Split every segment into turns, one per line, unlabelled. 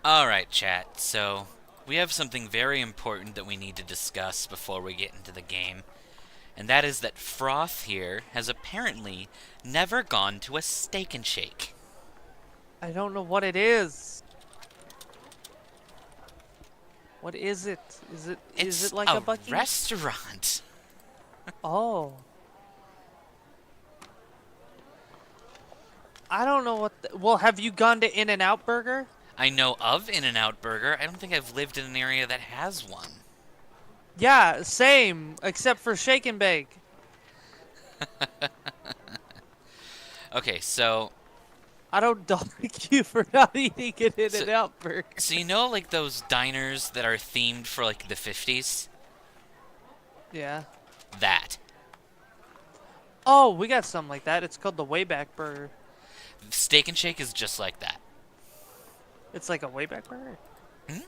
Alright, chat, so we have something very important that we need to discuss before we get into the game, and that is that Froth here has apparently never gone to a Steak and Shake.
I don't know what it is. What is it? Is
It's
it like
a
a Bucky?
restaurant.
Oh. I don't know what well, have you gone to In-N-Out Burger?
I know of In-N-Out Burger. I don't think I've lived in an area that has one.
Yeah, same, except for Shake and Bake.
Okay, so
I don't dog you for not eating an
so
In-N-Out Burger.
so you know like those diners that are themed for like the 50s?
Yeah.
That.
Oh, we got something like that. It's called the Wayback Burger.
Steak and Shake is just like that.
It's like a Wayback Burger?
Hmm?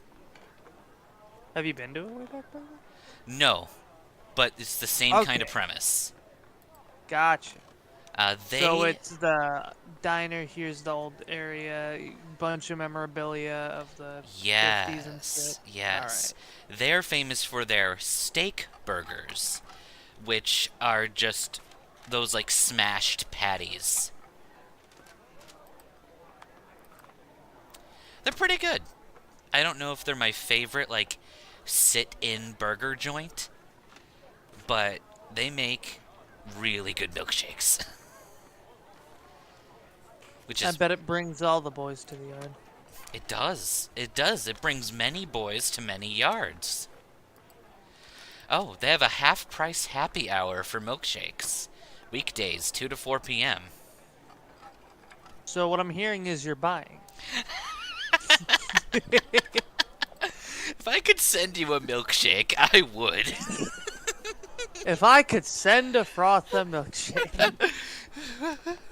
Have you been to a Wayback Burger?
No, but it's the same kind of
Okay.
premise.
Gotcha. So
They
it's the diner, here's the old area, bunch of memorabilia of the 50s and shit.
Yes.
Alright.
They're famous for their steak burgers, which are just those like smashed patties. They're pretty good. I don't know if they're my favorite like sit-in burger joint, but they make really good milkshakes. Which
I
is
bet it brings all the boys to the yard.
it does. It does. It brings many boys to many yards. Oh, they have a half-price happy hour for milkshakes. Weekdays, 2 to 4 p.m.
So what I'm hearing is you're buying.
If I could send you a milkshake, I would.
If I could send a froth a milkshake.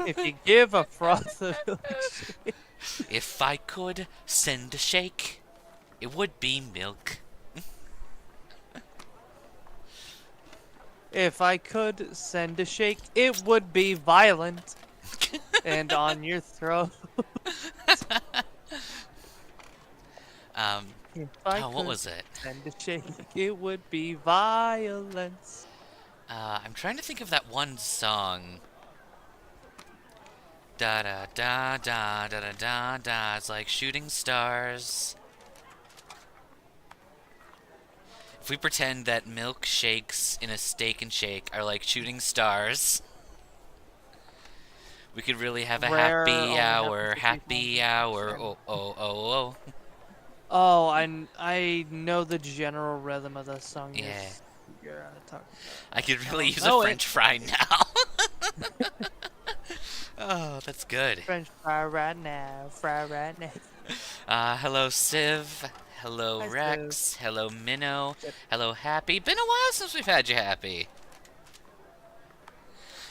If you give a froth a milkshake.
If I could send a shake, it would be milk.
If I could send a shake, it would be violent. And on your throat. If I
what
could
was it?
send a shake, it would be violence.
I'm trying to think of that one song. Da da da da da da da da. It's like shooting stars. If we pretend that milkshakes in a steak and shake are like shooting stars, we could really have a
Rare
happy
only
hour,
happens to
happy
people.
hour. Oh, oh, oh, oh.
Oh, I know the general rhythm of the song.
Yeah.
You're talking
I could really use a
know it.
French fry now. Oh, that's good.
French fry right now, fry right now.
Hello, Civ. Hello,
Hi,
Rex. Hello, Minnow.
Yep.
Hello, Happy. Been a while since we've had you, Happy.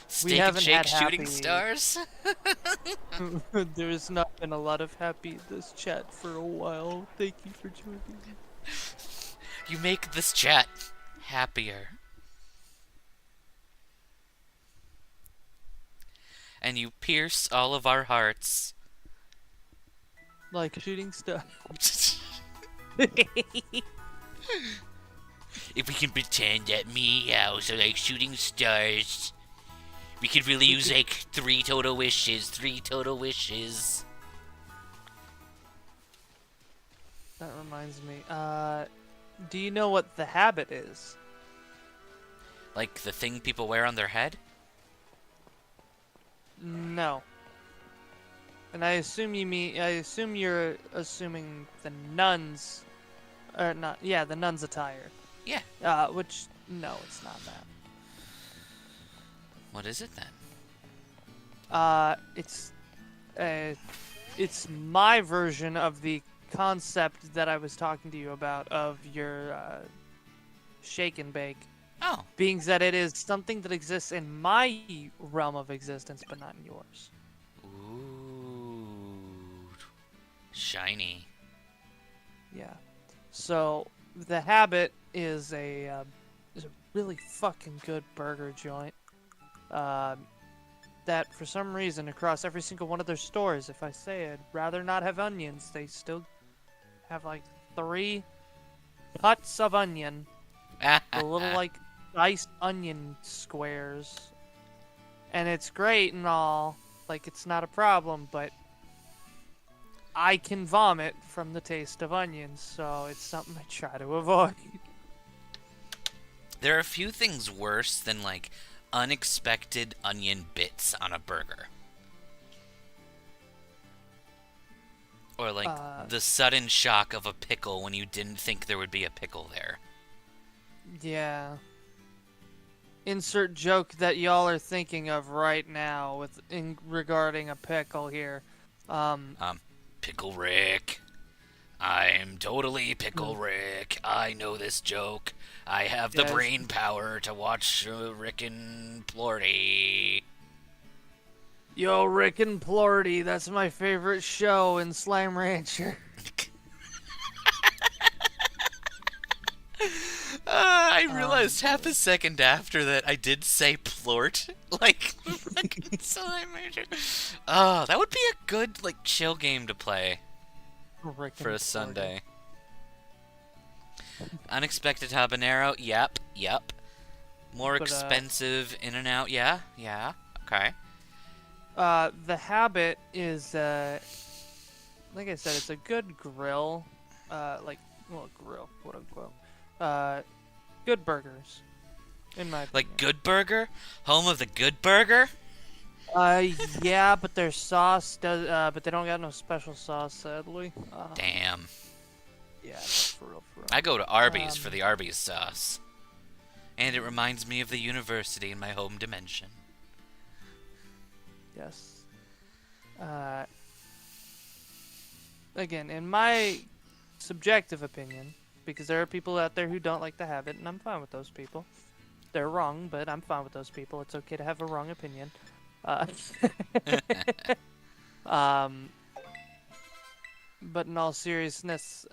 Steak and
haven't
shake
had
shooting
Happy.
stars?
There's not been a lot of happy in this chat for a while. Thank you for joining me.
You make this chat happier. And you pierce all of our hearts.
Like a shooting star.
If we can pretend that meows are like shooting stars, we could really use like 3 total wishes. 3 total wishes.
That reminds me. Do you know what the habit is?
Like the thing people wear on their head?
No. And I assume you're assuming the nuns, or not? Yeah, the nuns' attire.
Yeah.
Which no, it's not that.
What is it then?
It's my version of the concept that I was talking to you about of your shake and bake.
Oh.
Being that it is something that exists in my realm of existence, but not in yours.
Ooh. Shiny.
Yeah. So the habit is a really fucking good burger joint. That for some reason across every single one of their stores, if I say I'd rather not have onions, they still have like 3 cuts of onion, the little like diced onion squares, and it's great and all. Like it's not a problem, but I can vomit from the taste of onions, so it's something I try to avoid.
There are a few things worse than, like, unexpected onion bits on a burger. Or, like, the sudden shock of a pickle when you didn't think there would be a pickle there.
Yeah. Insert joke that y'all are thinking of right now regarding a pickle here.
Pickle Rick. I'm totally Pickle Rick. I know this joke. I have the brain power to watch Rick and Plorty.
Yo, Rick and Plorty, that's my favorite show in Slime Rancher.
I realized half a second after that I did say plort. Like, Slime Rancher. Oh, that would be a good, like, chill game to play for a Sunday. Unexpected habanero, yep. More expensive in and out, yeah, okay.
The habit is, like I said, it's a good grill, grill, quote unquote. Good burgers, in my opinion.
Like Good Burger? Home of the Good Burger?
Yeah, but their sauce does, but they don't got no special sauce, sadly.
Damn.
Yeah, for real.
I go to Arby's for the Arby's sauce. And it reminds me of the university in my home dimension.
Yes. Again, in my subjective opinion, because there are people out there who don't like the habit, and I'm fine with those people. They're wrong, but I'm fine with those people. It's okay to have a wrong opinion. But in all seriousness,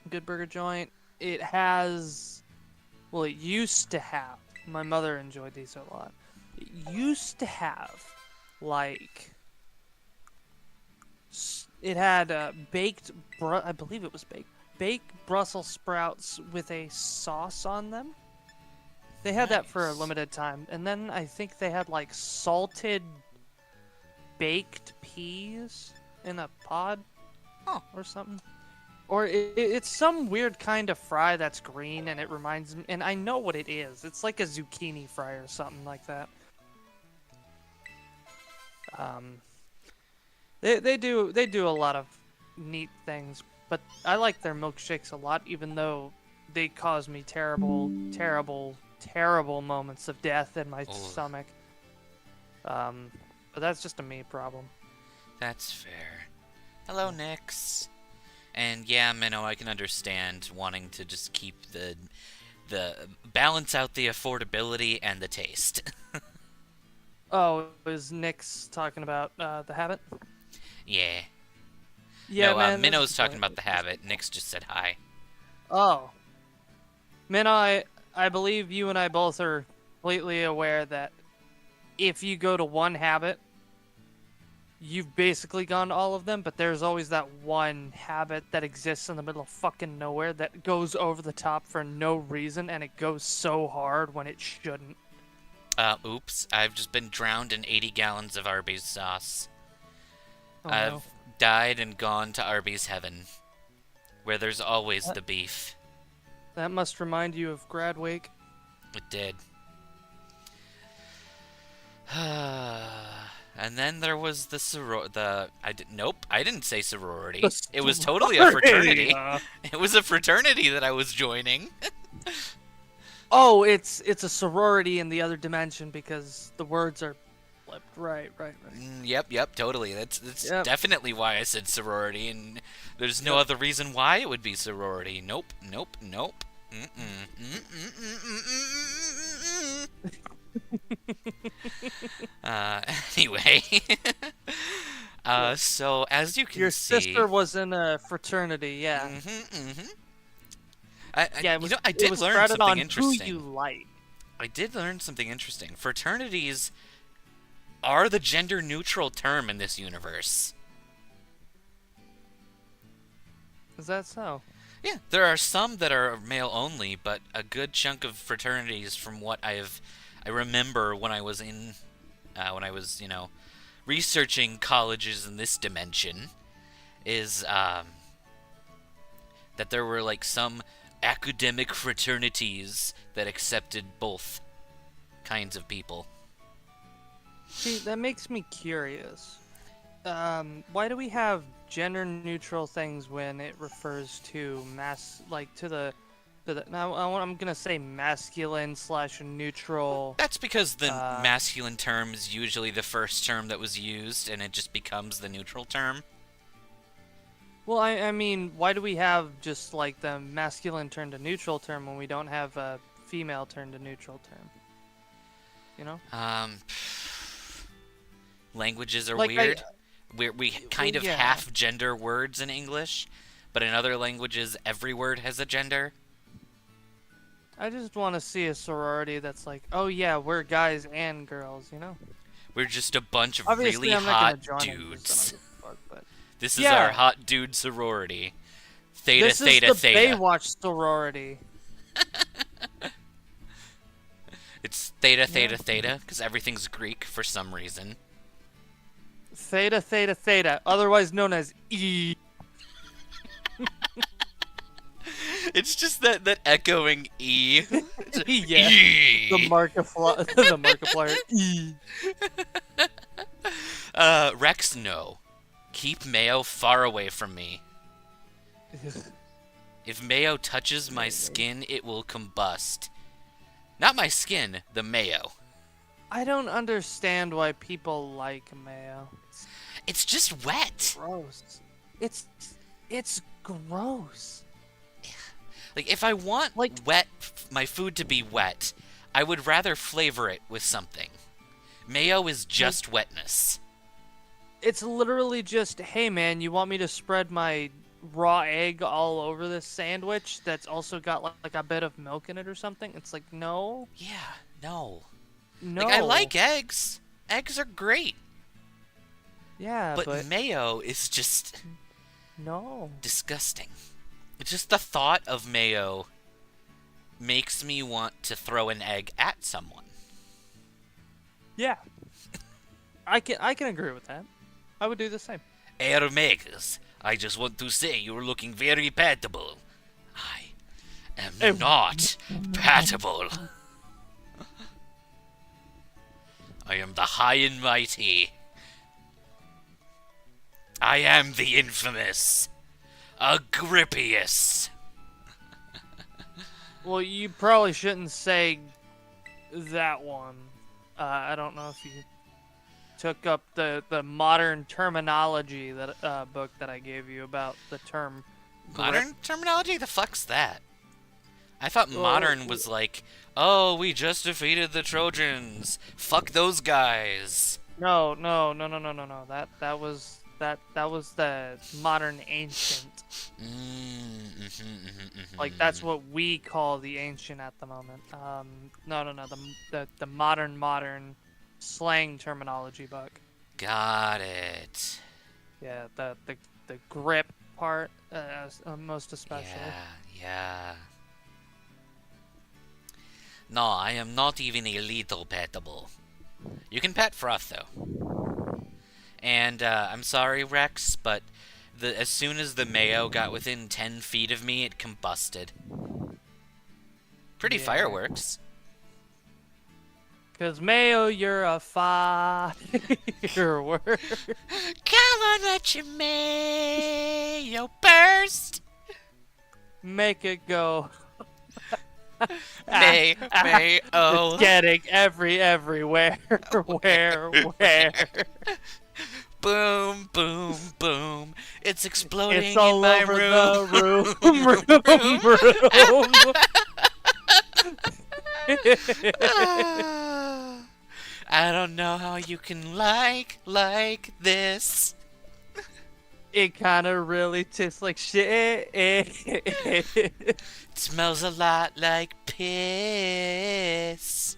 Good Burger joint, it used to have, my mother enjoyed these a lot. It used to have, like, it had I believe it was baked Brussels sprouts with a sauce on them. They had that for a limited time, and then I think they had like salted baked peas in a pod, or something. Or it's some weird kind of fry that's green, and it reminds me, and I know what it is. It's like a zucchini fry or something like that. They do a lot of neat things, but I like their milkshakes a lot, even though they cause me terrible moments of death in my stomach. But that's just a me problem.
That's fair. Hello, Nix. And yeah, Minnow, I can understand wanting to just keep the balance out the affordability and the taste.
Oh, is Nix talking about the habit?
Yeah.
Yeah,
no,
man.
Minnow's talking about the habit. Nix just said hi.
Oh. Minnow, I believe you and I both are completely aware that if you go to one habit, you've basically gone to all of them, but there's always that one habit that exists in the middle of fucking nowhere that goes over the top for no reason, and it goes so hard when it shouldn't.
Oops. I've just been drowned in 80 gallons of Arby's sauce.
Oh,
I've died and gone to Arby's heaven, where there's always the beef.
That must remind you of grad week.
It did. And then there was the I didn't say sorority. It was totally a fraternity. It was a fraternity that I was joining.
Oh, it's a sorority in the other dimension because the words are flipped. Right.
Yep, totally. That's definitely why I said sorority, and there's no other reason why it would be sorority. Nope. Anyway, so as you can
your
see,
sister was in a fraternity, yeah.
I did learn something interesting.
Who you like.
I did learn something interesting. Fraternities are the gender-neutral term in this universe.
Is that so?
Yeah, there are some that are male only, but a good chunk of fraternities, from what I remember when I was researching colleges in this dimension, is that there were like some academic fraternities that accepted both kinds of people.
See, that makes me curious. Why do we have gender-neutral things when it refers to I'm gonna say masculine/neutral.
That's because the masculine term is usually the first term that was used, and it just becomes the neutral term.
Well, I mean, why do we have just like the masculine turn to neutral term when we don't have a female turn to neutral term? You know?
Languages are
Like,
weird. We kind of
yeah.
half gender words in English, but in other languages, every word has a gender.
I just want to see a sorority that's like, oh yeah, we're guys and girls, you know?
We're just a bunch of
Obviously,
really
I'm not
hot
gonna join it
dudes.
because I don't give a fuck, but
This is
yeah.
our hot dude sorority. Theta,
this
theta,
is the
theta.
Baywatch sorority.
It's theta, theta, theta, because everything's Greek for some reason.
Theta, theta, theta, otherwise known as E.
It's just that echoing E.
Yeah.
E.
The Markiplier. E.
Rex, no. Keep Mayo far away from me. If Mayo touches my skin, it will combust. Not my skin, the Mayo.
I don't understand why people like mayo.
It's just wet.
Gross. It's gross.
Like, if I want my food to be wet, I would rather flavor it with something. Mayo is just wetness.
It's literally just, hey man, you want me to spread my raw egg all over this sandwich that's also got like a bit of milk in it or something? It's like, no.
Yeah, no.
No.
Like, I like eggs. Eggs are great.
Yeah,
but mayo is just
no.
disgusting. It's just the thought of mayo makes me want to throw an egg at someone.
Yeah. I can agree with that. I would do the same.
Magus, I just want to say you're looking very patable. I am not patable. I am the high and mighty. I am the infamous Agrippius.
Well, you probably shouldn't say that one. I don't know if you took up the modern terminology that book that I gave you about the term.
Modern terminology? The fuck's that? I thought modern was like, oh, we just defeated the Trojans. Fuck those guys.
No. That was the modern ancient. Like, that's what we call the ancient at the moment. No. The modern slang terminology book.
Got it.
Yeah, the grip part, most especially.
Yeah. No, I am not even a little petable. You can pet Froth, though. And, I'm sorry, Rex, but as soon as the mayo got within 10 feet of me, it combusted. Pretty fireworks.
Because mayo, you're a firework.
Come on, let your mayo burst.
Make it go.
Mayo.
It's getting everywhere. Where?
Boom, boom, boom. It's exploding
It's all
in my
over
room.
the room.
I don't know how you can like this.
It kind of really tastes like shit.
It smells a lot like piss.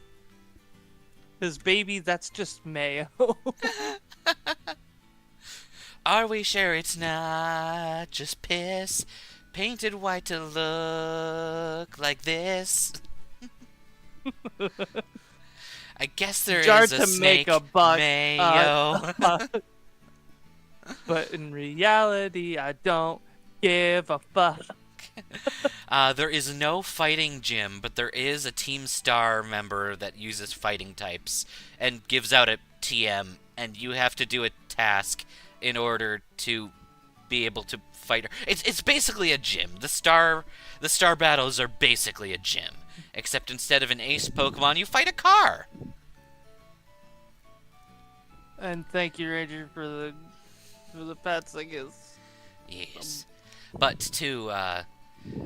'Cause baby, that's just mayo.
Are we sure it's not just piss? Painted white to look like this. I guess there
Jar
is a
to make a
snake
buck,
mayo.
but in reality, I don't give a fuck.
There is no fighting gym, but there is a Team Star member that uses fighting types and gives out a TM, and you have to do a task in order to be able to fight her. It's basically a gym. The star battles are basically a gym, except instead of an ace Pokemon, you fight a car.
And thank you, Ranger, for the pets, I guess.
Yes. But to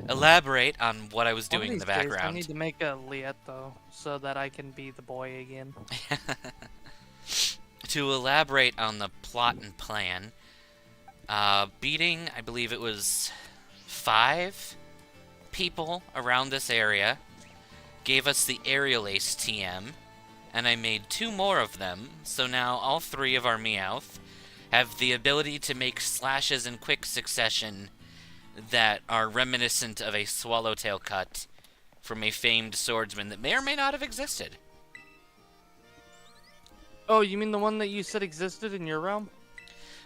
elaborate on what I was
One of
doing in the
these days,
background.
I need to make a Liet, though, so that I can be the boy again.
To elaborate on the plot and plan, beating, I believe it was 5 people around this area, gave us the Aerial Ace TM, and I made 2 more of them, so now all 3 of our Meowth have the ability to make slashes in quick succession that are reminiscent of a swallowtail cut from a famed swordsman that may or may not have existed.
Oh, you mean the one that you said existed in your realm?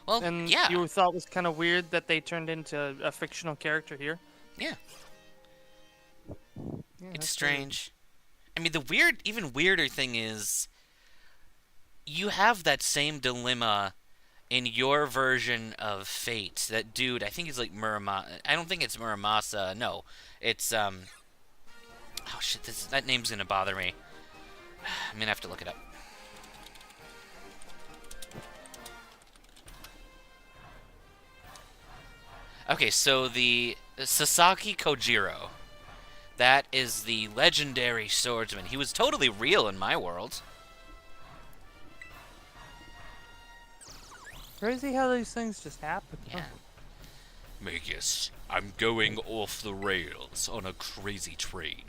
Well,
And
yeah.
you thought was kind of weird that they turned into a fictional character here?
Yeah.
Yeah,
It's
that's
strange. I mean, the even weirder thing is, you have that same dilemma in your version of Fate. That dude, I think he's like Muramasa. I don't think it's Muramasa. No, it's oh shit, that name's gonna bother me. I'm gonna have to look it up. Okay, so the Sasaki Kojiro. That is the legendary swordsman. He was totally real in my world.
Crazy how these things just happen.
Yeah. Magus, I'm going off the rails on a crazy train.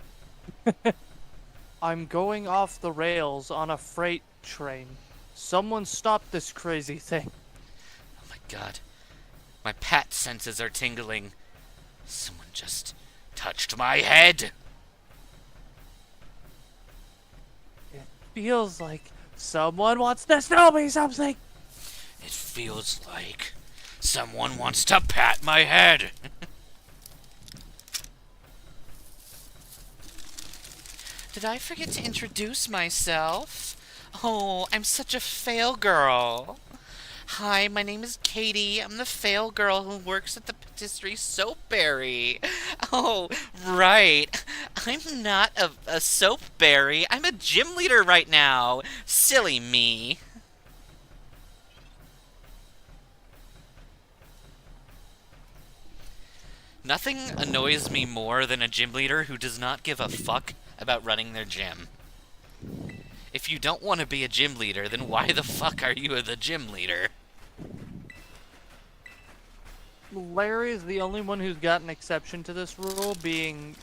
I'm going off the rails on a freight train. Someone stop this crazy thing.
Oh my god. My pat senses are tingling. Someone just touched my head.
It feels like someone wants to tell me something.
It feels like someone wants to pat my head. Did I forget to introduce myself? Oh, I'm such a fail girl. Hi, my name is Katie. I'm the fail girl who works at the patisserie soapberry. Oh, right. I'm not a soapberry. I'm a gym leader right now. Silly me. Nothing annoys me more than a gym leader who does not give a fuck about running their gym. If you don't want to be a gym leader, then why the fuck are you the gym leader?
Larry is the only one who's got an exception to this rule, being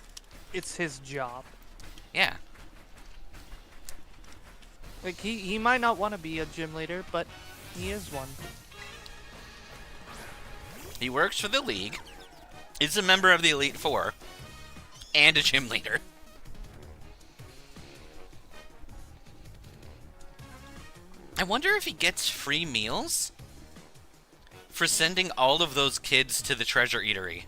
it's his job.
Yeah.
Like, he might not want to be a gym leader, but he is one.
He works for the league, is a member of the Elite Four, and a gym leader. I wonder if he gets free meals for sending all of those kids to the treasure eatery.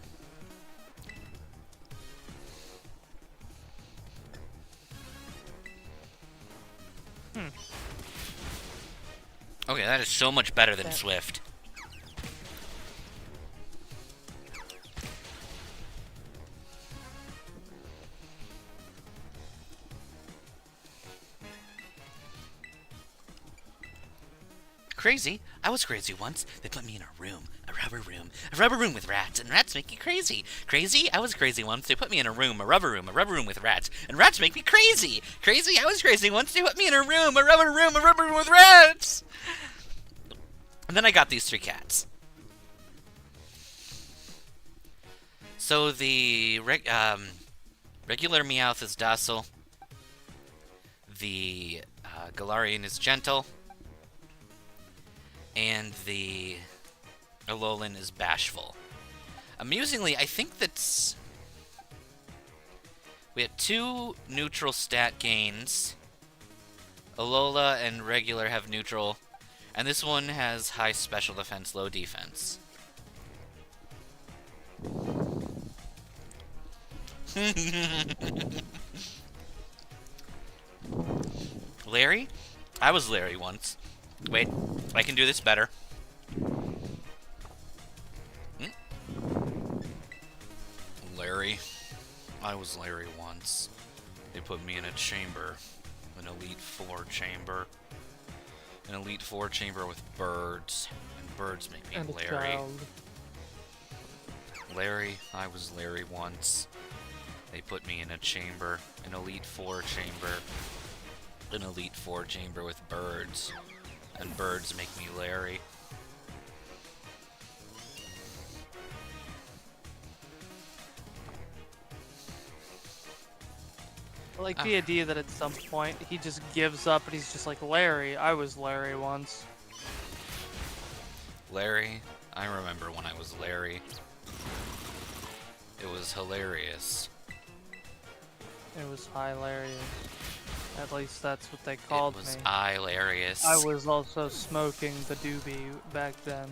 Okay, that is so much better than Swift. Crazy? I was crazy once. They put me in a rubber room with rats, and rats make me crazy. Crazy? I was crazy once. They put me in a rubber room with rats, and rats make me crazy. Crazy? I was crazy once. They put me in a rubber room with rats. And then I got these 3 cats. So the regular Meowth is docile. The Galarian is gentle. And the Alolan is bashful. Amusingly, I think that's... We had 2 neutral stat gains. Alola and regular have neutral. And this one has high special defense, low defense. Larry? I was Larry once. Wait, I can do this better. Larry. I was Larry once. They put me in a chamber. An Elite Four chamber. An Elite Four chamber with birds. And birds make me
And a
Larry.
child.
Larry, I was Larry once. They put me in a chamber. An Elite Four chamber. An Elite Four chamber with birds. And birds make me Larry.
I like the idea that at some point he just gives up and he's just like, Larry, I was Larry once.
Larry, I remember when I was Larry. It was hilarious.
It was hilarious. At least that's what they called
It was
me.
hilarious.
I was also smoking the doobie back then.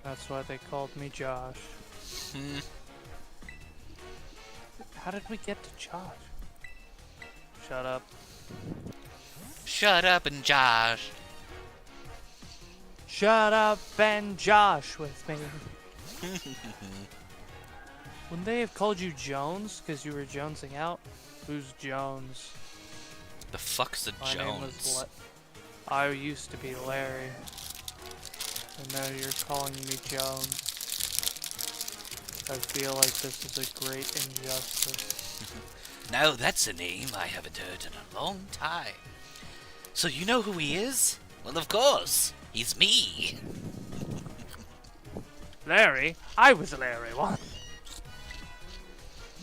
That's why they called me Josh. How did we get to Josh? Shut up.
Shut up and Josh.
Shut up and Josh with me. Wouldn't they have called you Jones because you were jonesing out? Who's Jones?
The fuck's a
My name was
Jones?
I used to be Larry. And now you're calling me Jones. I feel like this is a great injustice.
Now that's a name I haven't heard in a long time. So you know who he is? Well, of course. He's me.
Larry? I was Larry once.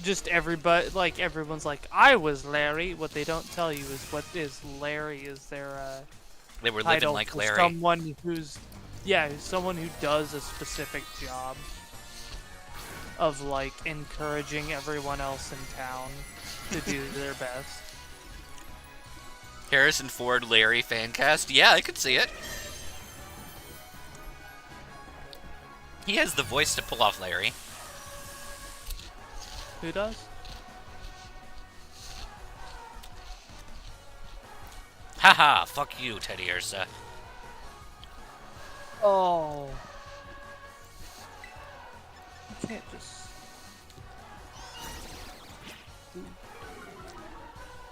Just everybody, like, everyone's like, I was Larry. What they don't tell you is what is Larry is their,
They were living
title
like
for
Larry.
someone who's, yeah, someone who does a specific job of, like, encouraging everyone else in town to do their best.
Harrison Ford, Larry fancast. Yeah, I could see it. He has the voice to pull off Larry.
Who does?
Haha, fuck you, Teddy Ursa.
Oh. You can't just...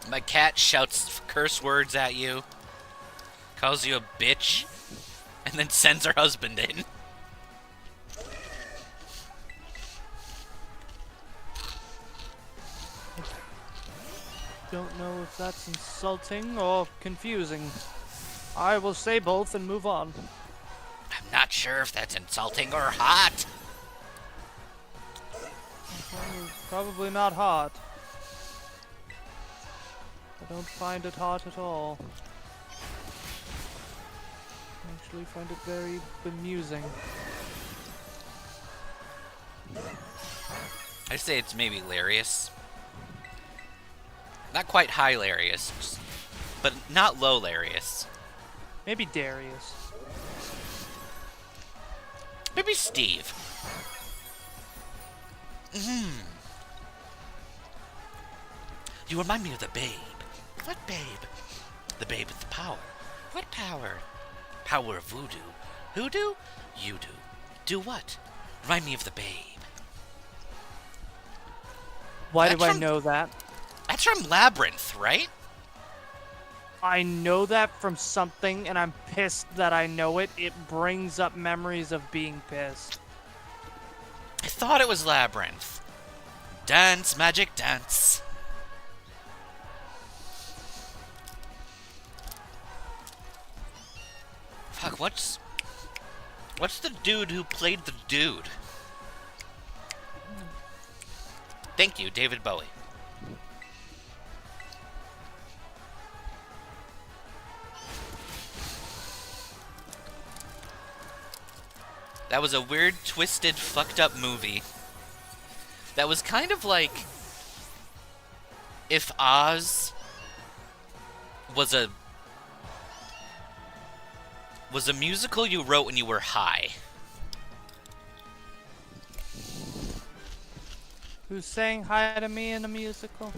My cat shouts curse words at you, calls you a bitch, and then sends her husband in.
Don't know if that's insulting or confusing. I will say both and move on.
I'm not sure if that's insulting or hot.
Probably not hot. I don't find it hot at all. I actually find it very bemusing.
I say it's maybe hilarious. Not quite hilarious, but not low hilarious.
Maybe Darius.
Maybe Steve. You remind me of the babe. What babe? The babe with the power. What power? Power of voodoo. Hoodoo? You do. Do what? Remind me of the babe.
Why
That's
do I
from-
know that?
That's from Labyrinth, right?
I know that from something, and I'm pissed that I know it. It brings up memories of being pissed.
I thought it was Labyrinth. Dance, magic, dance. Fuck, what's the dude who played the dude? Thank you, David Bowie. That was a weird, twisted, fucked up movie. That was kind of like if Oz was a musical you wrote when you were high.
Who's saying hi to me in a musical?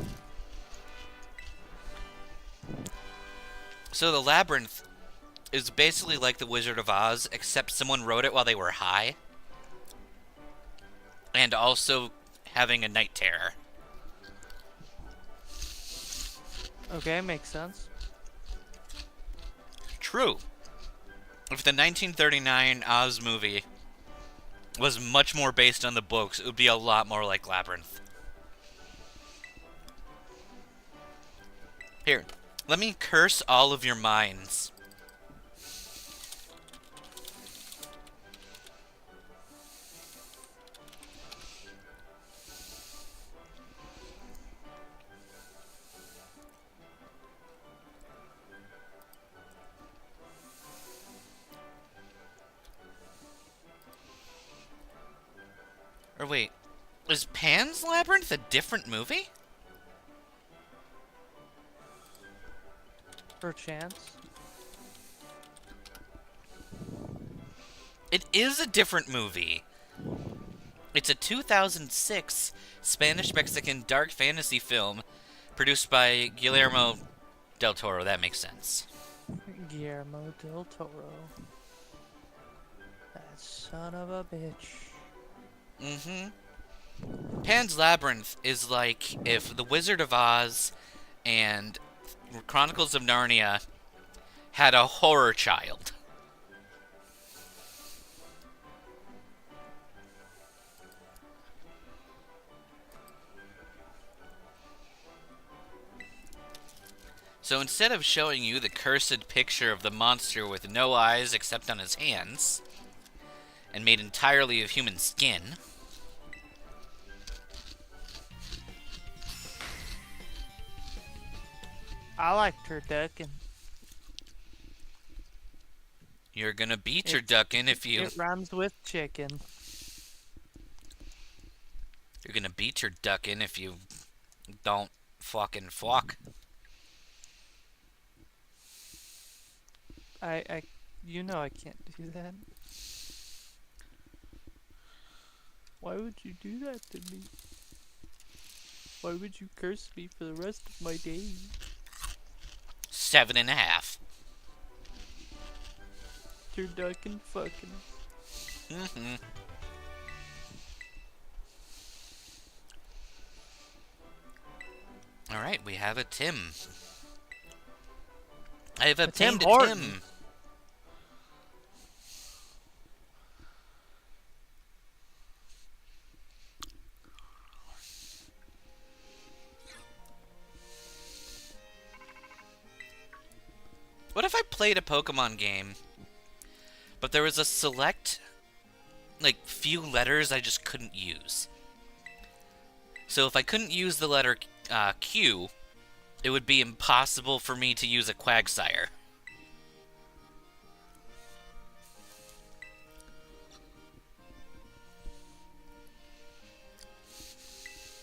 So the Labyrinth is basically like the Wizard of Oz, except someone wrote it while they were high. And also having a night terror.
Okay, makes sense.
True. If the 1939 Oz movie was much more based on the books, it would be a lot more like Labyrinth. Here, let me curse all of your minds. Or wait, is Pan's Labyrinth a different movie?
Perchance.
It is a different movie. It's a 2006 Spanish-Mexican dark fantasy film produced by Guillermo del Toro. That makes sense.
Guillermo del Toro. That son of a bitch.
Pan's Labyrinth is like if The Wizard of Oz and Chronicles of Narnia had a horror child. So instead of showing you the cursed picture of the monster with no eyes except on his hands, and made entirely of human skin,
I liked her ducking.
you're gonna beat your duckin' if you...
It rhymes with chicken.
You're gonna beat your duckin' if you don't fucking fuck.
You know I can't do that. Why would you do that to me? Why would you curse me for the rest of my days?
7.5.
Turducken fucking.
Alright, we have a Tim. I have obtained a
Horton.
Tim. What if I played a Pokemon game, but there was a select, like, few letters I just couldn't use? So if I couldn't use the letter Q, it would be impossible for me to use a Quagsire.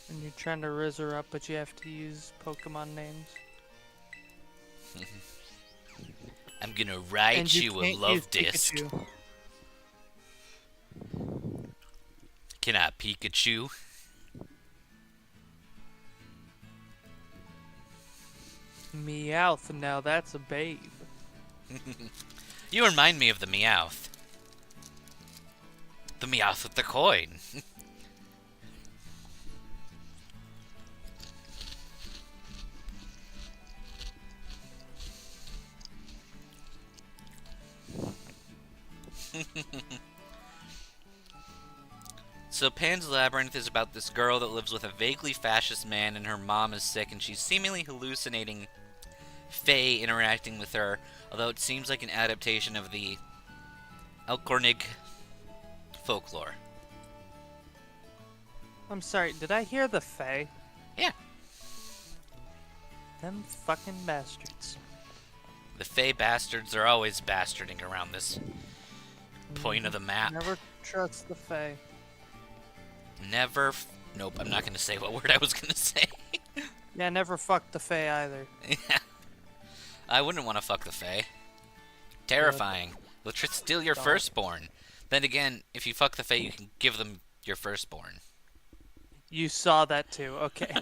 And you're trying to riz her up, but you have to use Pokemon names.
I'm gonna write
And
you a
can't
love
use
disc.
Pikachu.
Can I Pikachu?
Meowth, now that's a babe.
You remind me of the Meowth. The Meowth with the coin. So Pan's Labyrinth is about this girl that lives with a vaguely fascist man and her mom is sick and she's seemingly hallucinating Fae interacting with her, although it seems like an adaptation of the Elkornig folklore.
I'm sorry, did I hear the Fae?
Yeah,
Them fucking bastards.
the Fae bastards are always bastarding around this point of the map.
Never trust the Fae.
Never. Nope, I'm not going to say what word I was going to say.
Yeah, never fuck the Fae either.
Yeah. I wouldn't want to fuck the Fae. Terrifying. They'll steal your firstborn. Then again, if you fuck the Fae, you can give them your firstborn.
You saw that too, okay.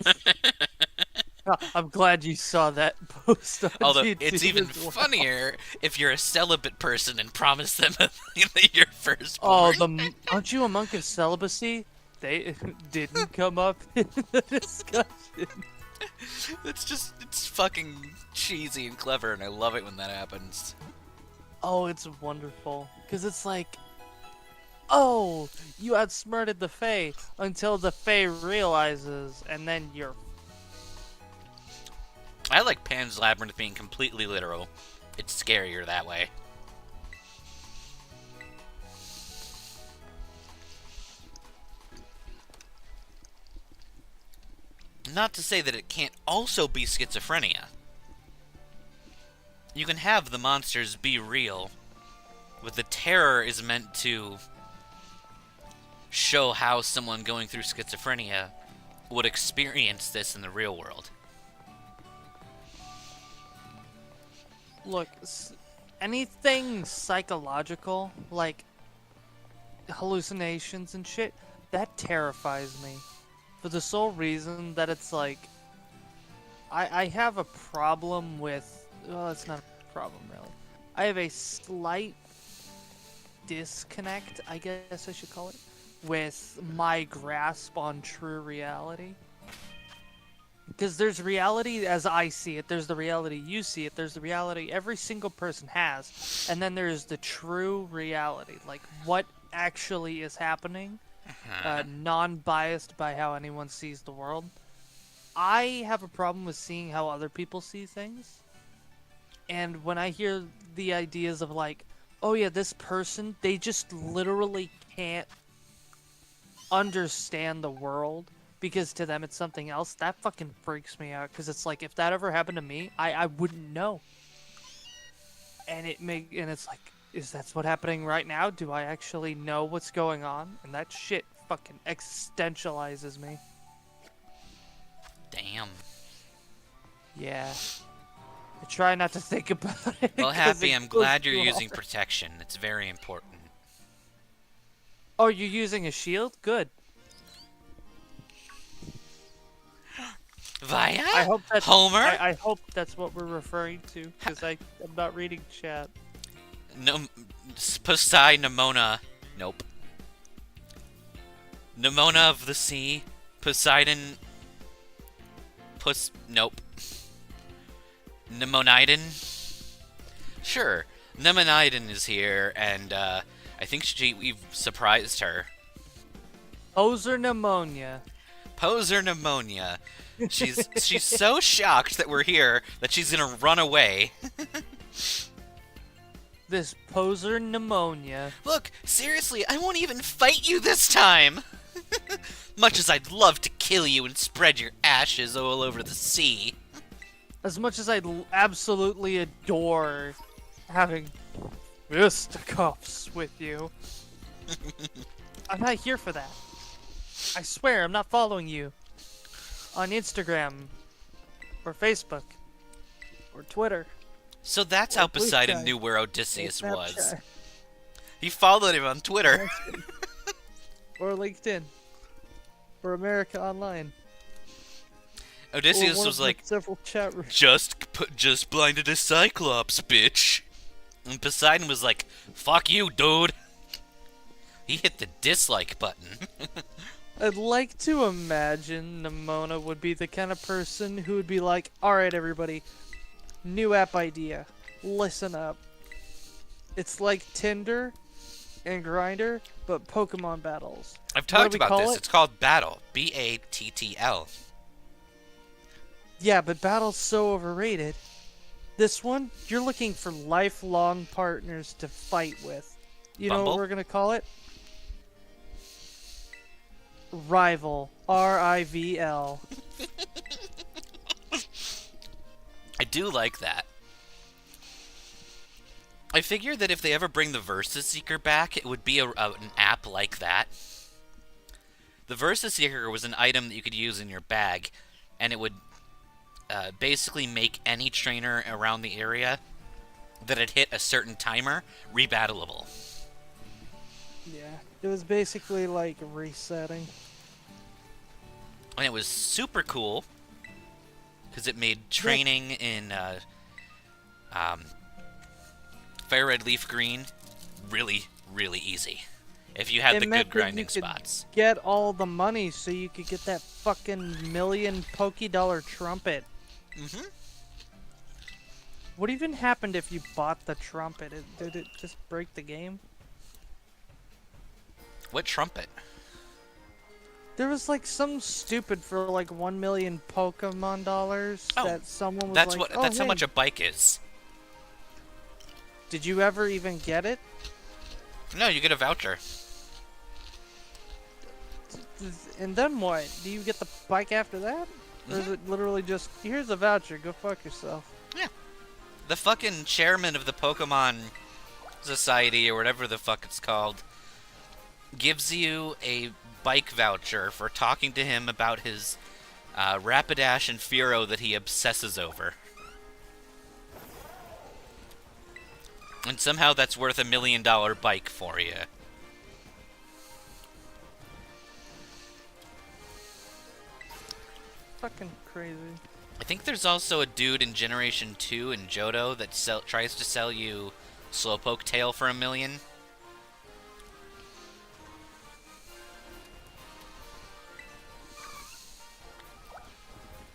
I'm glad you saw that post on
Although,
YouTube
it's even
as well.
funnier if you're a celibate person and promise them your firstborn.
Oh, aren't you a monk of celibacy? They didn't come up in the discussion.
It's fucking cheesy and clever, and I love it when that happens.
Oh, it's wonderful. Because it's like, oh, you outsmarted the Fae until the Fae realizes, and then you're...
I like Pan's Labyrinth being completely literal. It's scarier that way. Not to say that it can't also be schizophrenia. You can have the monsters be real, but the terror is meant to show how someone going through schizophrenia would experience this in the real world.
Look, anything psychological, like hallucinations and shit, that terrifies me. For the sole reason that it's like, I have a problem with, well, it's not a problem really. I have a slight disconnect, I guess I should call it, with my grasp on true reality. Because there's reality as I see it, there's the reality you see it, there's the reality every single person has, and then there's the true reality, like what actually is happening, non-biased by how anyone sees the world. I have a problem with seeing how other people see things, and when I hear the ideas of like, oh yeah, this person, they just literally can't understand the world, because to them it's something else, that fucking freaks me out, because it's like, if that ever happened to me, I wouldn't know. And it's like, is that's what's happening right now? Do I actually know what's going on? And that shit fucking existentializes me.
Damn.
Yeah. I try not to think about it.
Well,
'cause
Happy,
it
I'm
goes
glad you're
too
using
hard.
protection. It's very important.
Oh, you're using a shield? Good.
Via?
I hope that's
Homer?
I hope that's what we're referring to, because I'm not reading chat.
No, Posei Nemona. Nope. Nemona of the sea. Poseidon. Nope. Nemoniden? Sure. Nemoniden is here, and I think we've surprised her.
Poser pneumonia.
Poser pneumonia. She's so shocked that we're here that she's gonna run away.
This poser pneumonia.
Look, seriously, I won't even fight you this time! Much as I'd love to kill you and spread your ashes all over the sea.
As much as I absolutely adore having fisticuffs with you, I'm not here for that. I swear, I'm not following you on Instagram, or Facebook, or Twitter.
So that's
Or
how
Blue
Poseidon
Sky.
knew where Odysseus
Or
was.
Snapchat.
He followed him on Twitter.
Or LinkedIn. Or America Online.
Odysseus
Or one
was
of the
like,
several chat rooms.
just blinded a Cyclops, bitch. And Poseidon was like, fuck you, dude. He hit the dislike button.
I'd like to imagine Nimona would be the kind of person who would be like, alright everybody, new app idea, listen up. It's like Tinder and Grindr, but Pokemon battles.
I've
What do
talked
we
about
call
this.
it?
It's called Battle. Battl.
Yeah, but battle's so overrated. This one, you're looking for lifelong partners to fight with. You know
Bumble?
what we're gonna call it? Rival. R-I-V-L.
I do like that. I figure that if they ever bring the Versus Seeker back, it would be an app like that. The Versus Seeker was an item that you could use in your bag, and it would basically make any trainer around the area that had hit a certain timer rebattleable.
Yeah, it was basically like resetting.
And it was super cool because it made training in Fire Red Leaf Green really, really easy. If you had the good grinding spots.
Get all the money so you could get that fucking million $Poké trumpet.
Mm-hmm.
What even happened if you bought the trumpet? Did it just break the game?
What trumpet?
There was like some stupid for like 1 million Pokemon dollars that someone was
that's
like,
what.
oh,
That's
hey.
how much a bike is.
Did you ever even get it?
No, you get a voucher.
And then what? Do you get the bike after that? Or is it literally just, here's a voucher, go fuck yourself?
Yeah. The fucking chairman of the Pokemon Society, or whatever the fuck it's called, gives you a bike voucher for talking to him about his Rapidash and Fearow that he obsesses over. And somehow that's worth $1 million bike for you.
Fucking crazy.
I think there's also a dude in Generation 2 in Johto that tries to sell you Slowpoke Tail for $1 million.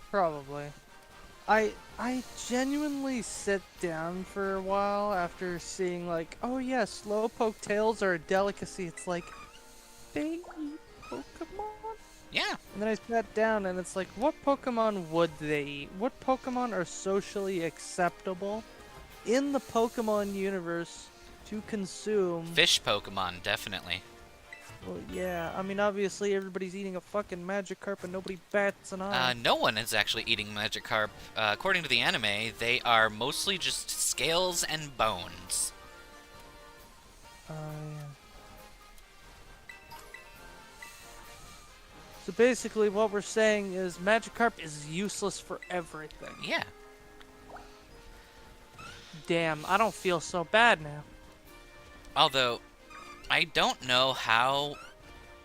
Probably. I genuinely sit down for a while after seeing like, oh yeah, Slowpoke tails are a delicacy. It's like, they eat Pokemon?
Yeah.
And then I sat down and it's like, what Pokemon would they eat? What Pokemon are socially acceptable in the Pokemon universe to consume?
Fish Pokemon, definitely.
Well, yeah. I mean, obviously everybody's eating a fucking Magikarp and nobody bats an eye.
No one is actually eating Magikarp. According to the anime, they are mostly just scales and bones.
Yeah. So basically what we're saying is Magikarp is useless for everything.
Yeah.
Damn, I don't feel so bad now.
Although, I don't know how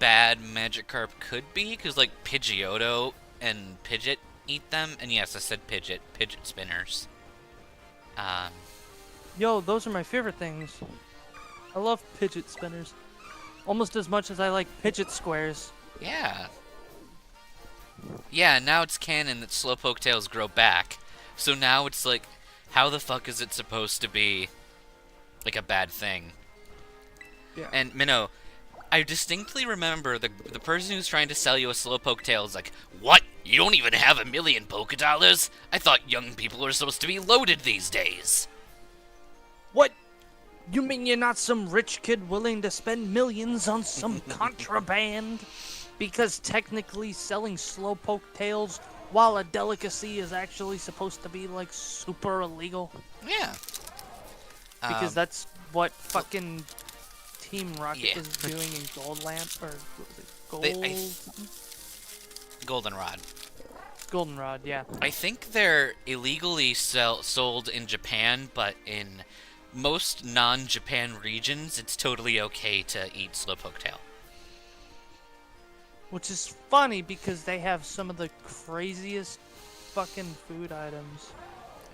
bad Magikarp could be, because, like, Pidgeotto and Pidgeot eat them. And yes, I said Pidgeot spinners.
Yo, those are my favorite things. I love Pidgeot spinners. Almost as much as I like Pidgeot squares.
Yeah. Yeah, now it's canon that Slowpoke tails grow back. So now it's like, how the fuck is it supposed to be, like, a bad thing?
Yeah.
And, Minnow, I distinctly remember the person who's trying to sell you a Slowpoke tail is like, what? You don't even have $1 million Poké? I thought young people are supposed to be loaded these days.
What? You mean you're not some rich kid willing to spend millions on some contraband? Because technically selling Slowpoke tails while a delicacy is actually supposed to be, like, super illegal?
Yeah.
Because that's what fucking Team Rocket
yeah.
was doing in Gold Lamp, or what was it,
Goldenrod.
Goldenrod, yeah.
I think they're illegally sold in Japan, but in most non-Japan regions, it's totally okay to eat Slowpoke tail.
Which is funny because they have some of the craziest fucking food items.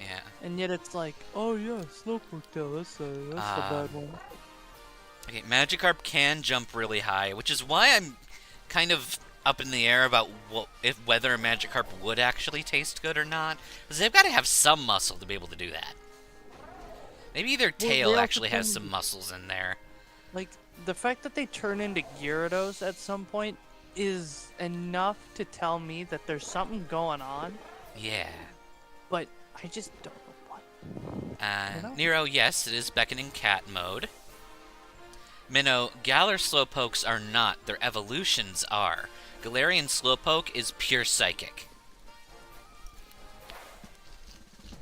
Yeah.
And yet it's like, oh yeah, Slowpoke tail, that's the bad one.
Okay, Magikarp can jump really high, which is why I'm kind of up in the air about whether a Magikarp would actually taste good or not. Because they've got to have some muscle to be able to do that. Maybe their tail actually has some muscles in there.
Like, the fact that they turn into Gyarados at some point is enough to tell me that there's something going on.
Yeah.
But I just don't know what.
Nero, yes, it is beckoning cat mode. Minnow, Galar Slowpokes are not. Their evolutions are. Galarian Slowpoke is pure psychic.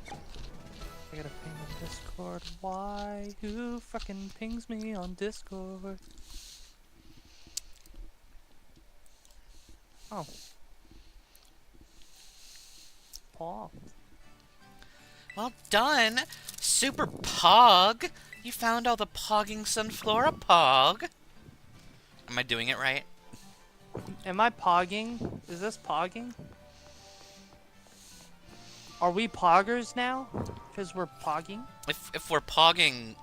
I gotta ping in Discord. Discord? Why? Who fucking pings me on Discord? Oh. Paul.
Well done, Super Pog. You found all the pogging Sunflora Pog. Am I doing it right?
Am I pogging? Is this pogging? Are we poggers now? Because we're pogging?
If we're pogging,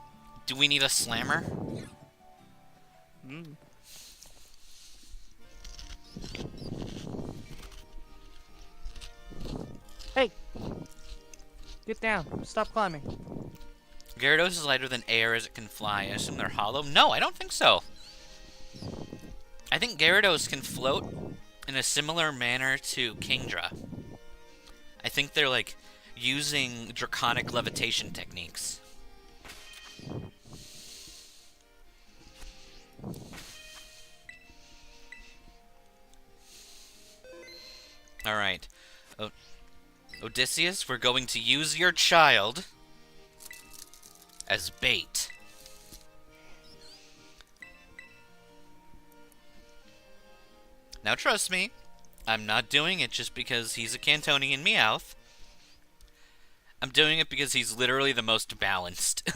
do we need a slammer?
Mm. Hey! Get down. Stop climbing.
Gyarados is lighter than air as it can fly. I assume they're hollow? No, I don't think so. I think Gyarados can float in a similar manner to Kingdra. I think they're, like, using draconic levitation techniques. Alright. Odysseus, we're going to use your child as bait. Now trust me, I'm not doing it just because he's a Cantonian Meowth. I'm doing it because he's literally the most balanced.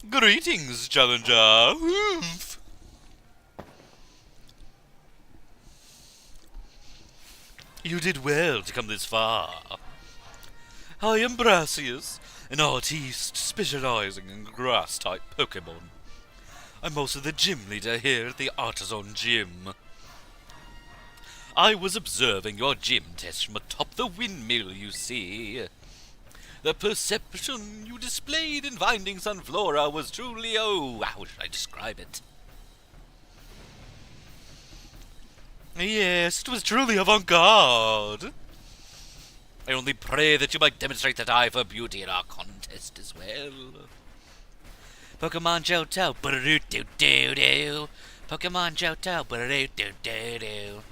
Greetings, Challenger! Oomph. You did well to come this far. I am Brassius, an artiste specializing in grass-type Pokemon. I'm also the gym leader here at the Artisan Gym. I was observing your gym test from atop the windmill, you see. The perception you displayed in finding Sunflora was truly, how should I describe it? Yes, it was truly avant-garde. I only pray that you might demonstrate that eye for beauty in our contest as well. Pokemon Johto, ba-do-do-do-do. Pokemon Johto, ba-do-do-do-do.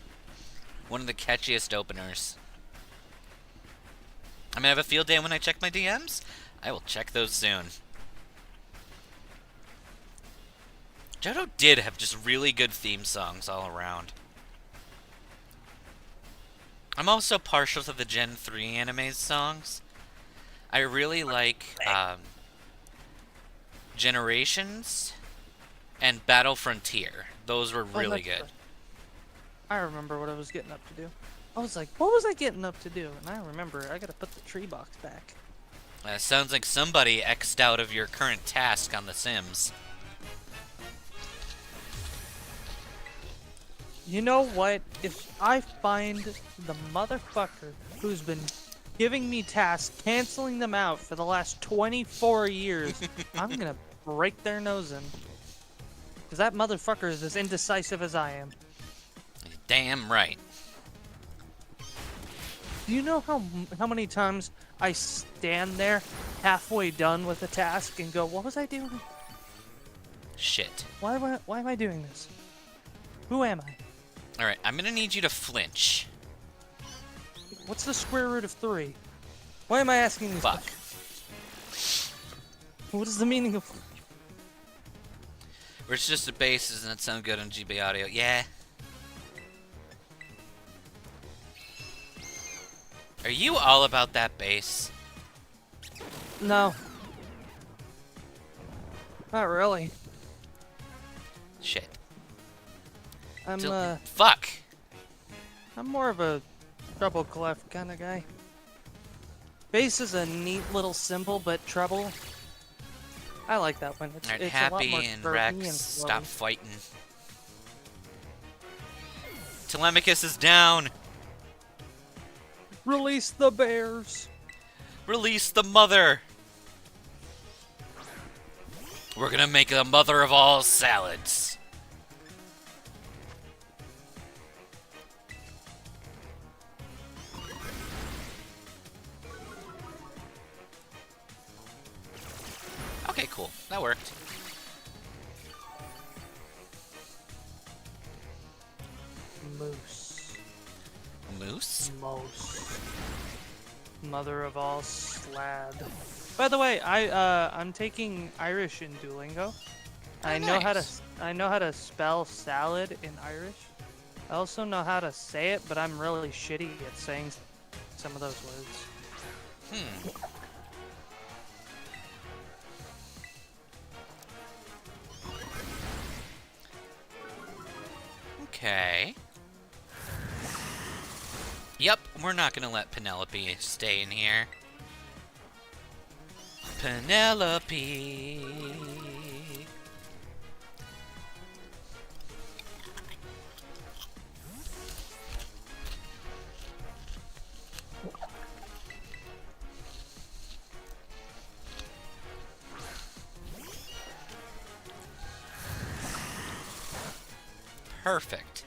One of the catchiest openers. I'm gonna have a field day when I check my DMs. I will check those soon. Johto did have just really good theme songs all around. I'm also partial to the Gen 3 anime's songs. I really like Generations and Battle Frontier. Those were really good.
I remember what I was getting up to do. I was like, what was I getting up to do? And I remember, I gotta put the tree box back.
Sounds like somebody X'd out of your current task on The Sims.
You know what? If I find the motherfucker who's been giving me tasks, canceling them out for the last 24 years, I'm gonna break their nose in. Because that motherfucker is as indecisive as I am.
Damn right.
Do you know how many times I stand there halfway done with a task and go, what was I doing?
Shit.
Why am I doing this? Who am I?
Alright, I'm gonna need you to flinch.
What's the square root of 3? Why am I asking these
Fuck.
questions? What is the meaning of...
Or it's just a base, doesn't it sound good on GB audio? Yeah. Are you all about that base?
No. Not really.
Shit.
I'm
Fuck!
I'm more of a treble clef kind of guy. Bass is a neat little symbol, but treble, I like that one.
Alright,
It's a lot
Happy
more
and
curvy
Rex,
and flowy.
stop fighting. Telemachus is down!
Release the bears!
Release the mother! We're gonna make the mother of all salads. Okay, cool. cool. That worked.
Moose.
Moose?
Moose. Mother of all slad. By the way, I'm taking Irish in Duolingo. I know how to spell salad in Irish. I also know how to say it, but I'm really shitty at saying some of those words.
Okay. Yep, we're not gonna let Penelope stay in here. Penelope. Perfect.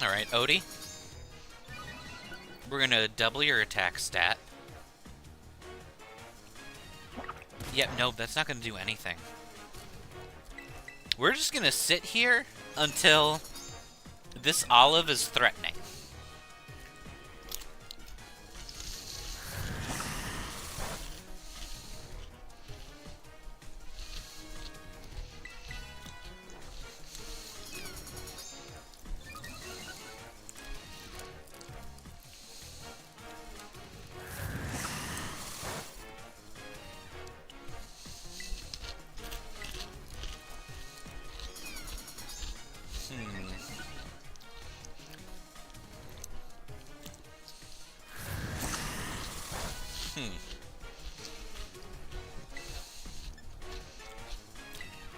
Alright, Odie. We're gonna double your attack stat. Yep, no, that's not gonna do anything. We're just gonna sit here until this olive is threatening.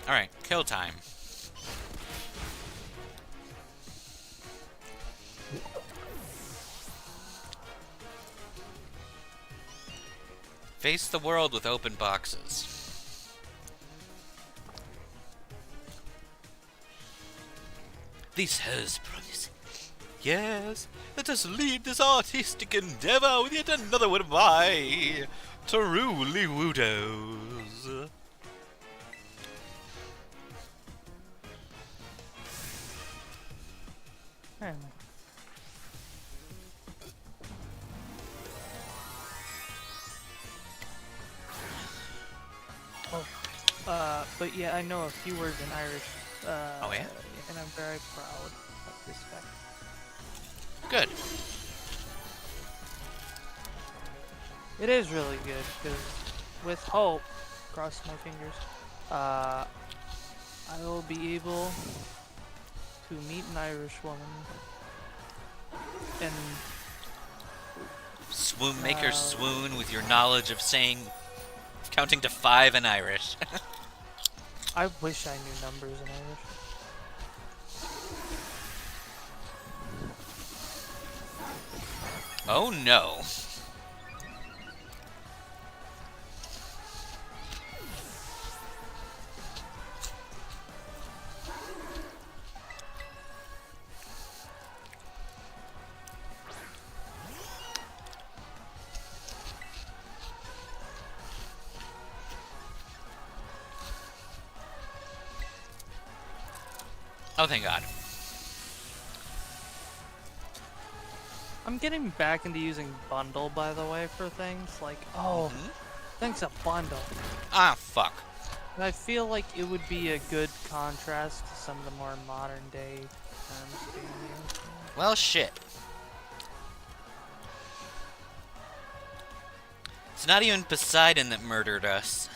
Alright, kill time. Face the world with open boxes. These hoes promise. Yes, let us lead this artistic endeavor with yet another one of my truly woodos.
But yeah, I know a few words in Irish.
Oh yeah?
And I'm very proud of this fact.
Good.
It is really good, because with hope, cross my fingers, I will be able to meet an Irish woman and
Swoon, make her swoon with your knowledge of counting to 5 in Irish.
I wish I knew numbers in Irish.
Oh no. Oh, thank God.
I'm getting back into using bundle, by the way, for things like, thanks a bundle.
Ah, fuck.
And I feel like it would be a good contrast to some of the more modern day terms being used.
Well, shit. It's not even Poseidon that murdered us.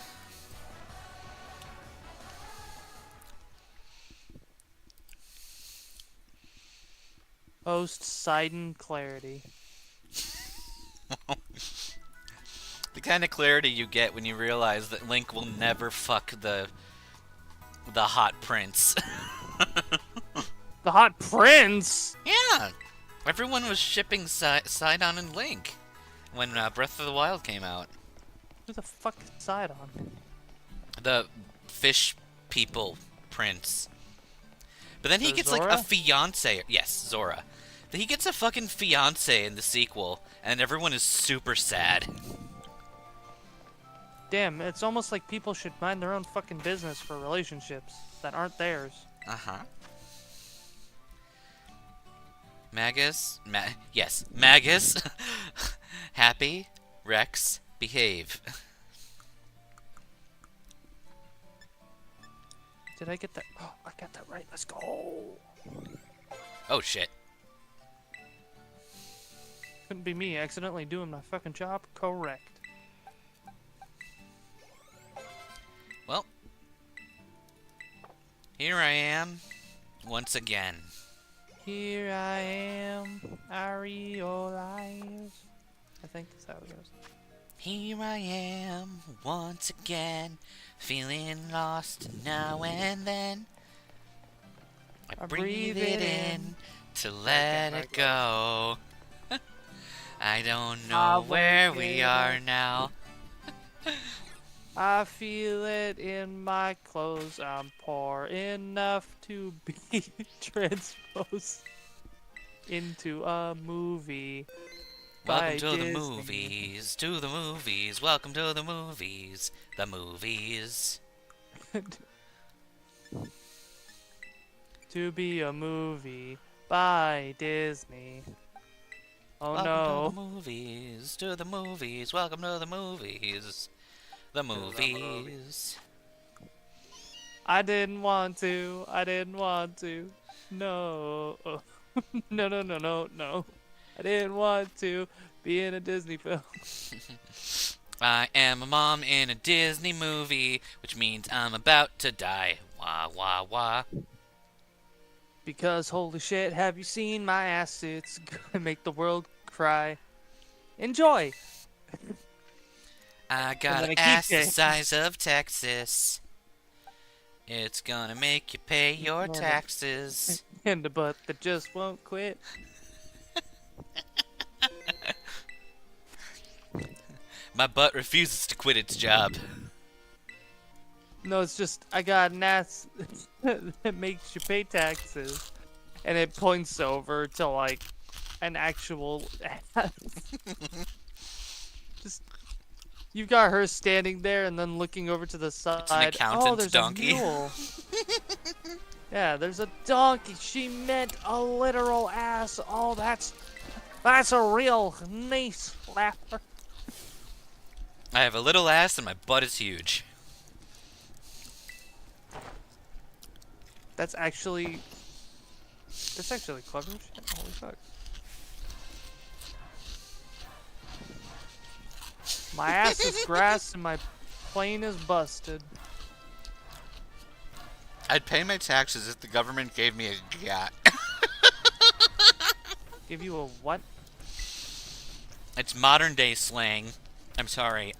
Post-Sidon clarity.
The kind of clarity you get when you realize that Link will never fuck the hot prince.
The hot prince?
Yeah! Everyone was shipping Sidon and Link when Breath of the Wild came out.
Who the fuck is Sidon?
The fish people prince. But then he gets
Zora?
like a fiance. Yes, Zora. But he gets a fucking fiance in the sequel, and everyone is super sad.
Damn, it's almost like people should mind their own fucking business for relationships that aren't theirs.
Uh-huh. Magus? Yes, Magus. Happy. Rex. Behave.
Did I get that? Oh, I got that right. Let's go.
Oh, shit.
Couldn't be me accidentally doing my fucking job correct.
Well, here I am, once again.
Here I am, I realize. I think that's how it goes.
Here I am, once again, feeling lost now and then. I breathe it in to let it go. I don't know where we are now.
I feel it in my clothes. I'm poor enough to be transposed into a movie.
Welcome
by
to the
Disney.
movies, to the movies, welcome to the movies, the movies.
To be a movie by Disney. Oh
Welcome
no.
to the movies, to the movies, welcome to the movies, the movies.
I didn't want to. I didn't want to. No. No, no, no, no, no. I didn't want to be in a Disney film.
I am a mom in a Disney movie, which means I'm about to die. Wah, wah, wah.
Because holy shit, have you seen my ass? It's gonna make the world cry. Enjoy!
I got
then
an
a
ass the
keychain.
size of Texas. It's gonna make you pay your taxes.
And a butt that just won't quit.
My butt refuses to quit its job.
No, it's just, I got an ass that makes you pay taxes. And it points over to, like, an actual ass. Just, you've got her standing there and then looking over to the side.
It's an accountant's
oh, there's
donkey.
a mule. Yeah, there's a donkey. She meant a literal ass. Oh, that's a real nice laughter.
I have a little ass and my butt is huge.
That's actually clever shit. Holy fuck. My ass is grass and my plane is busted.
I'd pay my taxes if the government gave me a yacht.
Give you a what?
It's modern day slang. I'm sorry,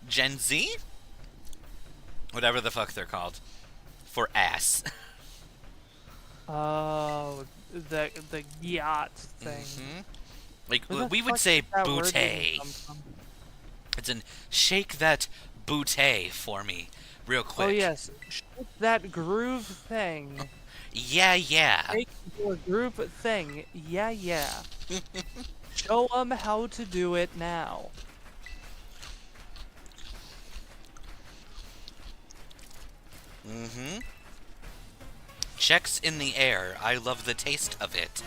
Gen Z? Whatever the fuck they're called. For ass.
Oh, the yacht thing.
Hmm? Like,
Where the
we would
fuck
say
did that word even
bootay.
come from?
It's an shake that bootay for me, real quick.
Oh yes, shake that groove thing.
Yeah, yeah.
Shake your groove thing. Yeah, yeah. Show 'em how to do it now.
Mm-hmm. Checks in the air. I love the taste of it.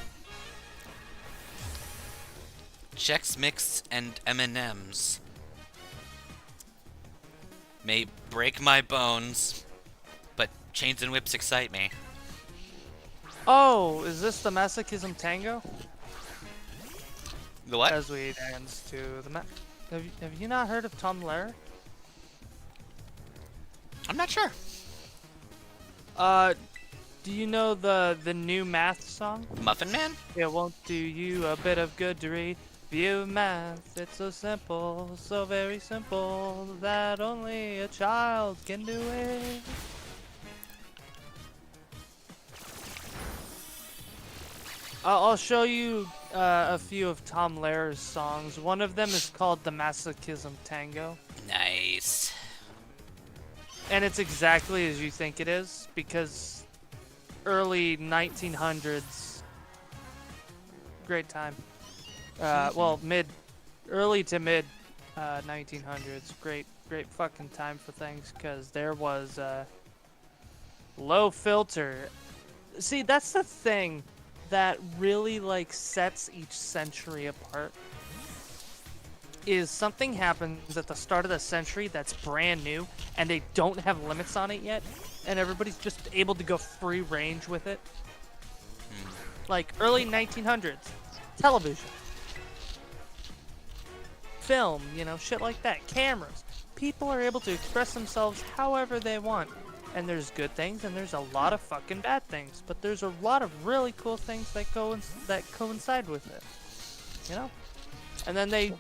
Chex Mix and M&Ms may break my bones, but chains and whips excite me.
Oh, is this the masochism tango?
The what?
As we dance to the have you not heard of Tom Lehrer?
I'm not sure.
Do you know the new math song?
Muffin Man?
It won't do you a bit of good to read. View math, it's so simple, so very simple, that only a child can do it. I'll show you a few of Tom Lehrer's songs. One of them is called The Masochism Tango.
Nice.
And it's exactly as you think it is, because early 1900s, great time. Well, early to mid 1900s. Great fucking time for things, because there was low filter. See, that's the thing that really like sets each century apart. Is something happens at the start of the century that's brand new, and they don't have limits on it yet, and everybody's just able to go free range with it. Like early 1900s, television, film, you know, shit like that, cameras. People are able to express themselves however they want. And there's good things, and there's a lot of fucking bad things. But there's a lot of really cool things that coincide with it. You know? And then they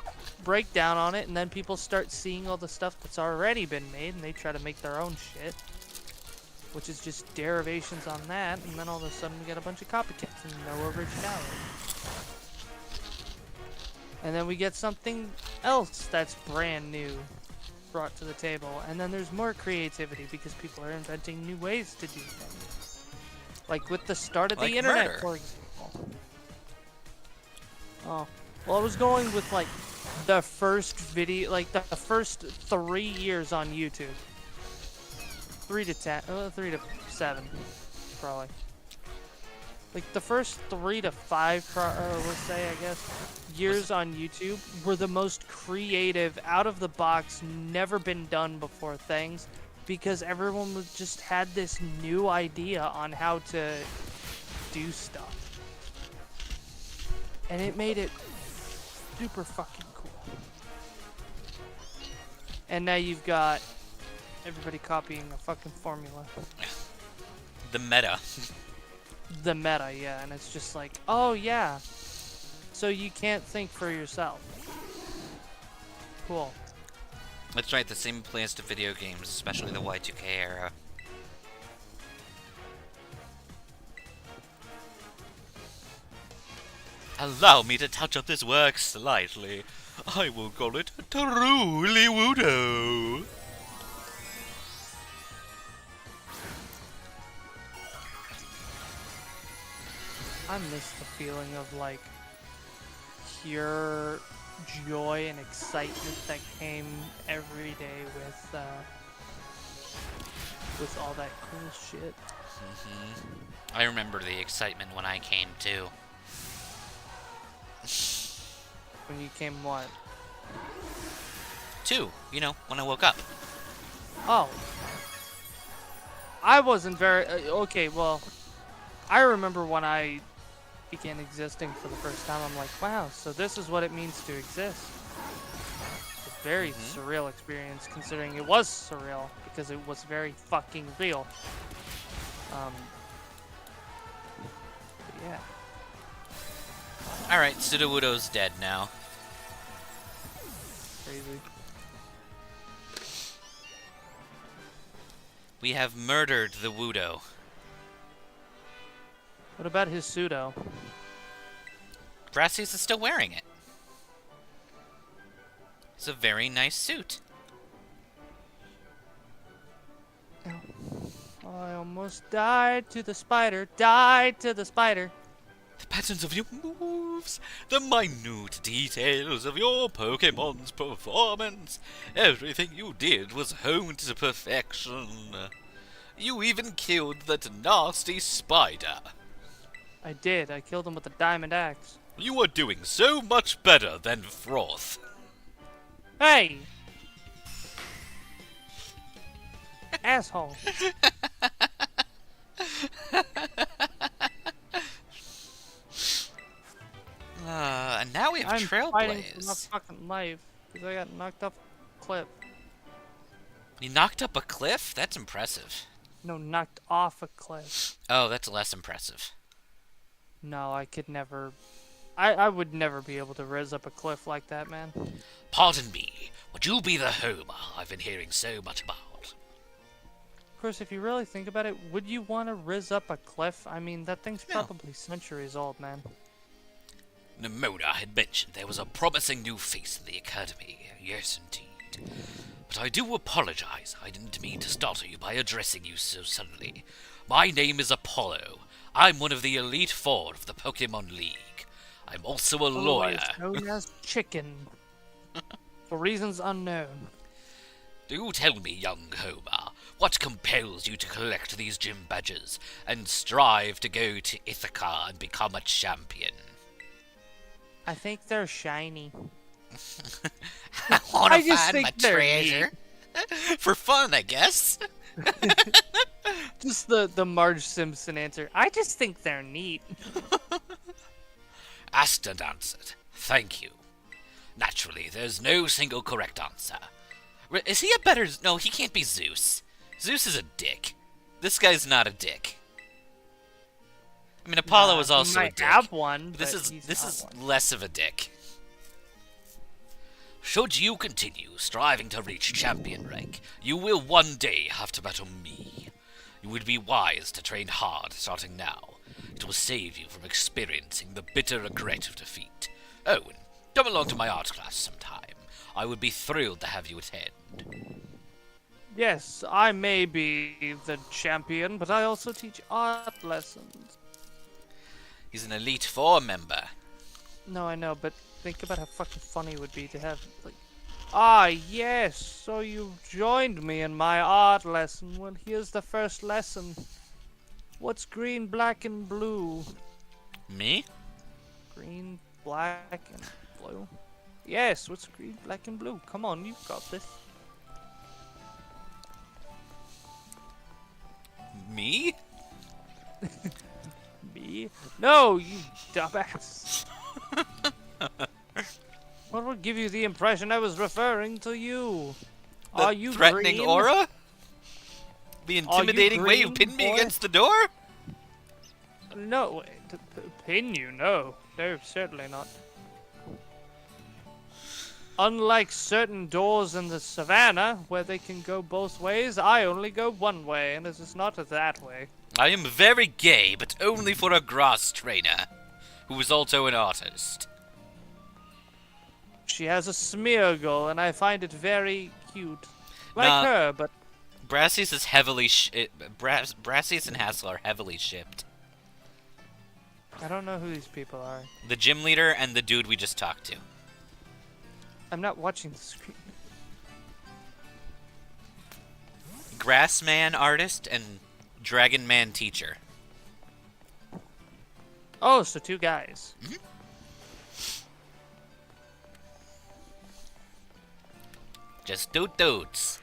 break down on it, and then people start seeing all the stuff that's already been made, and they try to make their own shit. Which is just derivations on that, and then all of a sudden we get a bunch of copycats and no originality. And then we get something else that's brand new brought to the table, and then there's more creativity because people are inventing new ways to do things. Like with the start of the internet,
murder.
for example. Oh, well, I was going with like the first video, like the first 3 years on YouTube. 3 to 7, probably. Like the first 3 to 5, let's say, I guess, years on YouTube were the most creative, out of the box, never been done before things, because everyone just had this new idea on how to do stuff, and it made it super fucking cool. And now you've got everybody copying a fucking formula.
The meta.
The meta, yeah, and it's just like, oh yeah, so you can't think for yourself. Cool.
That's right, the same applies to video games, especially the Y2K era. Allow me to touch up this work slightly. I will call it Truly Wudo.
I miss the feeling of like pure joy and excitement that came every day with all that cool shit.
I remember the excitement when I came too.
When you came what?
2, you know, when I woke up.
Oh. I wasn't very okay, well, I remember when I began existing for the first time. I'm like, wow, so this is what it means to exist. It's a very surreal experience, considering it was surreal, because it was very fucking real. But yeah.
Alright, Sudowoodo's dead now.
Crazy.
We have murdered the Wudo.
What about his pseudo?
Brassius is still wearing it. It's a very nice suit.
I almost died to the spider. Died to the spider.
The patterns of your moves, the minute details of your Pokemon's performance, everything you did was honed to perfection. You even killed that nasty spider.
I did. I killed him with a diamond axe.
You are doing so much better than Froth.
Hey! Asshole.
And now we have
I'm fighting for my
Trailblaze.
fucking life because I got knocked off a cliff.
You knocked up a cliff? That's impressive.
No, knocked off a cliff.
Oh, that's less impressive.
No, I could never. I would never be able to riz up a cliff like that, man.
Pardon me, would you be the Homer I've been hearing so much about?
Of course, if you really think about it, would you want to riz up a cliff? I mean, that thing's
No.
probably centuries old, man.
Nemona had mentioned there was a promising new face in the academy. Yes, indeed. But I do apologize. I didn't mean to startle you by addressing you so suddenly. My name is Apollo. I'm one of the Elite Four of the Pokemon League. I'm also a lawyer.
Otherwise known as chicken. For reasons unknown.
Do tell me, young Homer, what compels you to collect these gym badges and strive to go to Ithaca and become a champion?
I think they're shiny.
I want
I
to
just
find
think
my
they're
treasure. For fun, I guess.
Just the Marge Simpson answer. I just think they're neat.
Asked and answered. Thank you. Naturally, there's no single correct answer. Is he a better... No, he can't be Zeus. Zeus is a dick. This guy's not a dick. I mean, Apollo is also
he
a
might
dick.
have one,
This
but
is
he's
this
not
is
one.
less of a dick. Should you continue striving to reach champion rank, you will one day have to battle me. You would be wise to train hard starting now. It will save you from experiencing the bitter regret of defeat. Oh, and come along to my art class sometime. I would be thrilled to have you attend.
Yes, I may be the champion, but I also teach art lessons.
He's an Elite Four member.
No, I know, but think about how fucking funny it would be to have, like... Ah, yes, so you've joined me in my art lesson. Well, here's the first lesson. What's green, black, and blue?
Me?
Green, black, and blue? Yes, what's green, black, and blue? Come on, you've got this.
Me?
Me? No, you dumbass. What would give you the impression I was referring to you?
The
Are you
threatening
green?
aura? The intimidating way you
green,
pinned me
boy?
against the door?
No, pin you? No, certainly not. Unlike certain doors in the savannah, where they can go both ways, I only go one way, and it is not that way.
I am very gay, but only for a grass trainer, who is also an artist.
She has a smeargle, and I find it very cute. Like
Nah.
her, but...
Brassius is heavily Brassius and Hassel are heavily shipped.
I don't know who these people are.
The gym leader and the dude we just talked to.
I'm not watching the screen.
Grassman artist and Dragon Man teacher.
Oh, so two guys.
Just dudes.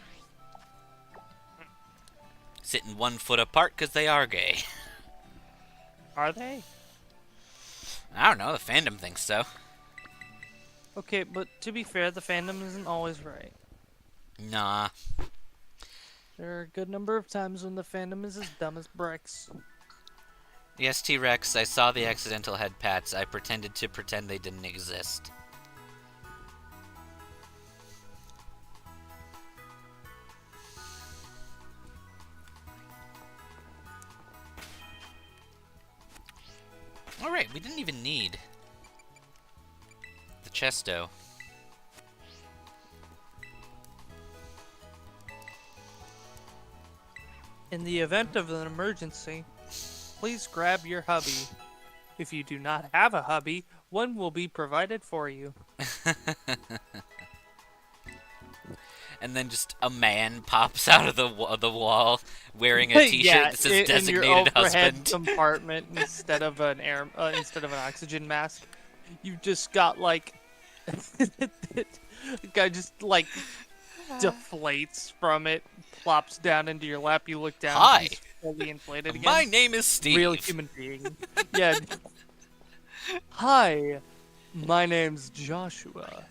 Sitting 1 foot apart because they are gay.
Are they?
I don't know, the fandom thinks so.
Okay, but to be fair, the fandom isn't always right.
Nah.
There are a good number of times when the fandom is as dumb as bricks.
Yes, T-Rex, I saw the accidental head pats. I pretended to pretend they didn't exist. Alright, we didn't even need the chesto.
In the event of an emergency, please grab your hubby. If you do not have a hubby, one will be provided for you.
And then just a man pops out of the wall wearing a t-shirt
Yeah,
that says
in your
designated
overhead
husband.
compartment instead of an oxygen mask. You just got like the guy just like deflates from it, plops down into your lap. You look down.
Hi.
He's fully inflated again.
My name is Steve.
Real human being. Yeah. Hi, my name's Joshua.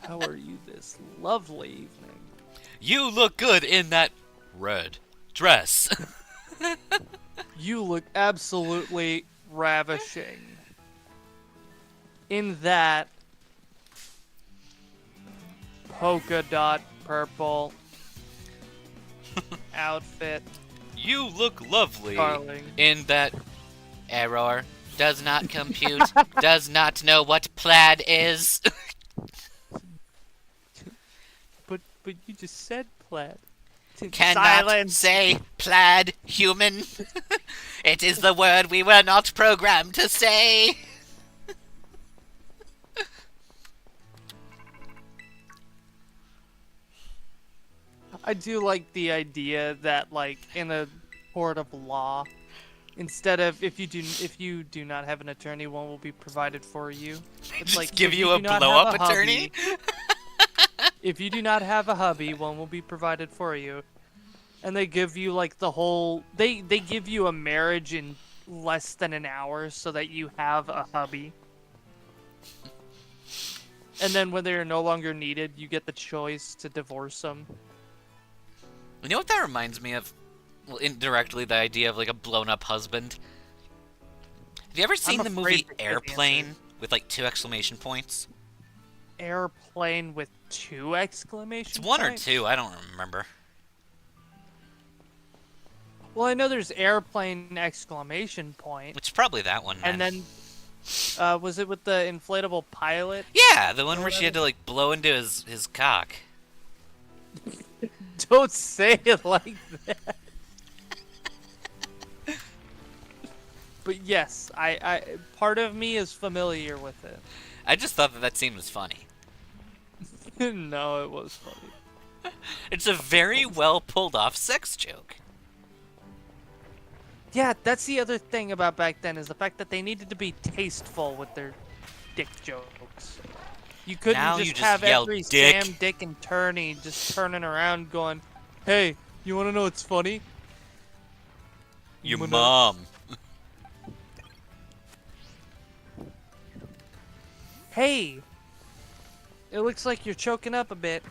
How are you this lovely evening?
You look good in that red dress.
You look absolutely ravishing. In that polka dot purple outfit.
You look lovely
Darling.
in that error. Does not compute. Does not know what plaid is.
But you just said plaid.
Cannot
Silence.
say plaid, human. It is the word we were not programmed to say.
I do like the idea that, like, in a court of law, instead of if you do not have an attorney, one will be provided for you. It's
Just
like
give
if
you
you
a
do not have
blow-up
a
attorney?
hubby, if you do not have a hubby, one will be provided for you. And they give you like the whole they give you a marriage in less than an hour so that you have a hubby. And then when they're no longer needed, you get the choice to divorce them.
You know what that reminds me of? Well, indirectly, the idea of like a blown-up husband. Have you ever seen
I'm
the
afraid
movie
to give the
Airplane
answer.
with like 2 exclamation points?
Airplane with 2 exclamation
It's 1 or
points?
2, I don't remember.
Well, I know there's airplane exclamation point.
It's probably that one,
And
then.
then, was it with the inflatable pilot?
Yeah, the one where she had to like blow into his cock.
Don't say it like that. But yes, I part of me is familiar with it.
I just thought that scene was funny.
No, it was funny.
It's a very well pulled off sex joke.
Yeah, that's the other thing about back then is the fact that they needed to be tasteful with their dick jokes. You couldn't
Now you
just
just
have
yell
every
dick.
Sam, Dick, and Turney just turning around going, "Hey, you want to know what's funny?
Your
wanna-
mom.
Hey, it looks like you're choking up a bit.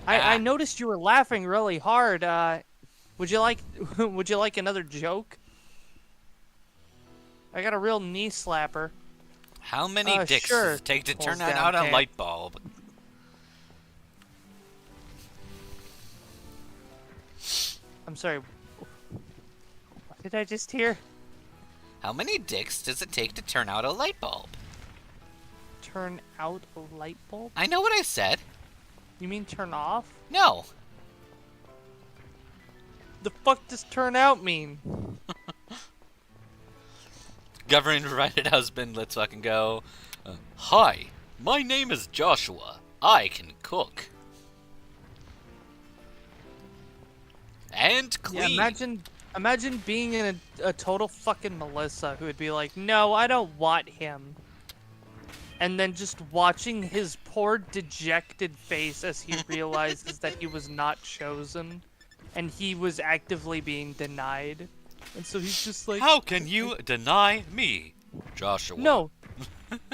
I noticed you were laughing really hard. Would you like would you like another joke? I got a real knee slapper.
How many dicks
sure.
does it take to
Pulls
turn
down
out a
pants.
light bulb?
I'm sorry. What did I just hear?
How many dicks does it take to turn out a light bulb?
Turn out a light bulb?
I know what I said.
You mean turn off?
No.
The fuck does turn out mean?
Government provided husband, let's fucking go. Hi, my name is Joshua. I can cook. And clean.
Yeah, imagine being in a total fucking Melissa who would be like, no, I don't want him. And then just watching his poor dejected face as he realizes that he was not chosen. And he was actively being denied. And so he's just like,
How can you deny me, Joshua?
no.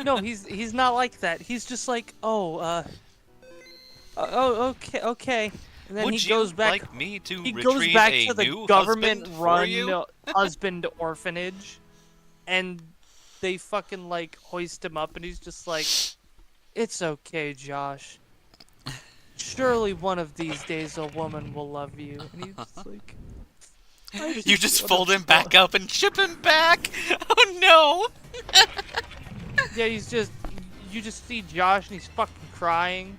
No, he's not like that. He's just like, okay. And then
Would
he goes
you
back
like me to
he
retrieve
goes back
a
to the
new husband for
government-run
you?
husband orphanage, and they fucking like hoist him up, and he's just like, "It's okay, Josh. Surely one of these days a woman will love you." And he's just like,
You just
wanna
fold him
try."
back up and ship him back? Oh no!
Yeah, you just see Josh, and he's fucking crying,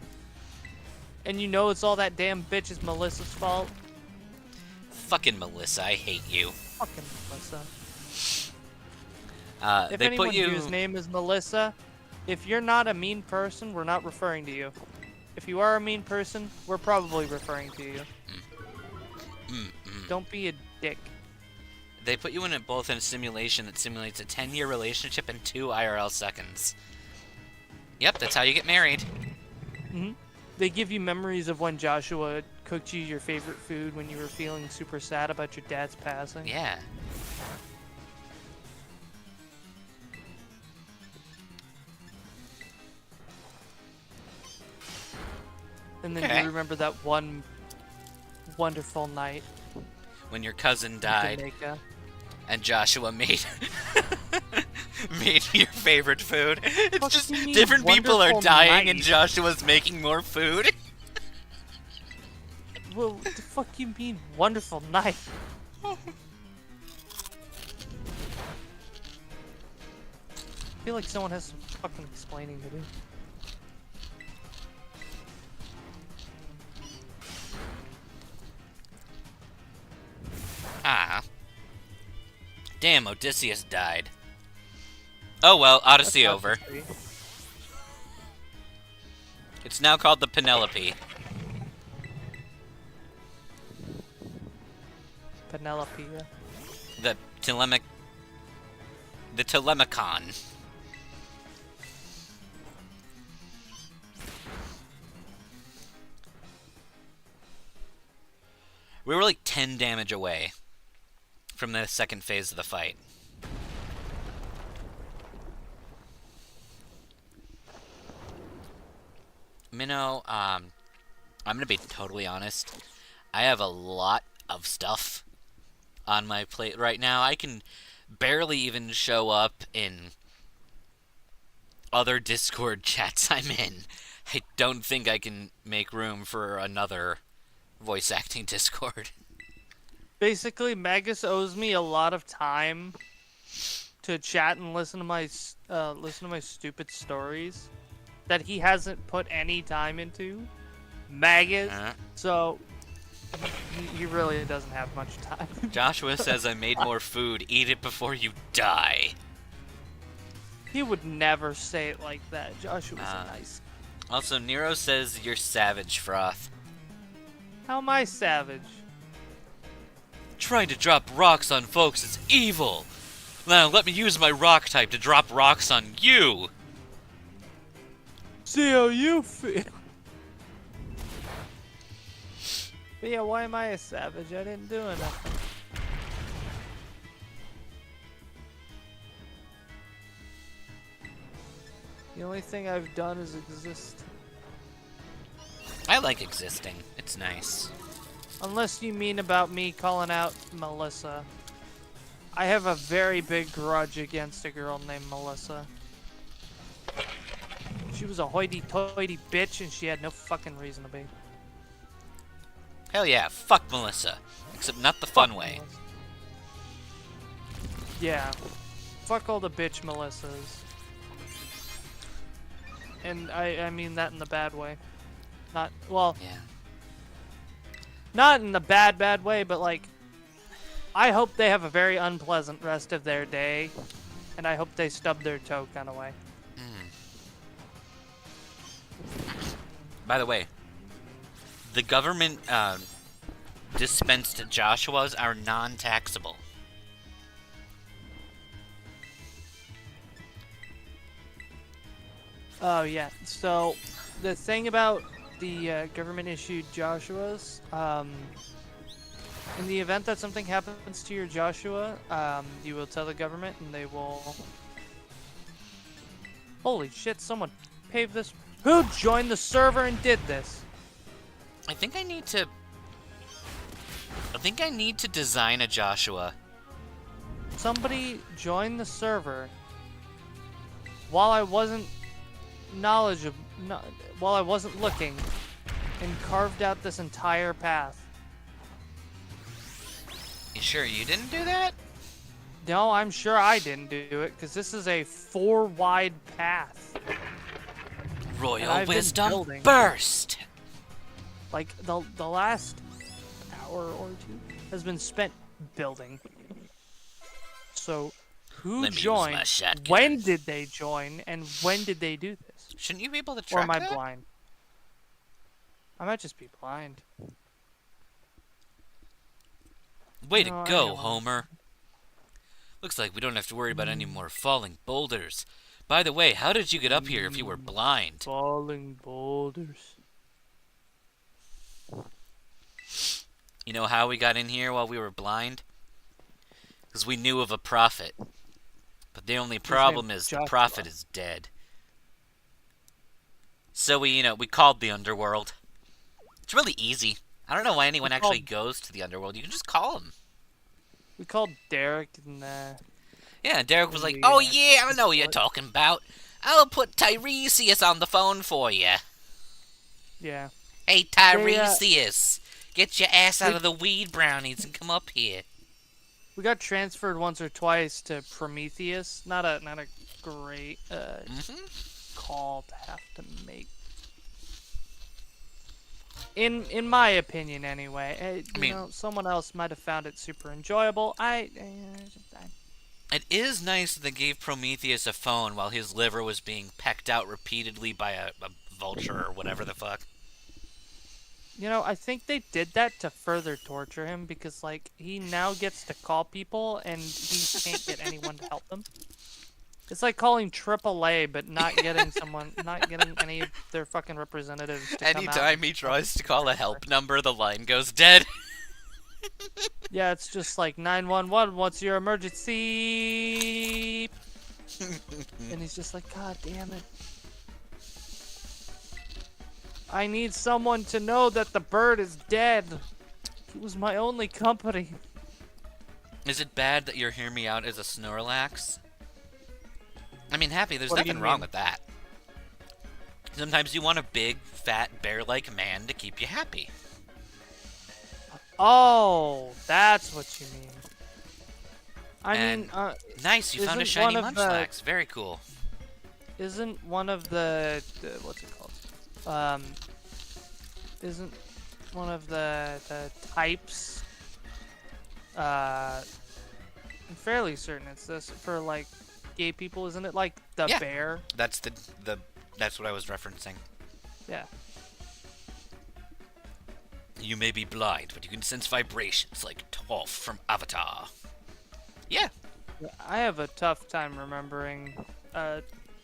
and you know it's all that damn bitch's Melissa's fault.
Fucking Melissa, I hate you.
Fucking Melissa. If
They
anyone
put you.
whose name is Melissa, if you're not a mean person, we're not referring to you. If you are a mean person, we're probably referring to you. Don't be a dick.
They put you in both in a simulation that simulates a 10-year relationship in 2 IRL seconds. Yep, that's how you get married.
They give you memories of when Joshua cooked you your favorite food when you were feeling super sad about your dad's passing.
Yeah.
And then
Okay.
you remember that one wonderful night
When your cousin
in
died
Jamaica.
and Joshua made made your favorite food. It's
Fuck
just
you mean
different people are
wonderful
dying and
night?
Joshua's making more food.
Well, what the fuck you mean wonderful night? I feel like someone has some fucking explaining to do.
Ah. Damn, Odysseus died. Oh well, Odyssey
That's
over.
not the tree.
It's now called the Penelope.
Penelope.
The Telemachon. We were like 10 damage away from the second phase of the fight. Minnow, I'm gonna be totally honest. I have a lot of stuff on my plate right now. I can barely even show up in other Discord chats I'm in. I don't think I can make room for another voice acting Discord.
Basically, Magus owes me a lot of time to chat and listen to my stupid stories that he hasn't put any time into. Magus, so he really doesn't have much time.
Joshua says I made more food. Eat it before you die.
He would never say it like that. Joshua's nice.
Also, Nero says you're savage, Froth.
How am I savage?
Trying to drop rocks on folks is evil. Now let me use my rock type to drop rocks on you.
See how you feel. But yeah, why am I a savage? I didn't do anything. The only thing I've done is exist.
I like existing. It's nice.
Unless you mean about me calling out Melissa. I have a very big grudge against a girl named Melissa. She was a hoity-toity bitch and she had no fucking reason to be.
Hell yeah, fuck Melissa. Except not the fun way.
Melissa. Yeah. Fuck all the bitch Melissas. And I mean that in the bad way. Not, well...
Yeah.
Not in the bad way, but like... I hope they have a very unpleasant rest of their day. And I hope they stub their toe kind of way.
By the way, the government dispensed Joshua's are non-taxable.
Oh yeah, so the thing about the government-issued Joshua's, in the event that something happens to your Joshua, you will tell the government and they will... Holy shit, someone paved this... Who joined the server and did this?
I think I need to design a Joshua.
Somebody joined the server while I wasn't while I wasn't looking, and carved out this entire path.
You sure you didn't do that?
No, I'm sure I didn't do it, because this is a 4-wide path.
Royal Wisdom Burst!
Like, the last hour or two has been spent building. So, who joined? When did they join? And when did they do this?
Shouldn't you be able to track
Or am I
that?
blind? I might just be blind.
Way to go, Homer. Looks like we don't have to worry about any more falling boulders. By the way, how did you get up here if you were blind?
Falling boulders.
You know how we got in here while we were blind? Because we knew of a prophet. But the only problem is the prophet is dead. So we called the underworld. It's really easy. I don't know why anyone actually goes to the underworld. You can just call them.
We called Derek and
yeah, Derek was like, "Oh yeah, I know what you're talking about. I'll put Tiresias on the phone for you."
Yeah.
Hey Tiresias, get your ass out of the weed brownies and come up here.
We got transferred once or twice to Prometheus. Not a great call to have to make. In my opinion, anyway. Someone else might have found it super enjoyable.
It is nice that they gave Prometheus a phone while his liver was being pecked out repeatedly by a vulture or whatever the fuck.
You know, I think they did that to further torture him because, like, he now gets to call people and he can't get anyone to help him. It's like calling AAA, but not getting any of their fucking representatives to come out.
Anytime he tries to call a help number, the line goes dead.
Yeah, it's just like 911. What's your emergency? And he's just like, God damn it! I need someone to know that the bird is dead. He was my only company.
Is it bad that your Hear Me Out is a Snorlax? I mean, Happy, there's
What do you
nothing wrong
mean?
with that. Sometimes you want a big, fat, bear-like man to keep you happy.
Oh, that's what you mean.
And nice, you found a
isn't
shiny
one of the-
Munchlax. Very cool.
Isn't one of the what's it called? Isn't one of the types? I'm fairly certain it's this for like gay people. Isn't it like the
Yeah.
bear?
That's that's what I was referencing.
Yeah.
You may be blind, but you can sense vibrations like Toph from Avatar. Yeah.
I have a tough time remembering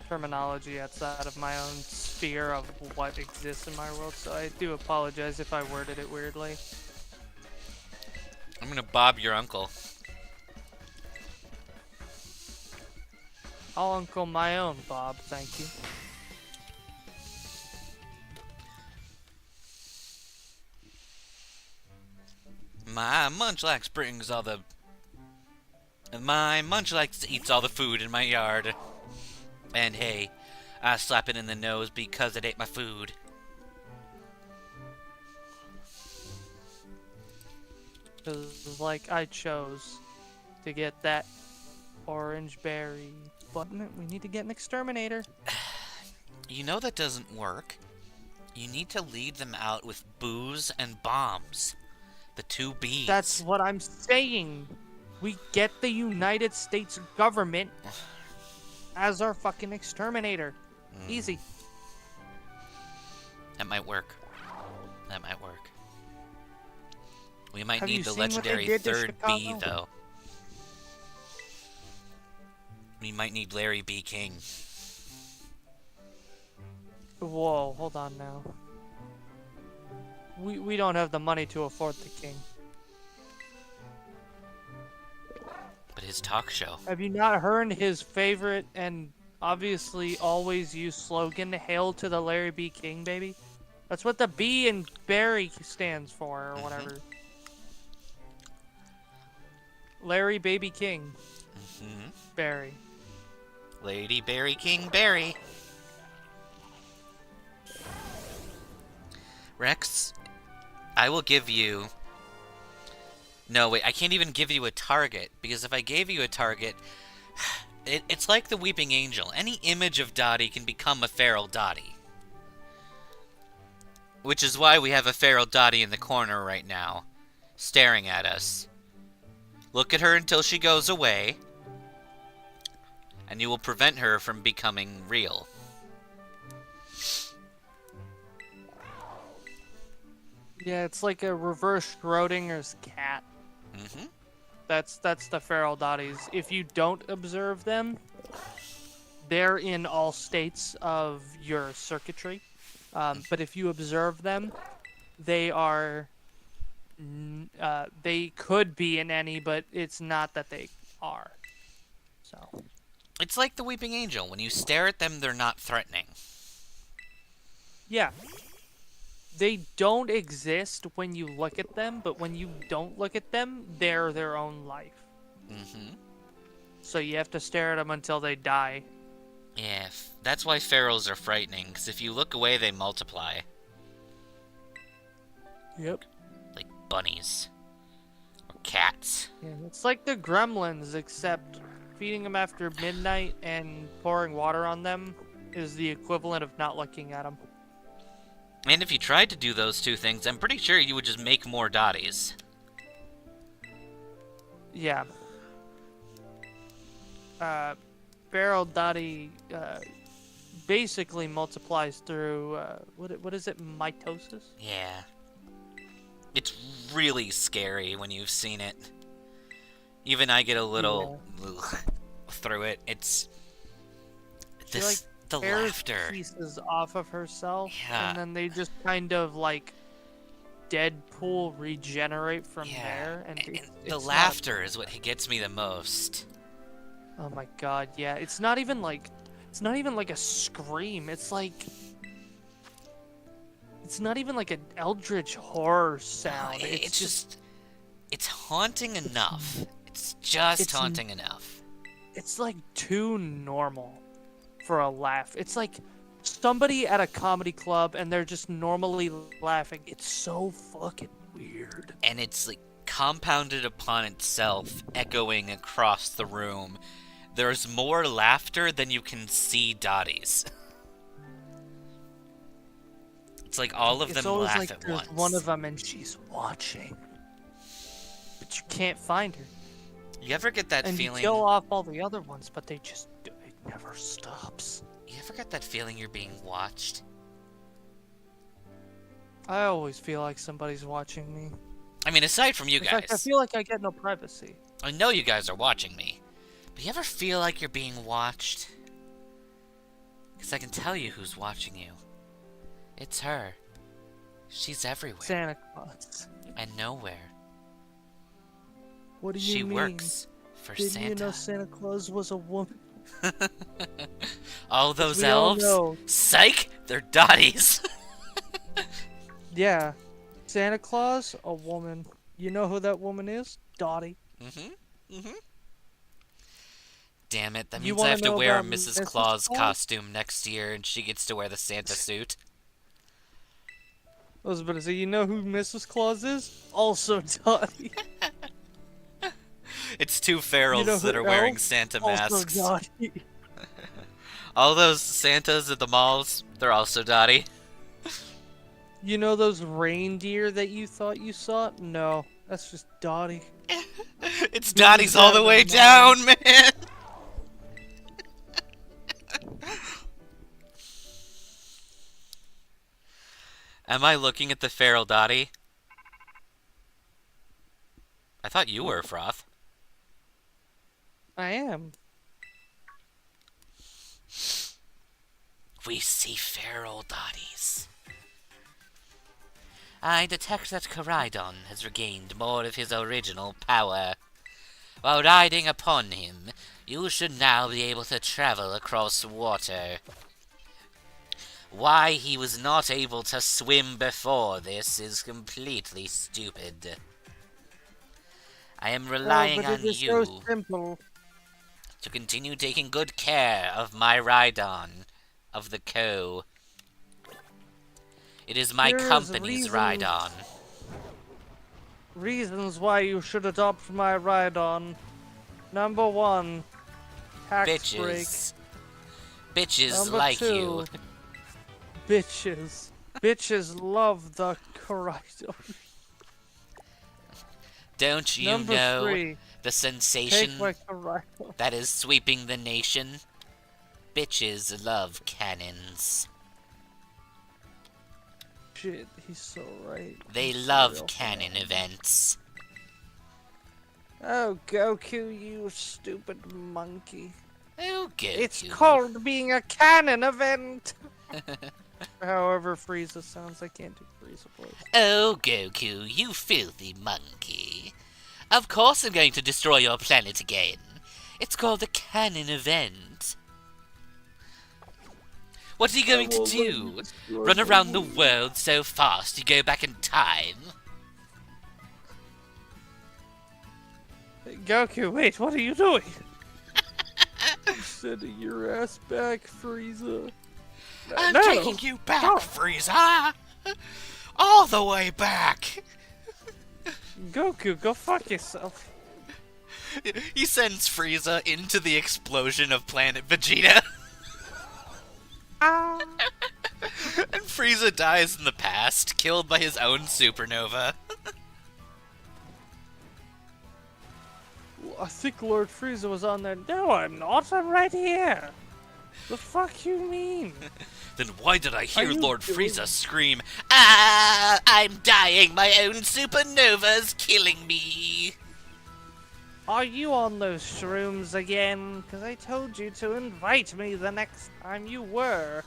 terminology outside of my own sphere of what exists in my world, so I do apologize if I worded it weirdly.
I'm gonna bob your uncle.
I'll uncle my own, Bob, thank you.
My Munchlax brings all the... My Munchlax eats all the food in my yard. And hey, I slap it in the nose because it ate my food.
Because, like, I chose to get that orange berry. But we need to get an exterminator.
You know that doesn't work. You need to lead them out with booze and bombs. The two B's.
That's what I'm saying. We get the United States government as our fucking exterminator. Easy.
That might work. That might work. We might
Have you
need the
seen what they
legendary
did to
third B,
Chicago?
though. We might need Larry B. King.
Whoa, hold on now. We don't have the money to afford the king.
But his talk show.
Have you not heard his favorite and obviously always used slogan, "Hail to the Larry B. King, baby"? That's what the B in Barry stands for, or whatever. Larry Baby King. Barry.
Lady Barry King Barry. Rex, I will give you... No, wait, I can't even give you a target, because if I gave you a target, it's like the Weeping Angel. Any image of Dottie can become a feral Dottie. Which is why we have a feral Dottie in the corner right now, staring at us. Look at her until she goes away, and you will prevent her from becoming real.
Yeah, it's like a reverse Schrodinger's cat. That's the feral Dotties. If you don't observe them, they're in all states of your circuitry. But if you observe them, they are... they could be in any, but it's not that they are. So...
It's like the Weeping Angel. When you stare at them, they're not threatening.
Yeah. They don't exist when you look at them, but when you don't look at them, they're their own life. So you have to stare at them until they die.
Yeah, that's why ferals are frightening, because if you look away, they multiply.
Yep.
Like bunnies. Or cats.
Yeah, it's like the gremlins, except feeding them after midnight and pouring water on them is the equivalent of not looking at them.
And if you tried to do those two things, I'm pretty sure you would just make more Dotties.
Yeah. Feral Dottie basically multiplies through, what is it, mitosis?
Yeah. It's really scary when you've seen it. Even I get a little ugh, through it. It's
She like
the
tears
laughter.
pieces off of herself,
Yeah.
and then they just kind of like Deadpool regenerate from there. And
And
it's
the
not
laughter is what gets me the most.
oh my god, yeah. It's not even like a scream. It's not even like an eldritch horror sound.
No,
It's just
it's haunting enough. It's just
it's
haunting enough.
it's like too normal for a laugh. It's like somebody at a comedy club and they're just normally laughing. It's so fucking weird.
And it's like compounded upon itself, echoing across the room. There's more laughter than you can see Dottie's. It's like all of them
always
laugh
like
at
there's
once.
one of them and she's watching, but you can't find her.
You ever get that
And
feeling?
you kill off all the other ones, but it never stops.
You ever get that feeling you're being watched?
I always feel like somebody's watching me.
I mean, aside from you
In fact, I
guys,
feel like I get no privacy.
I know you guys are watching me, but you ever feel like you're being watched? Because I can tell you who's watching you. It's her. She's everywhere
Santa Claus.
and nowhere.
What do you
She
mean?
works for
Didn't
Santa.
you know Santa Claus was a woman?
All those
We all
elves?
know.
Psych! They're Dotties!
Yeah. Santa Claus, a woman. You know who that woman is? Dottie.
Damn it, that
You
means I
wanna
have to
know
wear a
about
Mrs.
Mrs.
Claus
Claus?
costume next year and she gets to wear the Santa suit.
I was about to say, you know who Mrs. Claus is? Also Dottie.
It's two ferals
You know
that
who
are wearing
else?
Santa
Also
masks.
Dottie.
All those Santas at the malls, they're also Dottie.
You know those reindeer that you thought you saw? No, that's just Dottie.
It's Dottie's all the way down, man! Am I looking at the feral Dottie? I thought you were, Froth.
I am.
We see feral Dotties. I detect that Caridon has regained more of his original power. While riding upon him, you should now be able to travel across water. Why he was not able to swim before this is completely stupid. I am relying
but
on
it is
you
so simple.
to continue taking good care of my Rhydon of the Co. It is my
Here is
company's
reasons-
Rhydon.
Reasons why you should adopt my Rhydon. Number 1, tax break.
Bitches. Bitches
Number
like
2,
you.
bitches. Bitches love the Caridon.
Don't you
Number
know
3,
the
take
sensation
my Caridon.
that is sweeping the nation? Bitches love cannons.
Shit, he's so right.
They
He's so
love
real.
cannon events.
Oh, Goku, you stupid monkey.
Oh, Goku.
It's called being a canon event! However Frieza sounds, I can't do Frieza voice.
Oh, Goku, you filthy monkey. Of course I'm going to destroy your planet again. It's called a cannon event. What are you going to do? Run around the world so fast you go back in time?
Hey, Goku, wait, what are you doing? Sending your ass back, Frieza.
I'm
No!
taking you back,
No.
Frieza! All the way back!
Goku, go fuck yourself.
He sends Frieza into the explosion of planet Vegeta.
Ah.
And Frieza dies in the past, killed by his own supernova.
I think Lord Frieza was on there. No, I'm not. I'm right here. The fuck you mean?
Then why did I hear
you
Lord
doing-
Frieza scream, "Ah, I'm dying, my own supernova's killing me"?
Are you on those shrooms again? Because I told you to invite me the next time you were.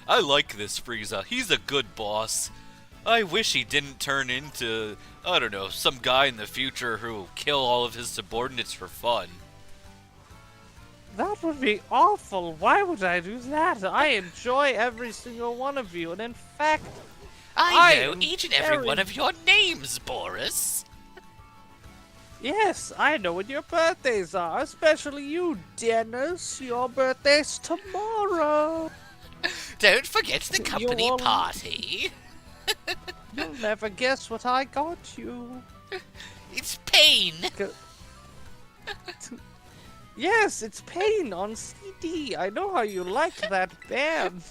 I like this Frieza. He's a good boss. I wish he didn't turn into, I don't know, some guy in the future who will kill all of his subordinates for fun.
That would be awful. Why would I do that? I enjoy every single one of you, and in fact,
I
I
know
am
each and every
very-
one of your names, Boris.
yes, I know when your birthdays are, especially you, Dennis. Your birthday's tomorrow.
Don't forget the company
You're-
party.
You'll never guess what I got you.
It's Pain.
Yes, it's Pain on CD. I know how you like that band.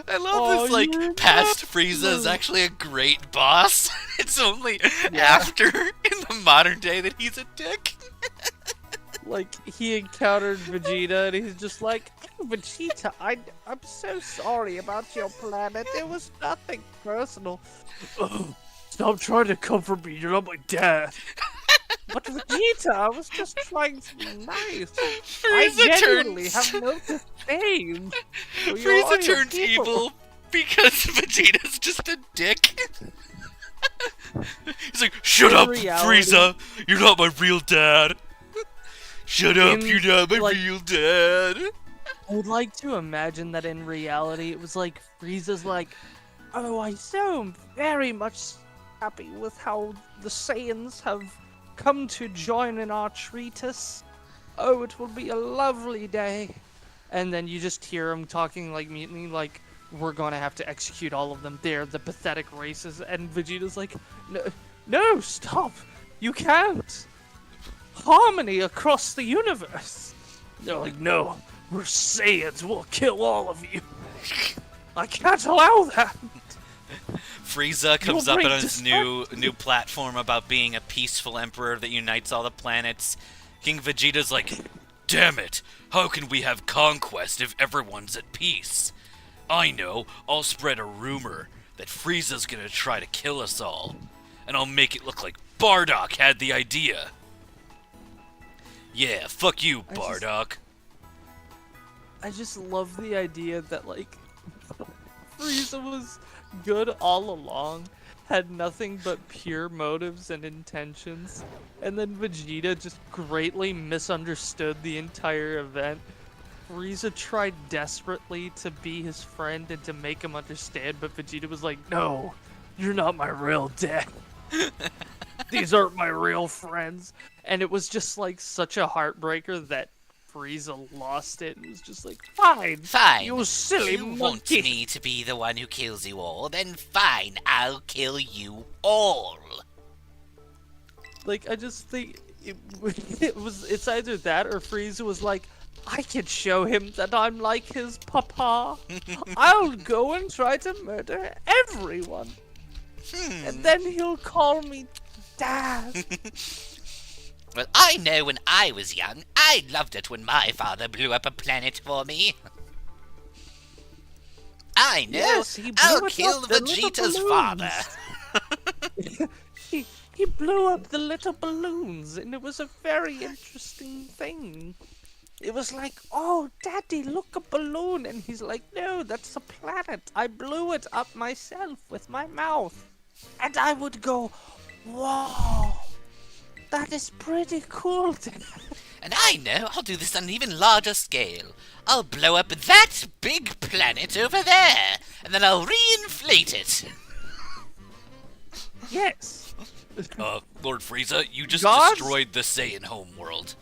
I love
Oh,
this, like,
you're
past
not
Frieza is
true.
actually a great boss. It's only after, in the modern day, that he's a dick.
Like, he encountered Vegeta, and he's just like, "Oh, Vegeta, I'm so sorry about your planet. It was nothing personal. Ugh, stop trying to comfort me. You're not my dad." But Vegeta, I was just trying to be nice. I
Frieza
genuinely
turns,
have no disdain. for your
Frieza
loyal
turns
people.
evil because Vegeta's just a dick. He's like, "Shut
In
up,
reality-
Frieza! You're not my real dad! Shut up,
In,
you're not my
like-
real dad!"
I would like to imagine that in reality, it was like Frieza's like, "Oh, I so very much happy with how the Saiyans have come to join in our treatise. Oh, it will be a lovely day." And then you just hear him talking like mutiny, like, "We're gonna have to execute all of them. They're the pathetic races." And Vegeta's like, No, stop! You can't! Harmony across the universe!" They're like, "No, we're Saiyans. We'll kill all of you. I can't allow that."
Frieza comes
You'll
up
bring
on his new platform about being a peaceful emperor that unites all the planets. King Vegeta's like, "Damn it! How can we have conquest if everyone's at peace? I know, I'll spread a rumor that Frieza's gonna try to kill us all, and I'll make it look like Bardock had the idea. Yeah, fuck you,
I just-
Bardock."
I just love the idea that, like, Frieza was good all along, had nothing but pure motives and intentions, and then Vegeta just greatly misunderstood the entire event. Frieza tried desperately to be his friend and to make him understand, but Vegeta was like, "No, you're not my real dad. These aren't my real friends." And it was just like such a heartbreaker that Frieza lost it and was just like, "Fine,
Fine.
you silly
You want
monkey."
me to be the one who kills you all? Then fine, I'll kill you all.
Like, I just think it's either that or Frieza was like, "I can show him that I'm like his papa. I'll go and try to murder everyone. And then he'll call me dad."
Well, I know when I was young, I loved it when my father blew up a planet for me. I know,
Yes, he blew
I'll
it
kill
up, the little
Vegeta's
balloons.
father.
He blew up the little balloons, and it was a very interesting thing. It was like, "Oh, Daddy, look, a balloon." And he's like, "No, that's a planet. I blew it up myself with my mouth." And I would go, "Wow, that is pretty cool, Dad."
And I know, I'll do this on an even larger scale. I'll blow up that big planet over there, and then I'll re-inflate it.
Yes.
Lord Frieza, you just
Gods?
destroyed the Saiyan homeworld.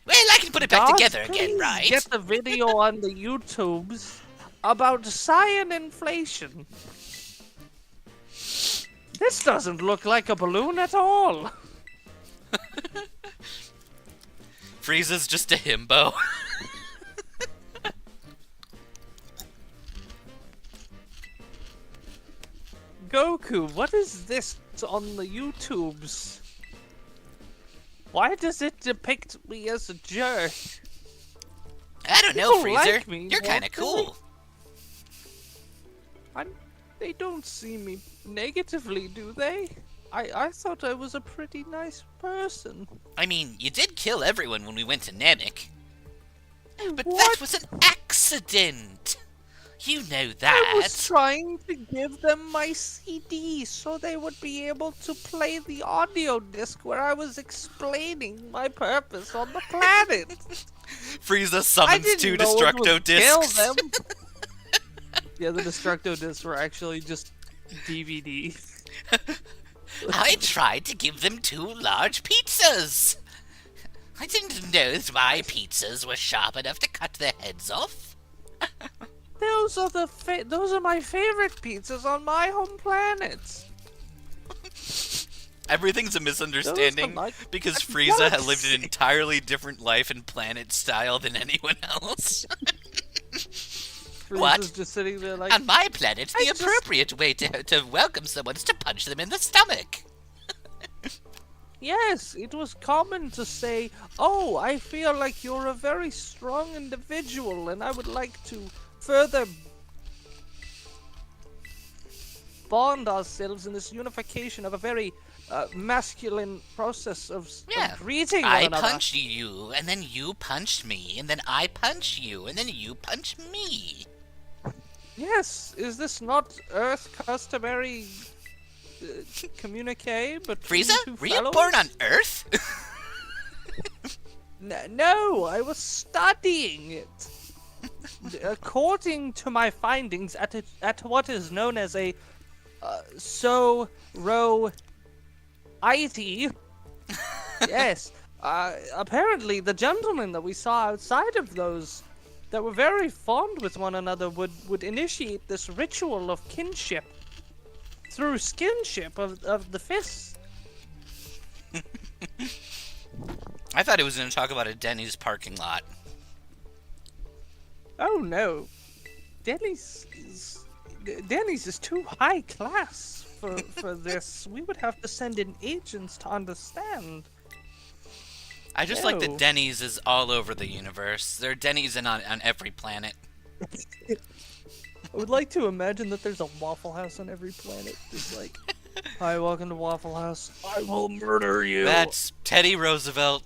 Well, I can put it back
Gods,
together again,
please
right?
Get the video on the YouTubes about Saiyan inflation. This doesn't look like a balloon at all.
Frieza's just a himbo.
Goku, what is this on the YouTubes? Why does it depict me as a jerk?
I don't know,
People
Freezer.
like me,
You're kind
don't
of cool.
They don't see me negatively, do they? I thought I was a pretty nice person.
I mean, you did kill everyone when we went to Namek. But
What?
that was an accident. You know
I was
that.
trying to give them my CD so they would be able to play the audio disc where I was explaining my purpose on the planet.
Frieza
I
summons
didn't
two
know it
Destructo
would kill
discs.
them. Yeah, the Destructo discs were actually just DVD.
I tried to give them 2 large pizzas. I didn't know my pizzas were sharp enough to cut their heads off.
Those are my favorite pizzas on my home planet.
Everything's a misunderstanding because Frieza had lived an entirely different life and planet style than anyone else. What?
Frieza's just sitting there like,
On my planet, the appropriate way to welcome someone is to punch them in the stomach.
yes, it was common to say, "Oh, I feel like you're a very strong individual, and I would like to further bond ourselves in this unification of a very masculine process of greeting one
I
another."
punch you, and then you punch me, and then I punch you, and then you punch me.
Yes, is this not Earth customary communique between
Frieza,
two
were you
fellows?
born on Earth?
No, I was studying it. According to my findings at what is known as a IT, yes, apparently the gentlemen that we saw outside of those that were very fond with one another would initiate this ritual of kinship through skinship of the fists.
I thought he was going to talk about a Denny's parking lot.
Oh no, Denny's is too high class for this. We would have to send in agents to understand.
I just like
No.
that Denny's is all over the universe. There are Denny's on every planet.
I would like to imagine that there's a Waffle House on every planet. Just like, hi, welcome to Waffle House. I will murder you.
That's Teddy Roosevelt,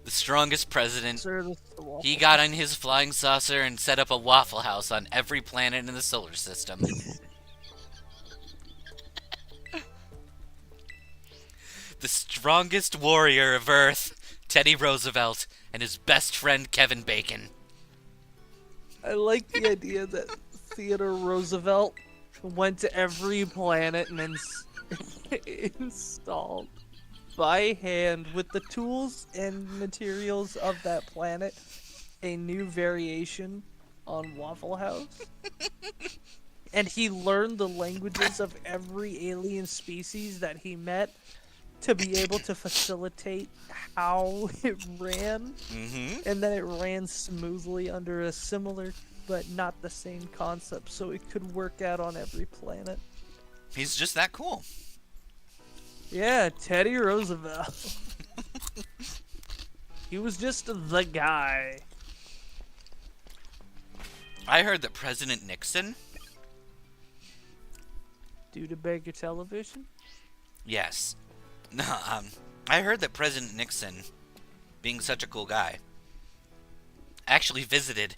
the strongest president.
Sir, this is the Waffle
He got on his flying saucer and set up a Waffle House on every planet in the solar system. The strongest warrior of Earth, Teddy Roosevelt, and his best friend Kevin Bacon.
I like the idea that Theodore Roosevelt went to every planet and installed by hand with the tools and materials of that planet a new variation on Waffle House. And he learned the languages of every alien species that he met to be able to facilitate how it ran.
Mm-hmm.
And then it ran smoothly under a similar but not the same concept, so it could work out on every planet.
He's just that cool.
Yeah, Teddy Roosevelt. He was just the guy.
I heard that President Nixon,
Due to Baker Television?
yes, I heard that President Nixon, being such a cool guy, actually visited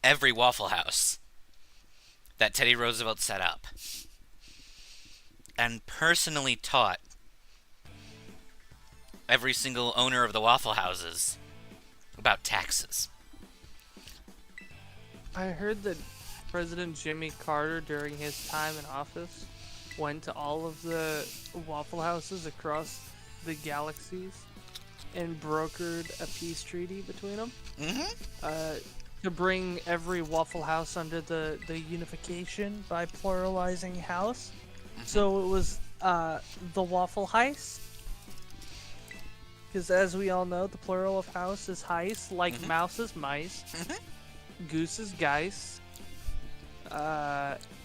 every Waffle House that Teddy Roosevelt set up and personally taught every single owner of the Waffle Houses about taxes.
I heard that President Jimmy Carter, during his time in office, went to all of the Waffle Houses across the galaxies and brokered a peace treaty between them.
Mm-hmm.
To bring every Waffle House under the unification by pluralizing house. So it was the Waffle Heist. Because as we all know, the plural of house is heist, like mouse is mice, goose is geise,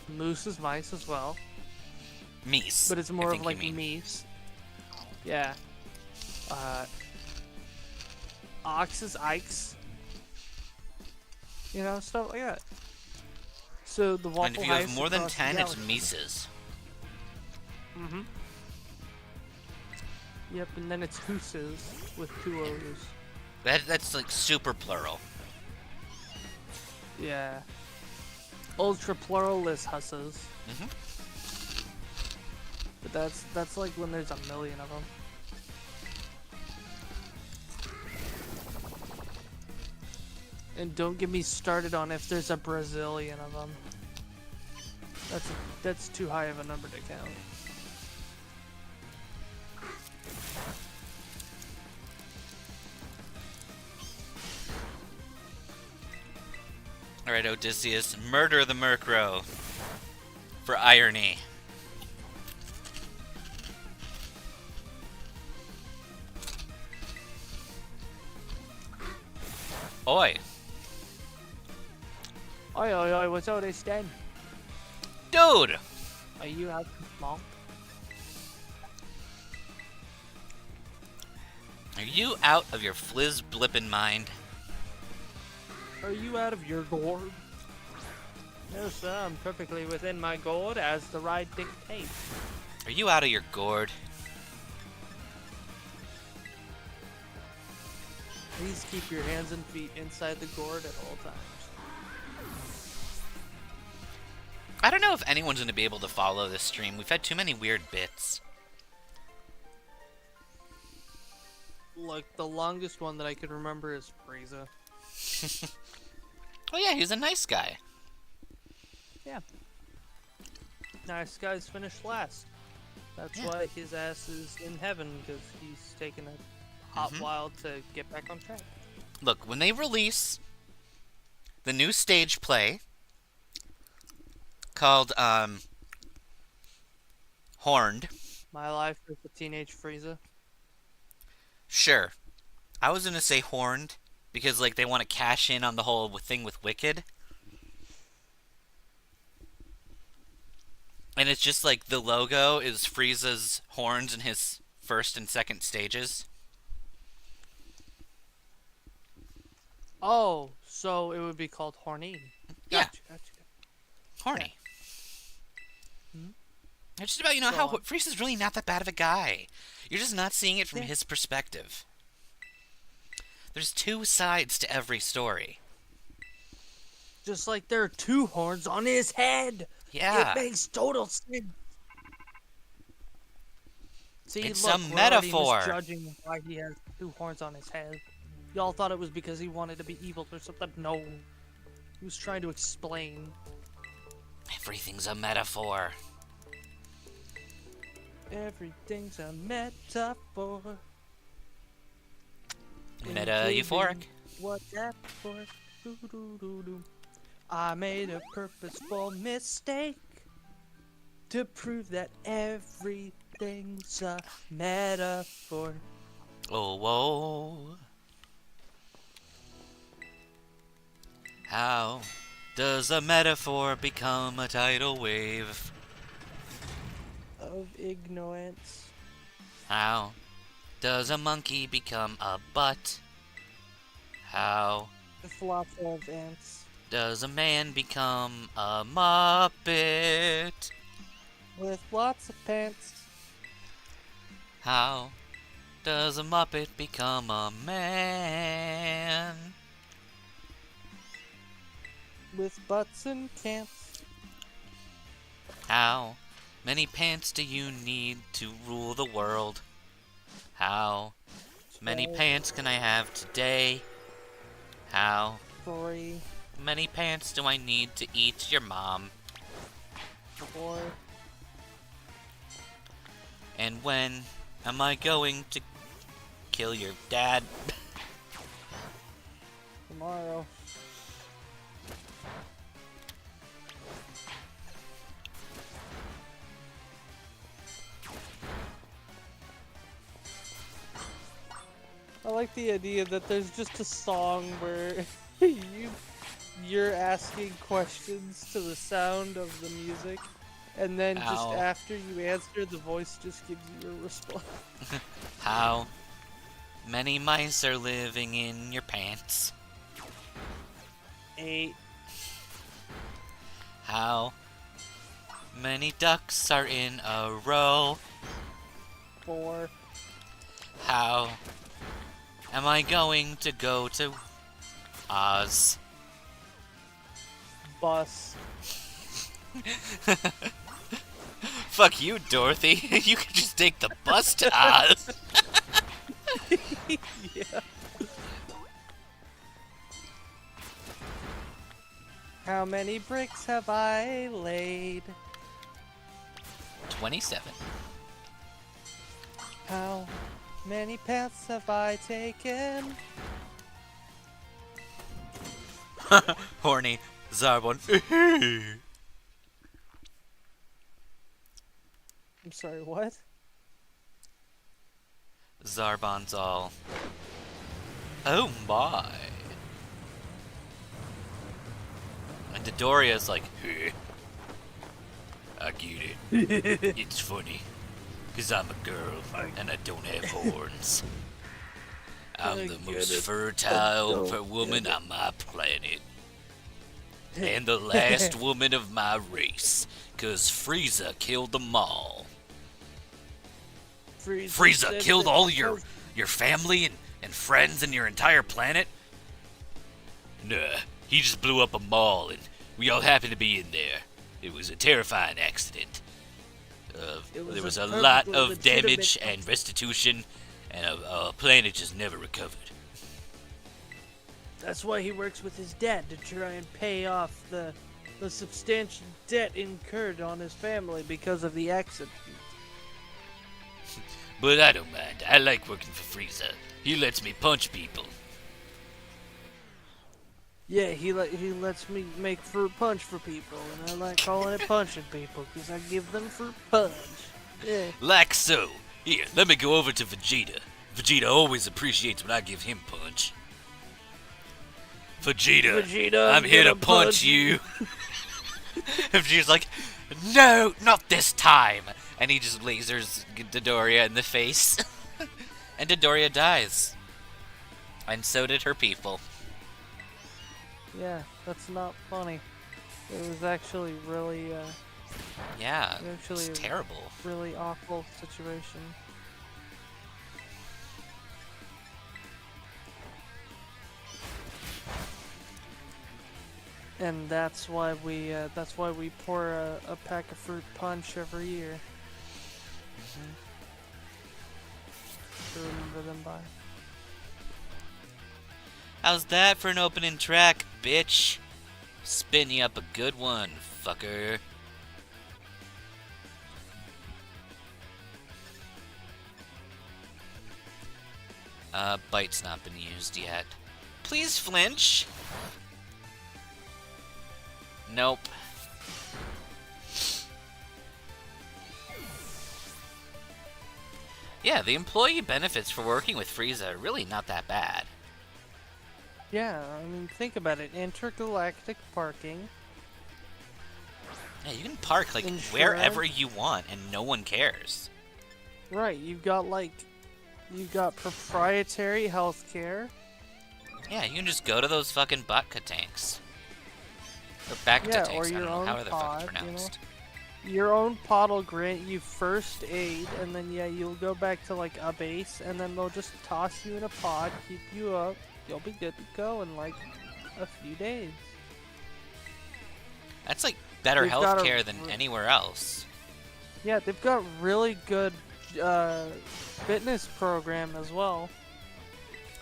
moose is mice as well.
Meese.
But it's more
I
of
think
like
you mean.
meese. Yeah. Ox's Ikes. You know, stuff like that. So the waffle
And if you have
Heist
more than
across the
10, it's
galaxy.
Mises.
Mm-hmm. Yep, and then it's Hooses with 2 O's.
That's like super plural.
Yeah. Ultra plural is Husses.
Mm-hmm.
But that's like when there's a million of them. And don't get me started on if there's a Brazilian of them. That's too high of a number to count.
Alright, Odysseus, murder the Murkrow. For irony. Oi.
Oi, oi, oi, what's all this then?
Dude!
Are you out small?
Are you out of your flizz blippin' mind?
Are you out of your gourd? No, sir, I'm perfectly within my gourd as the ride dictates.
Are you out of your gourd?
Please keep your hands and feet inside the gourd at all times.
I don't know if anyone's going to be able to follow this stream. We've had too many weird bits.
Look, the longest one that I can remember is Frieza.
Oh yeah, he's a nice guy.
Yeah. Nice guys finished last. That's
Yeah.
why his ass is in heaven, because he's taken a hot while to get back on track.
Look, when they release the new stage play called, Horned.
My life as a teenage Frieza.
Sure. I was going to say Horned because, like, they want to cash in on the whole thing with Wicked. And it's just like the logo is Frieza's horns in his first and second stages.
Oh, so it would be called Horny.
Yeah.
Gotcha.
Horny.
Hmm?
It's just about, you know,
Go
how
on.
Frieza's really not that bad of a guy. You're just not seeing it from
Yeah.
his perspective. There's two sides to every story.
Just like there are 2 horns on his head.
Yeah.
It makes total sense. See,
It's
look,
a
we're already
metaphor.
misjudging why he has 2 horns on his head. Y'all thought it was because he wanted to be evil or something. No. He was trying to explain.
Everything's a metaphor.
Everything's a metaphor.
Meta-euphoric.
What's that for? Doo-doo-doo-doo. I made a purposeful mistake to prove that everything's a metaphor.
Oh, whoa. How does a metaphor become a tidal wave?
Of ignorance.
How does a monkey become a butt? How
With lots of ants.
does a man become a Muppet?
With lots of pants.
How does a Muppet become a man?
With butts and cants.
How many pants do you need to rule the world? How many pants can I have today? How
3,
many pants do I need to eat your mom?
4.
And when am I going to kill your dad?
Tomorrow. I like the idea that there's just a song where you're asking questions to the sound of the music, and then just
Ow.
after you answer, the voice just gives you a response.
How Many mice are living in your pants.
8.
How many ducks are in a row?
4.
How am I going to go to Oz?
Bus.
Fuck you, Dorothy. You can just take the bus to Oz.
Yeah. How many bricks have I laid?
27.
How many paths have I taken?
Horny Zarbon.
I'm sorry, what?
Zarbon's all. Oh my. And Dodoria's like, hey, I get it. It's funny. Because I'm a girl and I don't have horns. I'm the most fertile woman on my planet. And the last woman of my race. Because Frieza killed them all. Frieza killed all your family and friends and your entire planet? Nah, he just blew up a mall and we all happened to be in there. It was a terrifying accident. There was a lot of damage and restitution, and our planet just never recovered.
That's why he works with his dad to try and pay off the substantial debt incurred on his family because of the accident.
But I don't mind. I like working for Frieza. He lets me punch people.
Yeah, he lets me make fruit punch for people, and I like calling it punching people because I give them fruit punch. Yeah.
Like so. Here, let me go over to Vegeta. Vegeta always appreciates when I give him punch. Vegeta, I'm here to punch you. Vegeta's like, no, not this time. And he just lasers Dodoria in the face. And Dodoria dies. And so did her people.
Yeah, that's not funny. It was actually really,
Yeah,
actually
it's terrible.
Really awful situation. And that's why we pour a pack of fruit punch every year. To remember them by.
How's that for an opening track, bitch? Spin you up a good one, fucker. Bite's not been used yet. Please flinch. Nope. Yeah, the employee benefits for working with Frieza are really not that bad.
Yeah, I mean, think about it. Intergalactic parking.
Yeah, you can park like
Insurance.
wherever you want and no one cares.
Right, you've got proprietary healthcare.
Yeah, you can just go to those fucking Baka tanks. Or Bacta
Yeah,
tanks,
or
I
your
don't know
own
how they're
pod,
fucking pronounced.
Your own pod will grant you first aid, and then yeah, you'll go back to like a base, and then they'll just toss you in a pod, keep you up. You'll be good to go in like a few days.
That's like better
They've got
healthcare than anywhere else.
Yeah, they've got really good fitness program as well.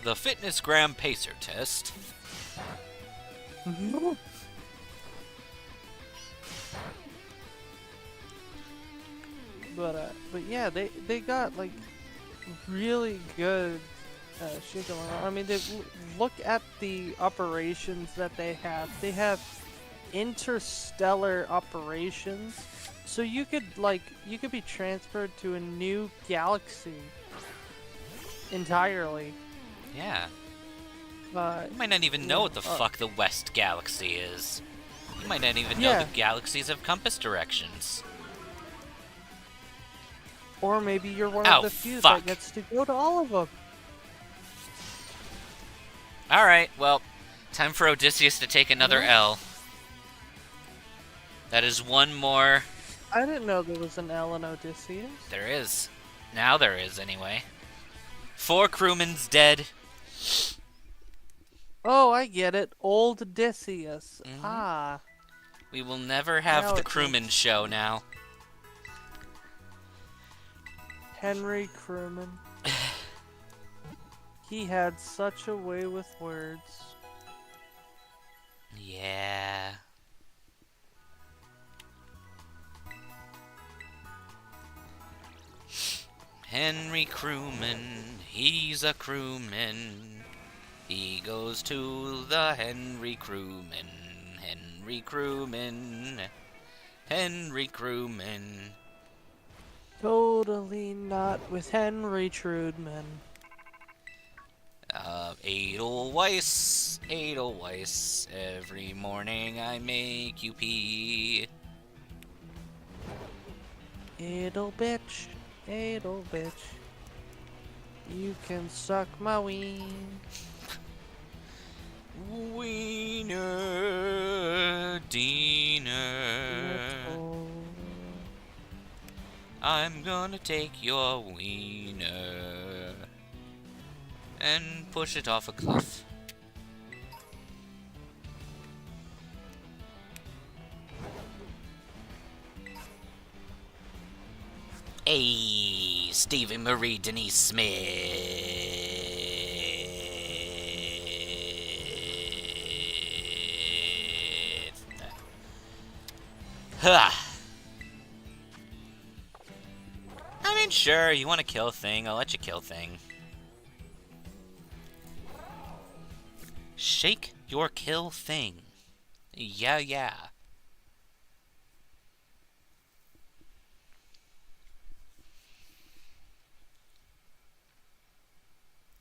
The Fitness Gram Pacer test.
But yeah, they got like really good shit going on. I mean, look at the operations that they have. They have interstellar operations, so you could be transferred to a new galaxy entirely.
Yeah. You might not even know what the fuck the West Galaxy is. You might not even know the galaxies have compass directions.
Or maybe you're one of the few that gets to go to all of them.
Alright, well, time for Odysseus to take another L. That is one more.
I didn't know there was an L in Odysseus.
There is. Now there is, anyway. 4 crewmen's dead.
Oh, I get it. Old Odysseus.
Mhm.
Ah.
We will never have
Now
the
it
crewman
makes
show now.
Henry Crewman. He had such a way with words.
Yeah. Henry Crewman, he's a crewman. He goes to the Henry Crewman. Henry Crewman. Henry Crewman.
Totally not with Henry Trudman.
Edelweiss, Edelweiss, every morning I make you pee.
Edel bitch, you can suck my ween.
Wiener Diener, I'm gonna take your wiener and push it off a cliff. Hey, Stephen Marie Denise Smith. Huh. I mean, sure, you want to kill Thing, I'll let you kill Thing. Shake your kill Thing. Yeah, yeah.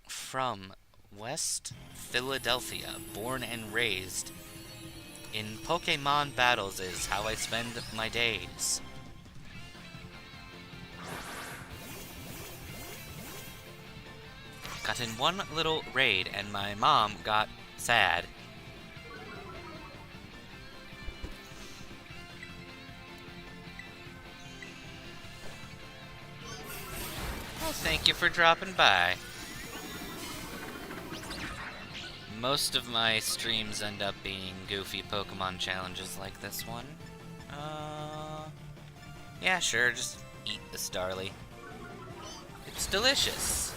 From West Philadelphia, born and raised in Pokemon battles is how I spend my days. Got in one little raid and my mom got sad. Well, thank you for dropping by. Most of my streams end up being goofy Pokemon challenges like this one. Yeah, sure, just eat the Starly. It's delicious.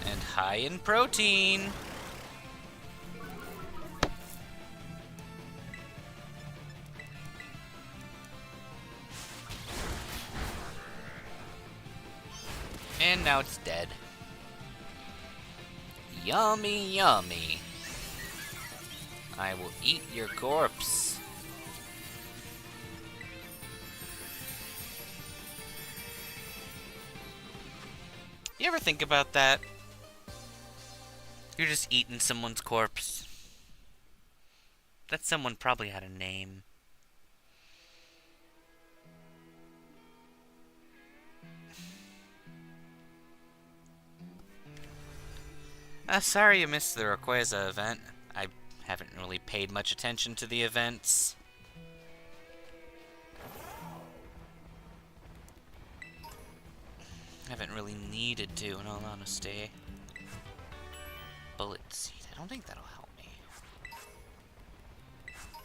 And high in protein. And now it's dead. Yummy, yummy. I will eat your corpse. You ever think about that? You're just eating someone's corpse. That someone probably had a name. Sorry you missed the Rayquaza event. I haven't really paid much attention to the events. Haven't really needed to, in all honesty. Bullet seed. I don't think that'll help me.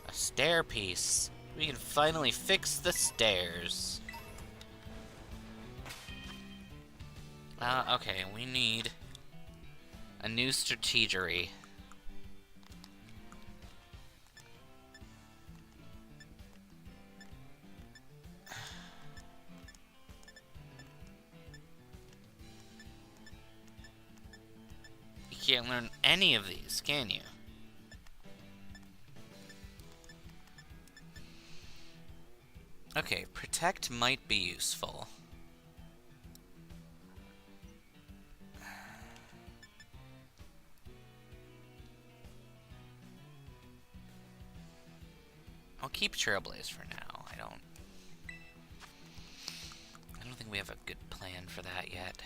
A stair piece. We can finally fix the stairs. Okay, we need a new strategery. You can't learn any of these, can you? Okay, protect might be useful. I'll keep Trailblaze for now. I don't think we have a good plan for that yet.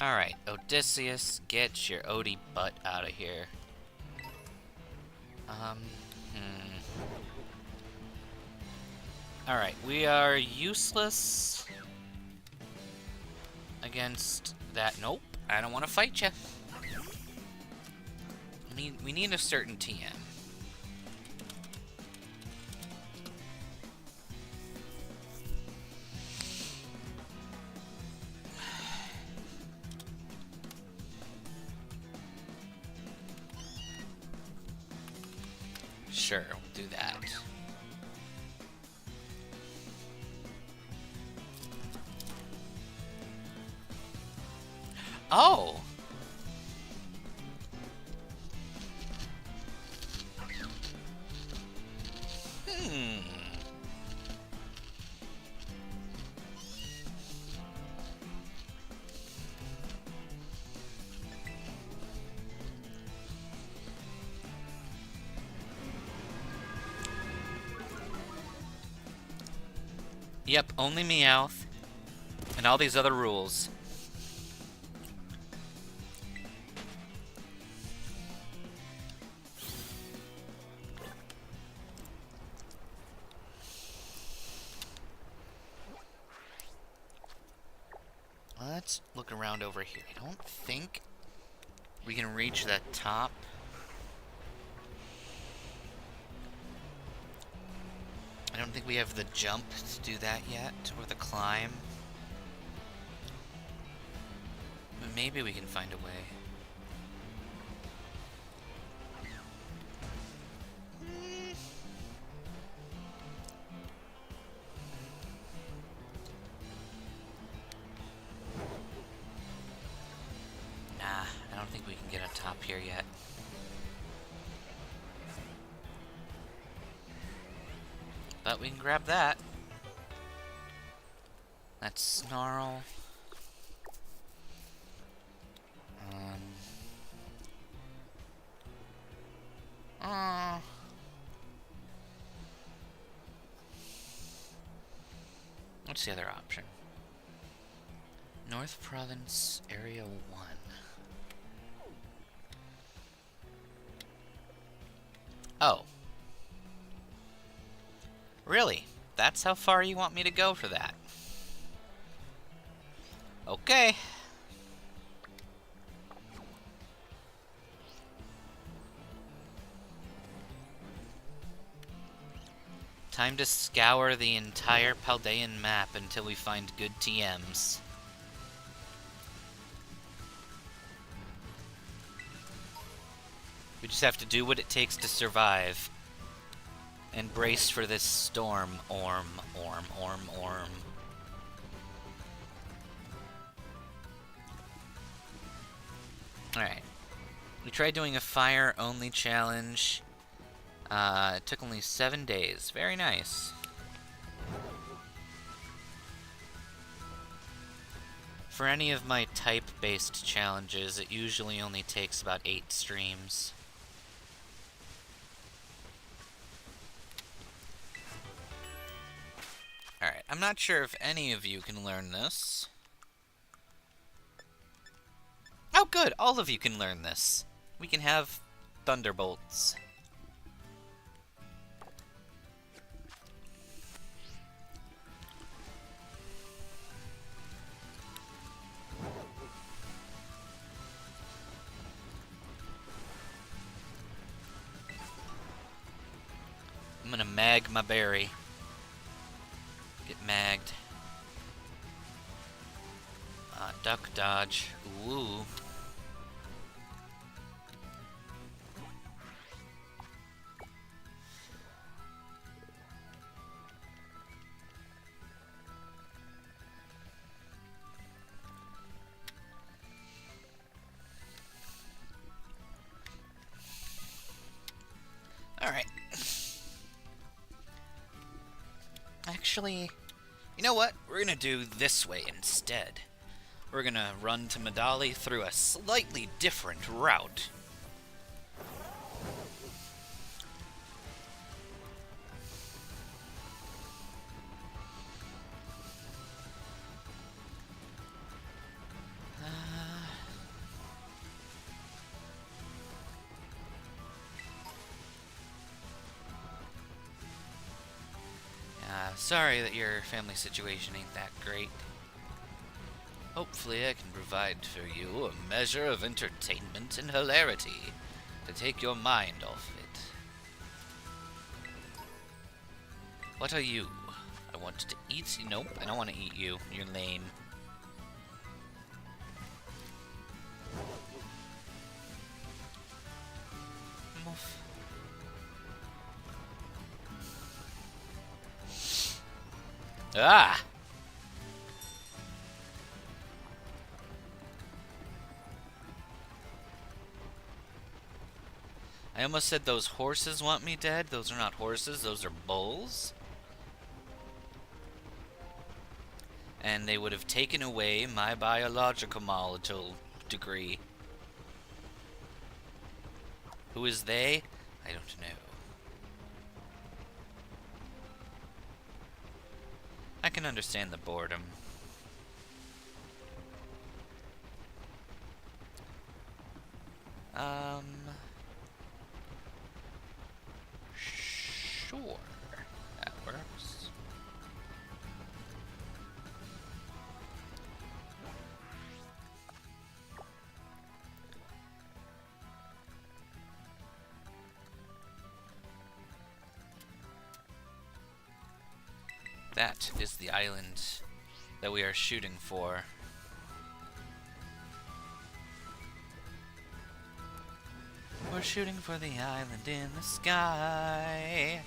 Alright, Odysseus, get your Odie butt out of here. Alright, we are useless against that. Nope, I don't want to fight you. We need a certain TM. Sure, we'll do that. Oh! Yep, only Meowth, and all these other rules. Let's look around over here. I don't think we can reach that top. I don't think we have the jump to do that yet, or the climb. But maybe we can find a way. Nah, I don't think we can get on top here yet. But we can grab that. That's Snarl. What's the other option? North Province, Area 1. Oh. Really? That's how far you want me to go for that? Okay. Time to scour the entire Paldean map until we find good TMs. We just have to do what it takes to survive. And brace for this storm. Orm. Alright. We tried doing a fire-only challenge. It took only 7 days. Very nice. For any of my type-based challenges, it usually only takes about 8 streams. Alright, I'm not sure if any of you can learn this. Oh good, all of you can learn this. We can have thunderbolts. I'm gonna mag my berry. Get magged. Duck dodge. Ooh. Alright. Actually, you know what? We're gonna do this way instead. We're gonna run to Medali through a slightly different route. Sorry that your family situation ain't that great. Hopefully I can provide for you a measure of entertainment and hilarity to take your mind off it. What are you? I want to eat you. Nope, I don't want to eat you. You're lame. Muff. Ah! I almost said those horses want me dead. Those are not horses, those are bulls. And they would have taken away my biological molecule degree. Who is they? I don't know. I can understand the boredom. Sure. That works. That is the island that we are shooting for. We're shooting for the island in the sky.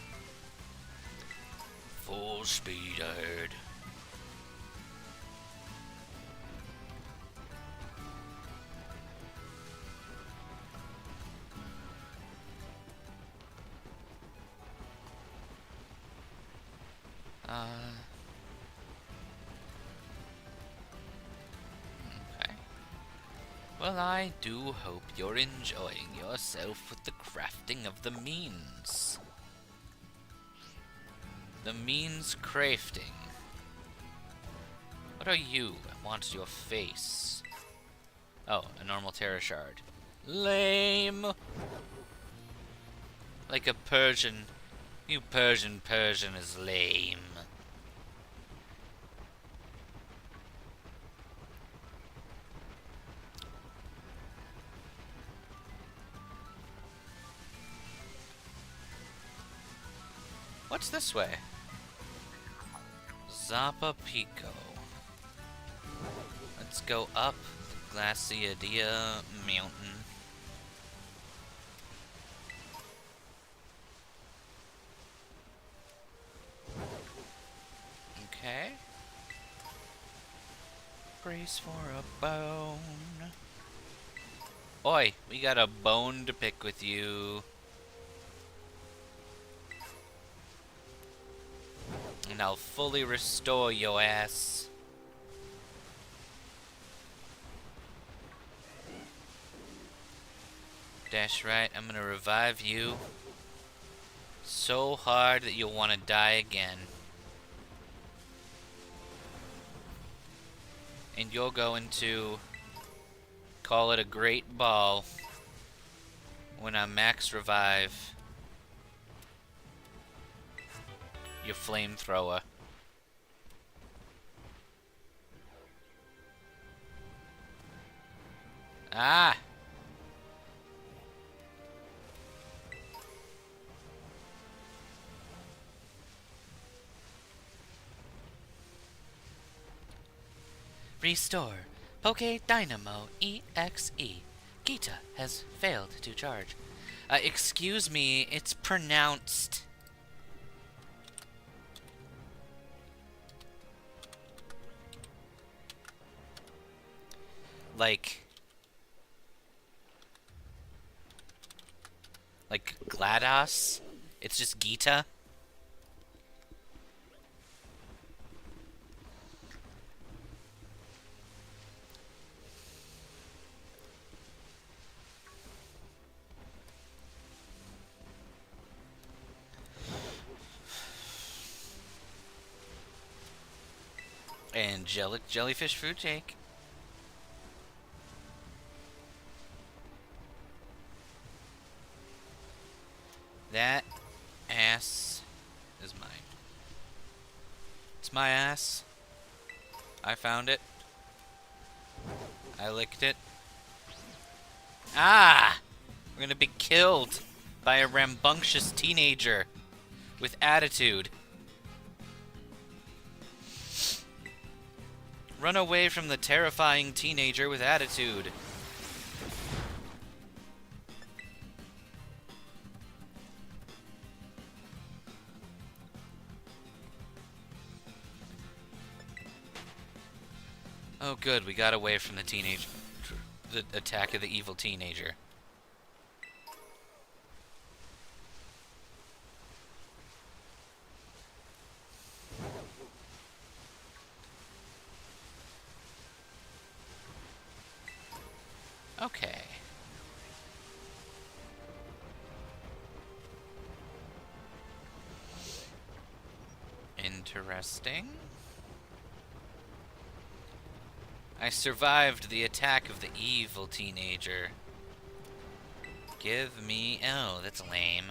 Full speed ahead. Okay. Well, I do hope you're enjoying yourself with the crafting of the means. The means crafting. What are you? I want your face. Oh, a normal Terra shard. Lame! Like a Persian. You Persian is lame. What's this way? Zappa Pico. Let's go up Glaciadia Mountain. Okay. Brace for a bone. Oi, we got a bone to pick with you. And I'll fully restore your ass. Dash right, I'm gonna revive you so hard that you'll want to die again. And you're going to call it a great ball when I max revive your flamethrower. Ah! Restore. Poke Dynamo EXE. Gita has failed to charge. Excuse me, it's pronounced. Like GLaDOS. It's just Gita. Angelic jellyfish fruit cake. That ass is mine. It's my ass. I found it. I licked it. Ah! We're gonna be killed by a rambunctious teenager with attitude. Run away from the terrifying teenager with attitude. Oh good, we got away from the the attack of the evil teenager. Okay. Interesting. I survived the attack of the evil teenager. Give me... Oh, that's lame.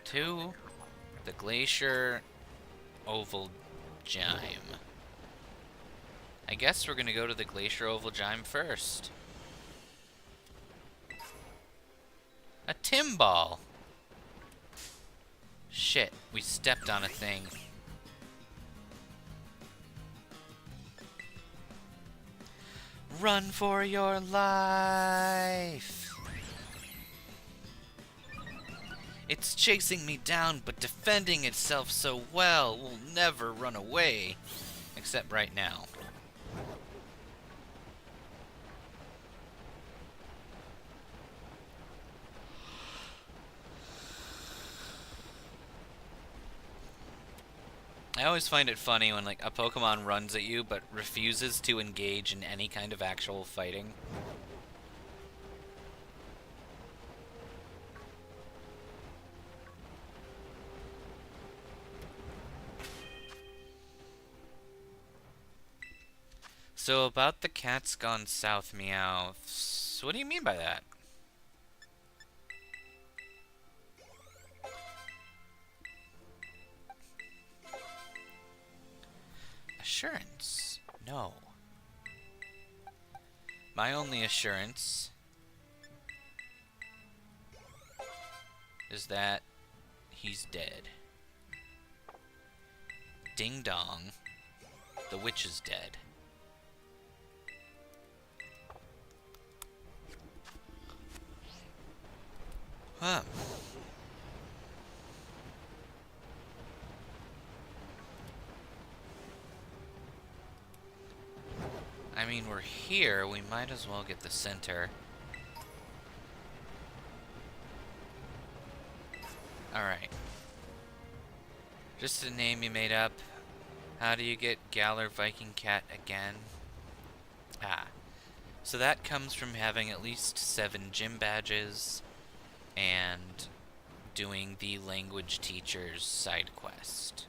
To the Glacier Oval Gym. I guess we're gonna go to the Glacier Oval Gym first. A Timball! Shit, we stepped on a thing. Run for your life! It's chasing me down, but defending itself so well will never run away. Except right now. I always find it funny when, like, a Pokemon runs at you but refuses to engage in any kind of actual fighting. So, about the cat's gone south, Meowth. What do you mean by that? Assurance? No. My only assurance is that he's dead. Ding dong. The witch is dead. Huh. I mean, we're here, we might as well get the center. Alright. Just a name you made up. How do you get Galar Viking Cat again? Ah. So that comes from having at least 7 gym badges and doing the language teacher's side quest.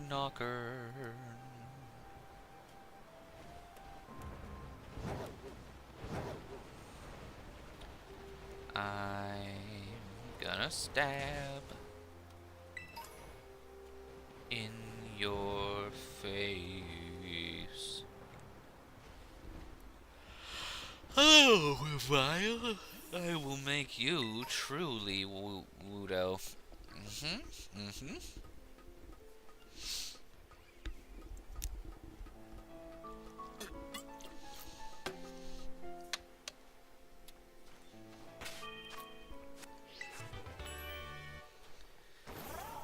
Knocker. I'm gonna stab in your face. Oh, Vile, I will make you truly Wudo.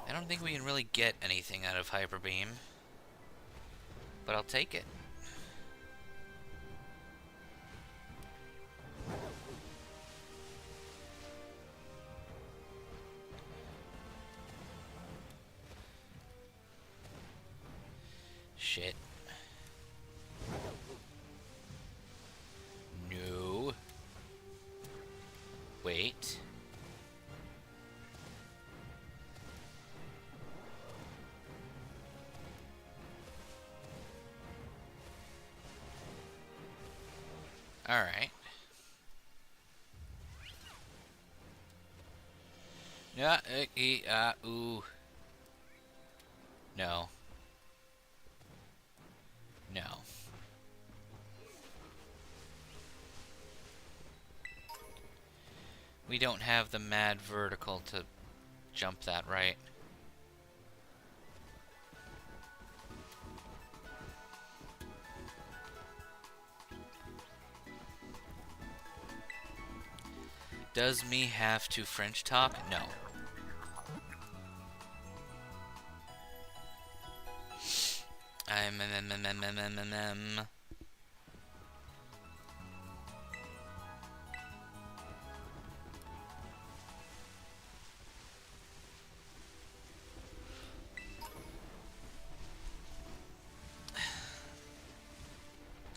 I don't think we can really get anything out of Hyper Beam, but I'll take it. shit. No. Wait. Alright. Yeah, ooh. No. No. We don't have the mad vertical to jump that, right? Does me have to French talk? No.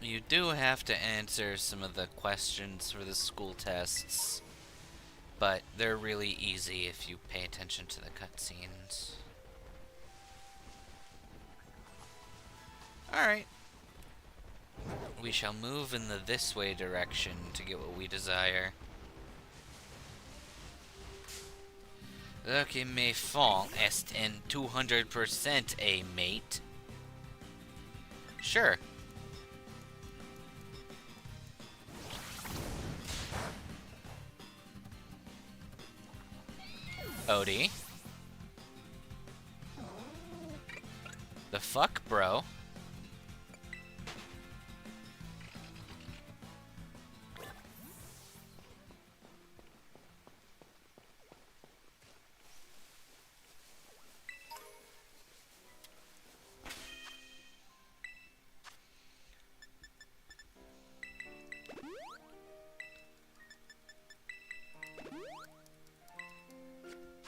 You do have to answer some of the questions for the school tests, but they're really easy if you pay attention to the cutscenes. Alright. We shall move in the this way direction to get what we desire. Lo que me font est en 200% a mate. Sure. Odie. The fuck, bro?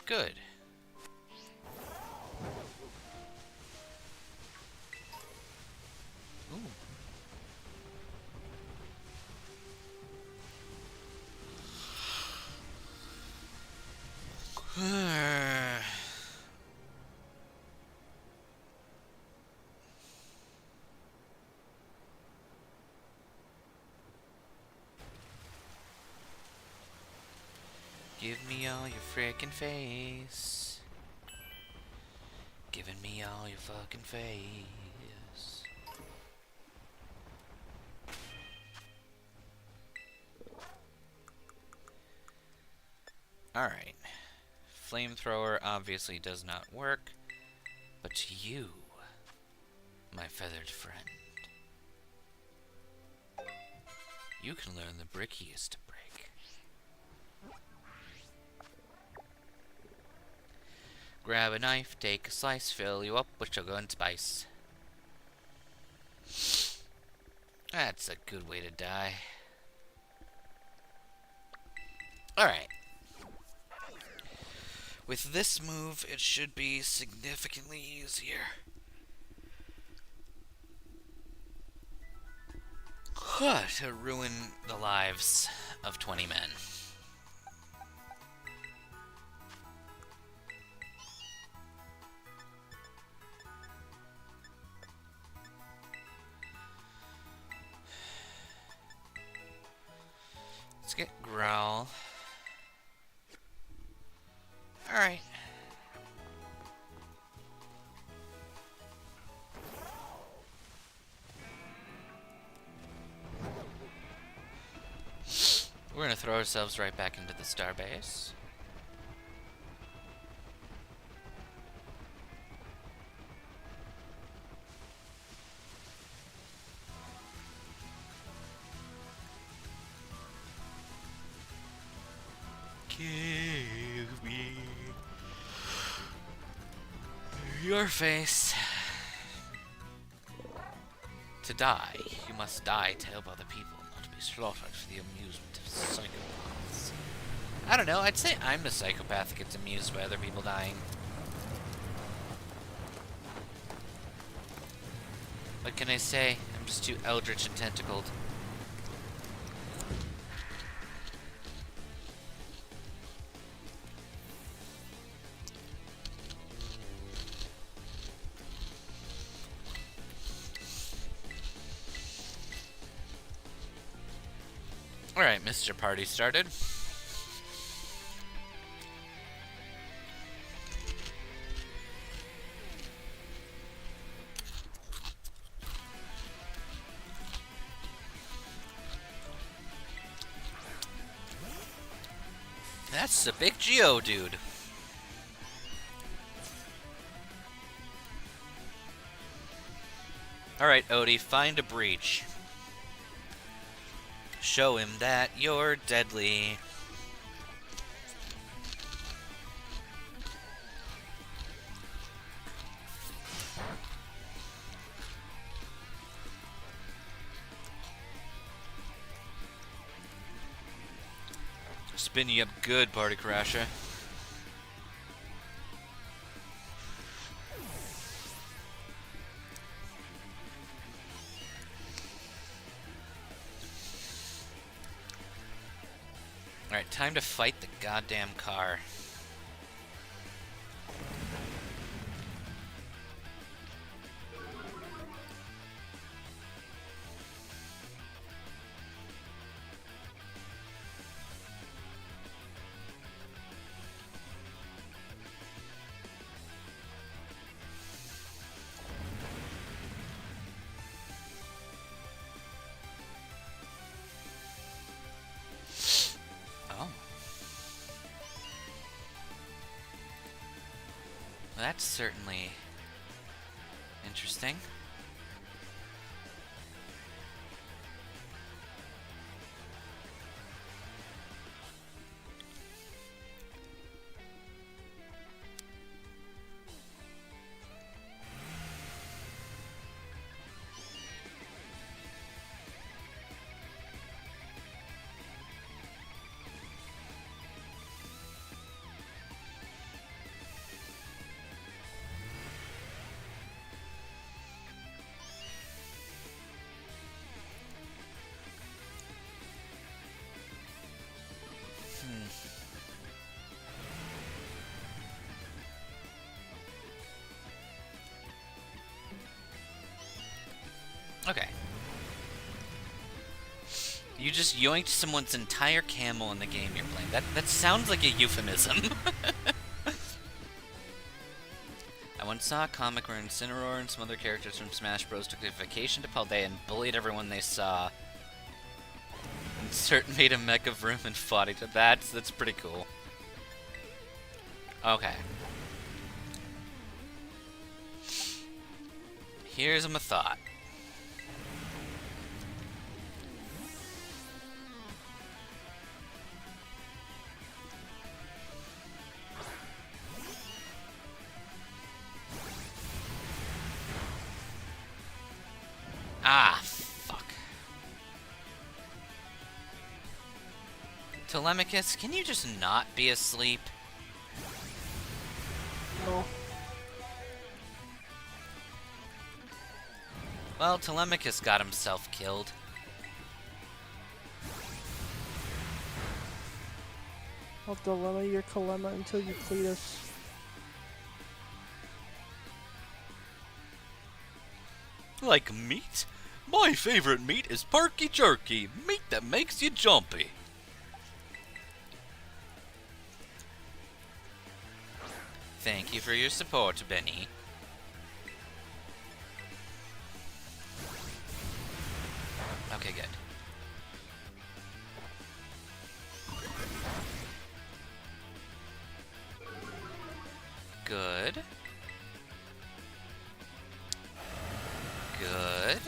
Good. Give me all your frickin' face. Giving me all your fucking face. Alright. Flamethrower obviously does not work, but to you, my feathered friend, you can learn the brickiest to break. Grab a knife, take a slice, fill you up with sugar and spice. That's a good way to die. Alright. With this move, it should be significantly easier. To ruin the lives of 20 men. Let's get Growl. Alright. We're gonna throw ourselves right back into the starbase. Give me your face. To die, you must die to help other people, not to be slaughtered for the amusement of psychopaths. I don't know, I'd say I'm the psychopath that gets amused by other people dying. What can I say? I'm just too eldritch and tentacled. Alright, Mr. Party started. That's a big Geodude. Alright, Odie, find a breach. Show him that you're deadly. Spin you up good, Party Crasher. Alright, time to fight the goddamn car. That's certainly interesting. Okay. You just yoinked someone's entire camel in the game you're playing. That sounds like a euphemism. I once saw a comic where Incineroar and some other characters from Smash Bros. Took a vacation to Paldea and bullied everyone they saw. Insert made a mech of room and fought each other. That's pretty cool. Okay. Here's my thought. Ah, fuck. Telemachus, can you just not be asleep?
No.
Well, Telemachus got himself killed.
I'll dilemma your dilemma until you Cletus.
Like meat? My favorite meat is Parky Jerky, meat that makes you jumpy. Thank you for your support, Benny. Okay, good. Good. Good.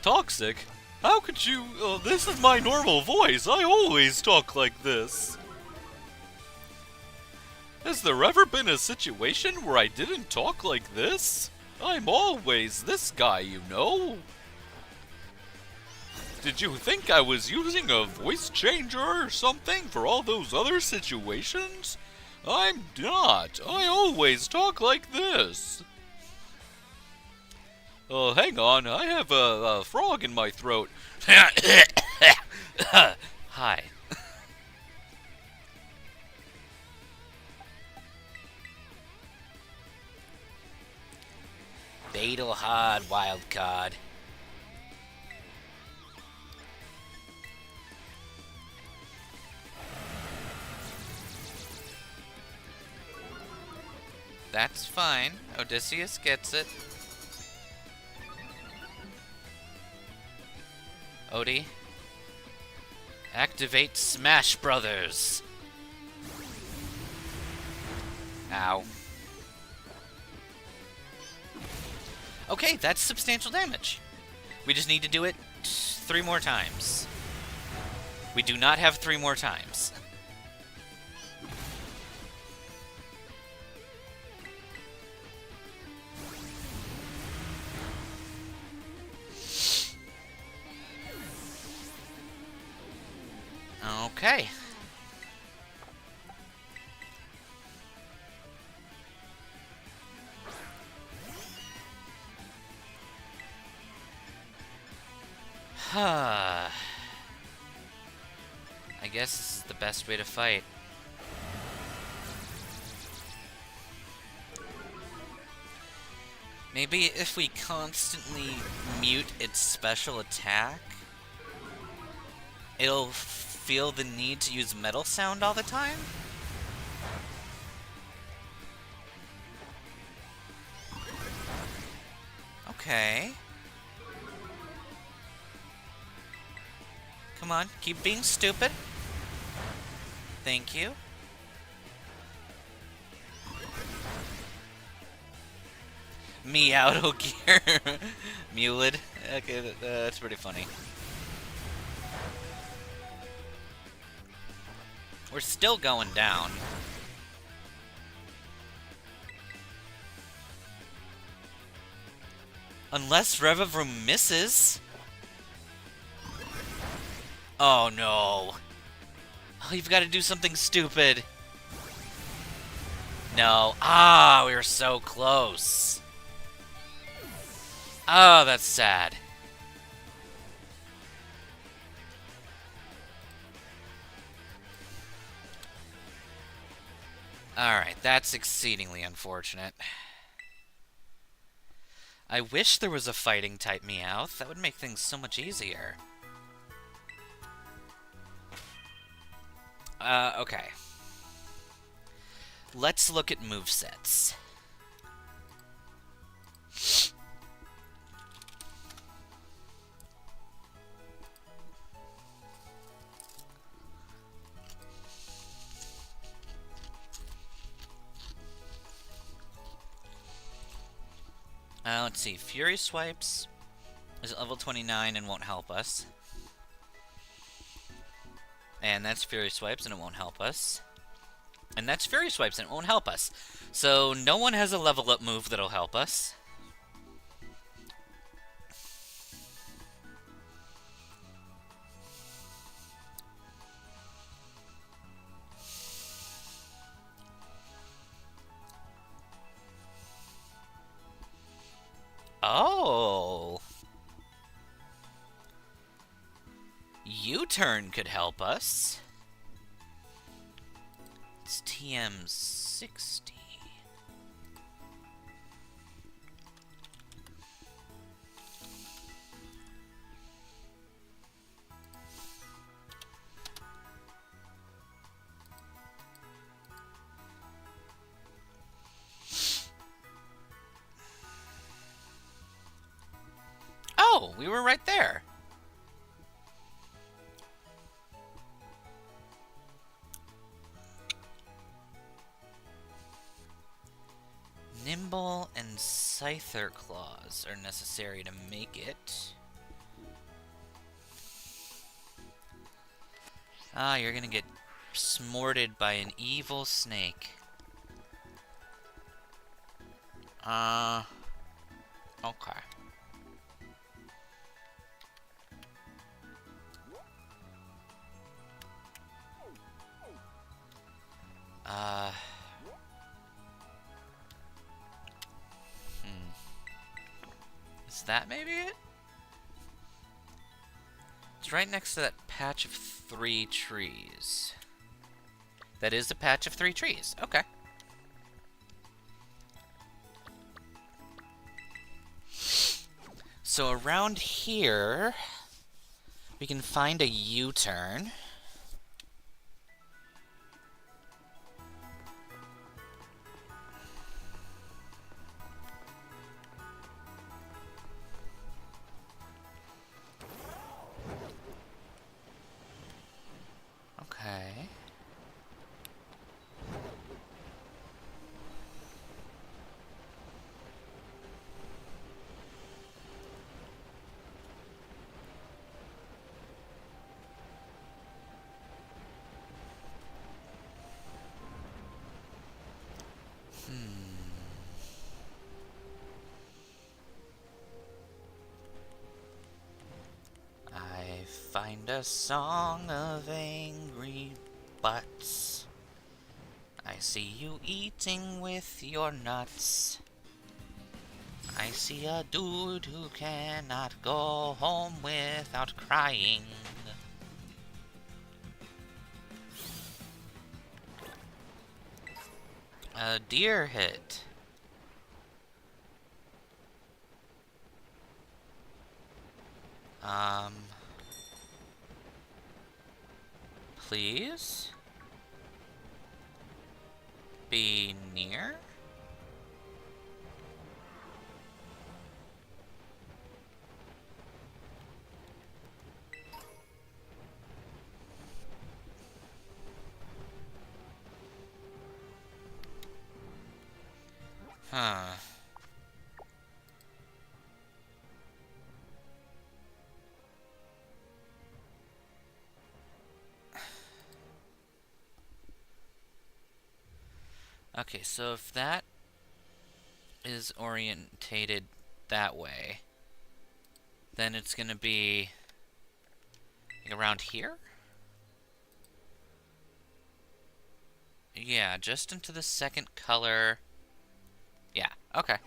Toxic? How could you... this is my normal voice. I always talk like this. Has there ever been a situation where I didn't talk like this? I'm always this guy, you know. Did you think I was using a voice changer or something for all those other situations? I'm not. I always talk like this. Oh, hang on, I have a frog in my throat. Hi. Fatal hard wild card. That's fine. Odysseus gets it. Odie. Activate Smash Brothers. Ow. Okay, that's substantial damage. We just need to do it 3 more times. We do not have 3 more times. Okay. I guess this is the best way to fight. Maybe if we constantly mute its special attack, it'll feel the need to use metal sound all the time? Okay. Come on, keep being stupid. Thank you. Meowth gear. Mulid. Okay, that's pretty funny. We're still going down. Unless Revavroom misses. Oh no. Oh, you've got to do something stupid. No. Ah, we were so close. Oh, that's sad. Alright, that's exceedingly unfortunate. I wish there was a fighting type Meowth. That would make things so much easier. Okay. Let's look at movesets. Let's see. Fury Swipes is at level 29 and won't help us. And that's Fury Swipes and it won't help us. And that's Fury Swipes and it won't help us. So no one has a level up move that'll help us. Oh. U-turn could help us. It's TM60. Oh, we were right there. Nimble and Scyther Claws are necessary to make it. Ah, you're gonna get smorted by an evil snake. Okay. Is that maybe it? It's right next to that patch of 3 trees. That is a patch of 3 trees. Okay. So around here, we can find a U-turn. Okay. I find a song of angry butts. I see you eating with your nuts. I see a dude who cannot go home without crying. A deer hit. Please? Be near? Huh. Okay, so if that is orientated that way, then it's gonna be like around here? Yeah, just into the second color. Yeah, okay.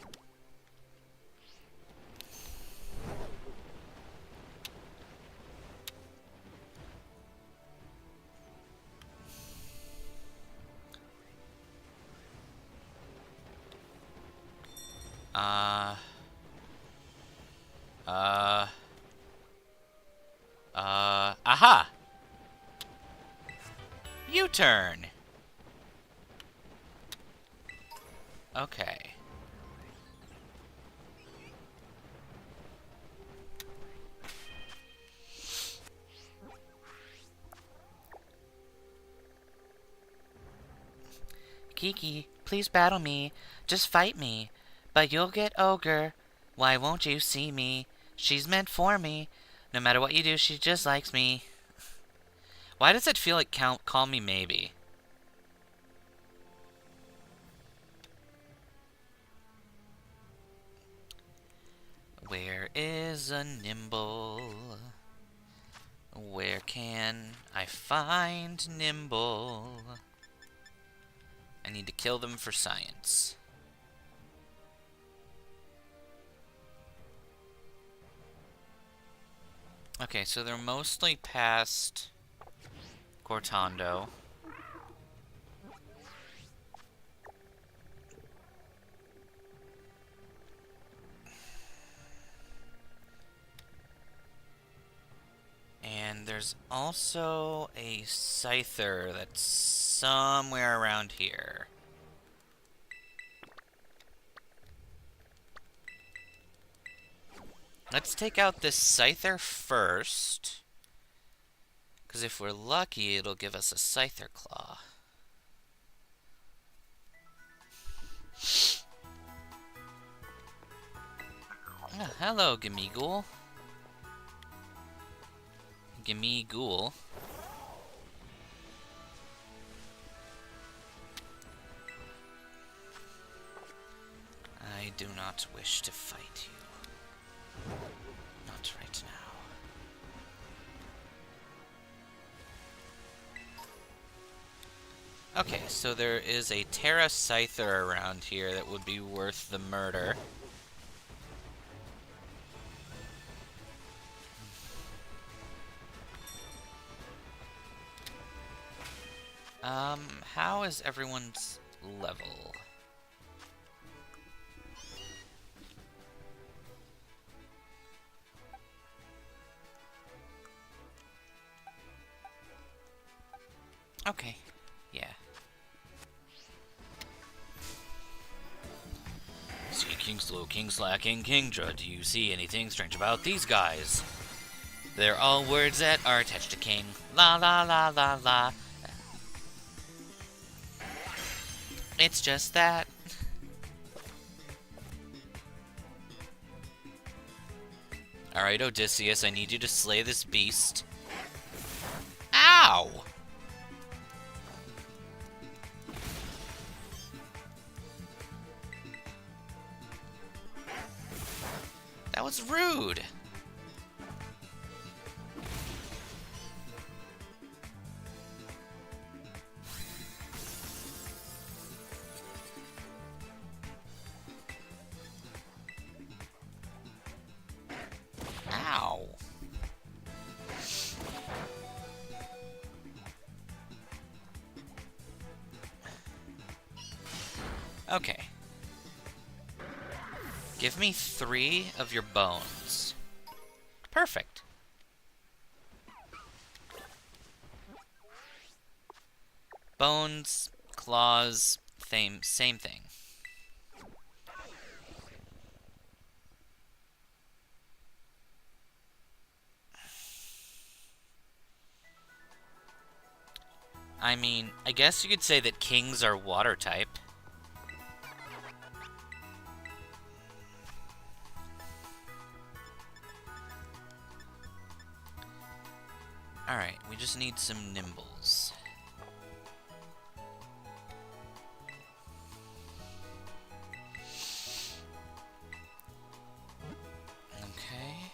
Aha! U-turn! Okay. Kiki, please battle me. Just fight me. But you'll get ogre. Why won't you see me? She's meant for me. No matter what you do, she just likes me. Why does it feel like Call Me Maybe? Where is a Nimble? Where can I find Nimble? I need to kill them for science. Okay, so they're mostly past Cortando. And there's also a Scyther that's somewhere around here. Let's take out this Scyther first. Because if we're lucky, it'll give us a Scyther Claw. Oh, hello, Gimmighoul. Gimmighoul. I do not wish to fight you. Not right now. Okay, so there is a Terra Scyther around here that would be worth the murder. How is everyone's level? Okay, yeah. See King Slow, King Slacking, Kingdra. Do you see anything strange about these guys? They're all words that are attached to king. La la la la la. It's just that. Alright, Odysseus, I need you to slay this beast. Ow! That was rude. Ow. Okay. Give me 3 of your bones. Perfect. Bones, claws, same thing. I mean, I guess you could say that kings are water type. Alright, we just need some nimbles. Okay.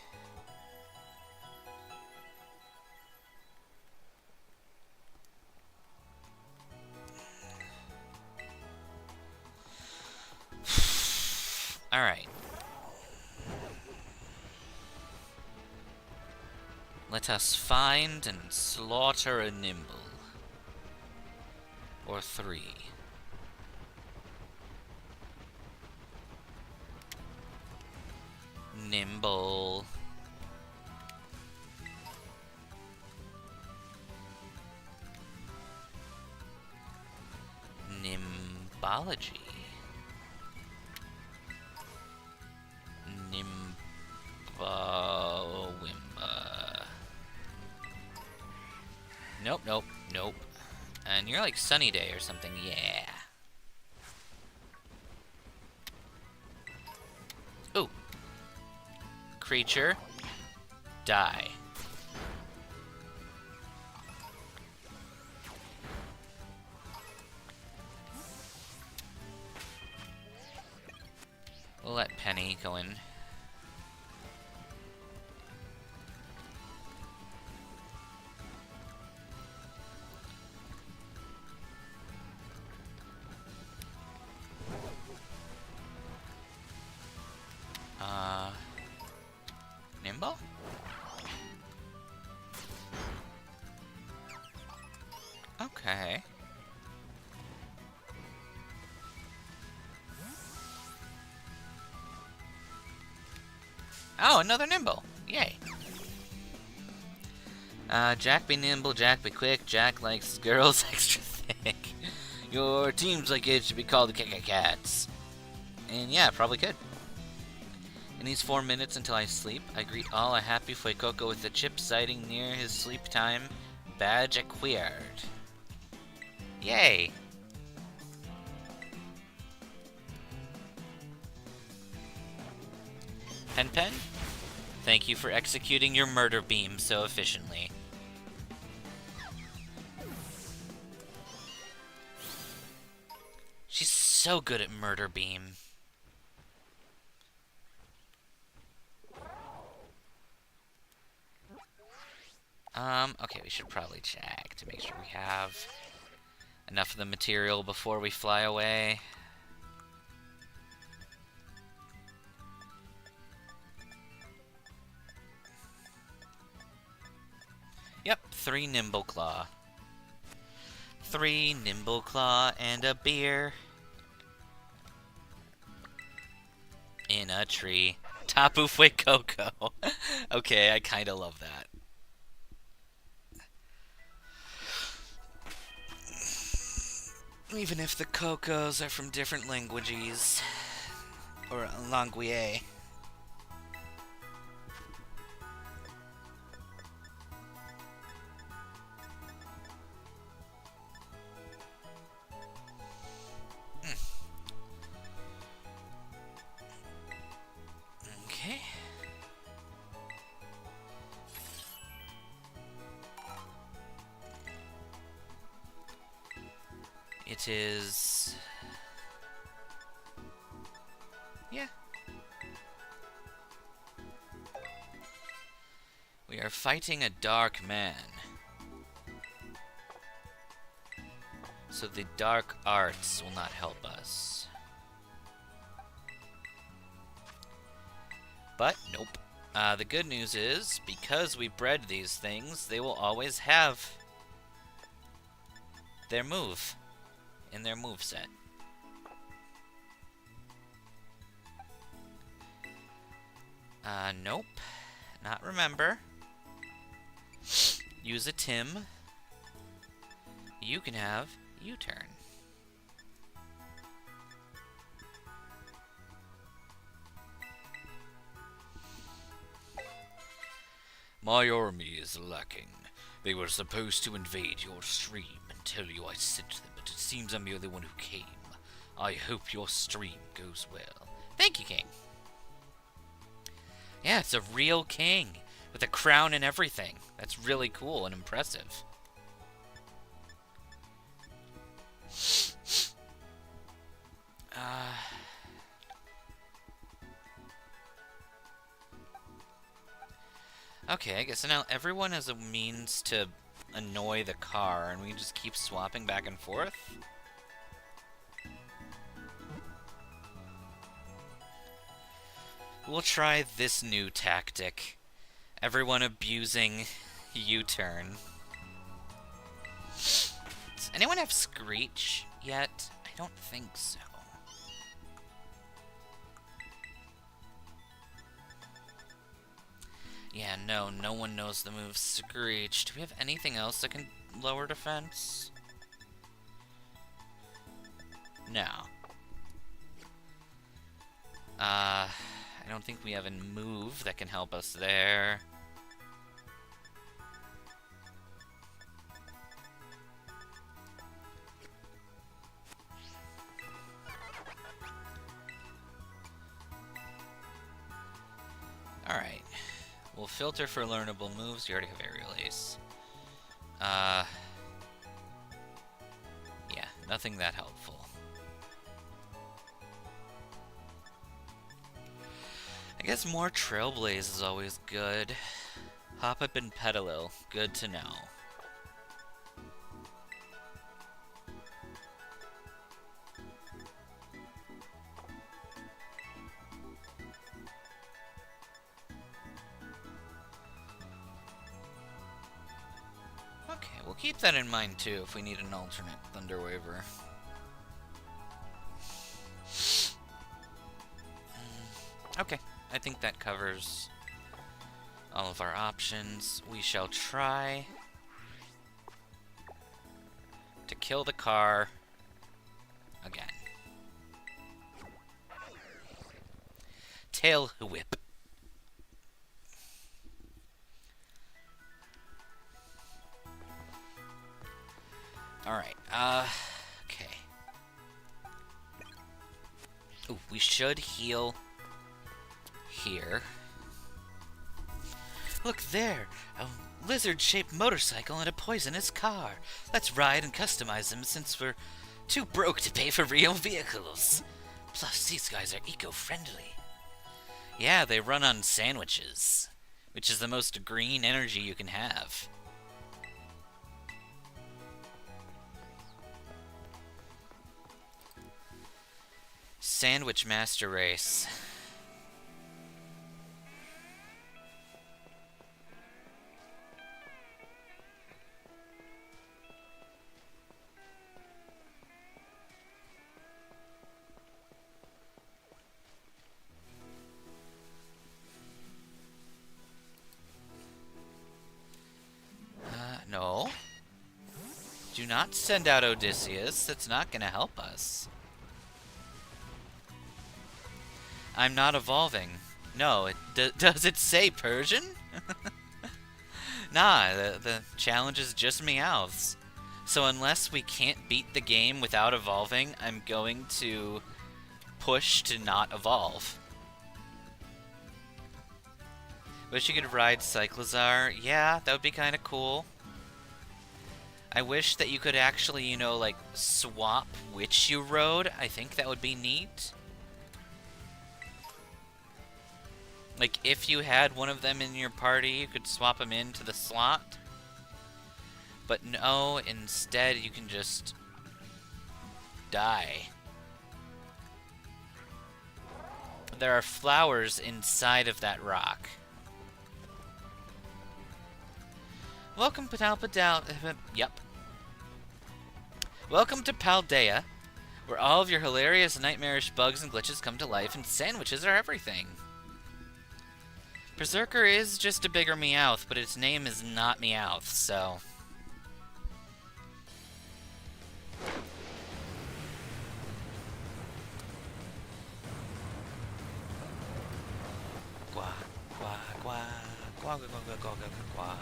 Alright. Let us find and slaughter a nimble. Or 3. Nimble. Nimbology. Nimbawimba. Nope, nope, nope. And you're like Sunny Day or something, yeah. Ooh. Creature. Die. We'll let Penny go in. Nimble? Okay. Oh, another nimble. Yay. Jack be nimble, Jack be quick, Jack likes girls extra thick. Your teams like it should be called the Cats. And yeah, probably could. In these 4 minutes until I sleep, I greet all a happy Fuecoco with a chip sighting near his sleep time. Badge acquired. Yay! Pen, thank you for executing your murder beam so efficiently. She's so good at murder beam. Okay, we should probably check to make sure we have enough of the material before we fly away. Yep, 3 Nimble Claw. 3 Nimble Claw and a beer. In a tree. Tapu Fue Coco. Okay, I kinda love that. Even if the Cocos are from different languages. Or languie. Okay. It is... yeah. We are fighting a dark man. So the dark arts will not help us. But, nope. The good news is, because we bred these things, they will always have their move in their moveset. Nope. Not remember. Use a Tim. You can have U-turn. My army is lacking. They were supposed to invade your stream and tell you I sent them, but it seems I'm the only one who came. I hope your stream goes well. Thank you, King. Yeah, it's a real king, with a crown and everything. That's really cool and impressive. Okay, I guess now everyone has a means to annoy the car, and we just keep swapping back and forth? We'll try this new tactic. Everyone abusing U-turn. Does anyone have Screech yet? I don't think so. Yeah, no one knows the move Screech. Do we have anything else that can lower defense? No. I don't think we have a move that can help us there. Alright. We'll filter for learnable moves. You already have Aerial Ace. Yeah, nothing that helpful. I guess more Trailblaze is always good. Hop Up and Petalil, good to know. Okay, we'll keep that in mind too if we need an alternate Thunder Waver. Okay, I think that covers all of our options. We shall try to kill the car again. Tail Whip. Alright, okay. Ooh, we should heal here. Look there! A lizard-shaped motorcycle and a poisonous car. Let's ride and customize them since we're too broke to pay for real vehicles. Plus, these guys are eco-friendly. Yeah, they run on sandwiches, which is the most green energy you can have. Sandwich Master Race. not send out Odysseus. That's not gonna help us. I'm not evolving. No, does it say Persian? Nah, the challenge is just Meowths. So unless we can't beat the game without evolving, I'm going to push to not evolve. Wish you could ride Cyclizar. Yeah, that would be kind of cool. I wish that you could actually, you know, like, swap which you rode. I think that would be neat. Like, if you had one of them in your party, you could swap them into the slot. But no, instead you can just die. There are flowers inside of that rock. Welcome, yep. Welcome to Paldea, where all of your hilarious, nightmarish bugs and glitches come to life, and sandwiches are everything. Berserker is just a bigger Meowth, but its name is not Meowth, so... Gua, gua, gua, gua, gua, gua, gua, gua, gua, gua.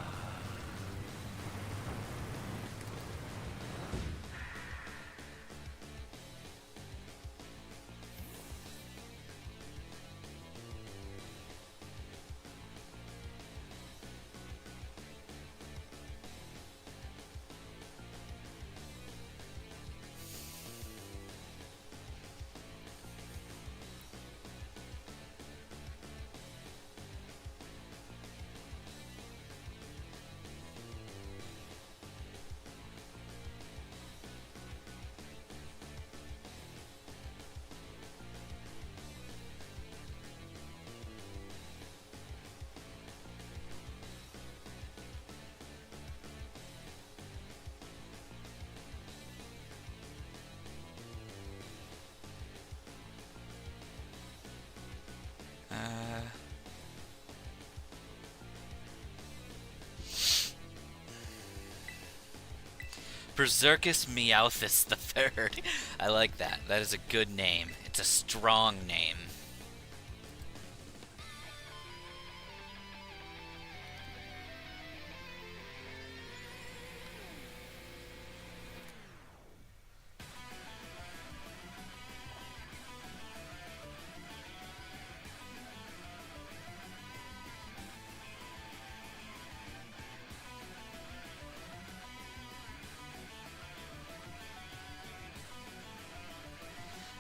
Berserkus Meowthus the Third. I like that. That is a good name. It's a strong name.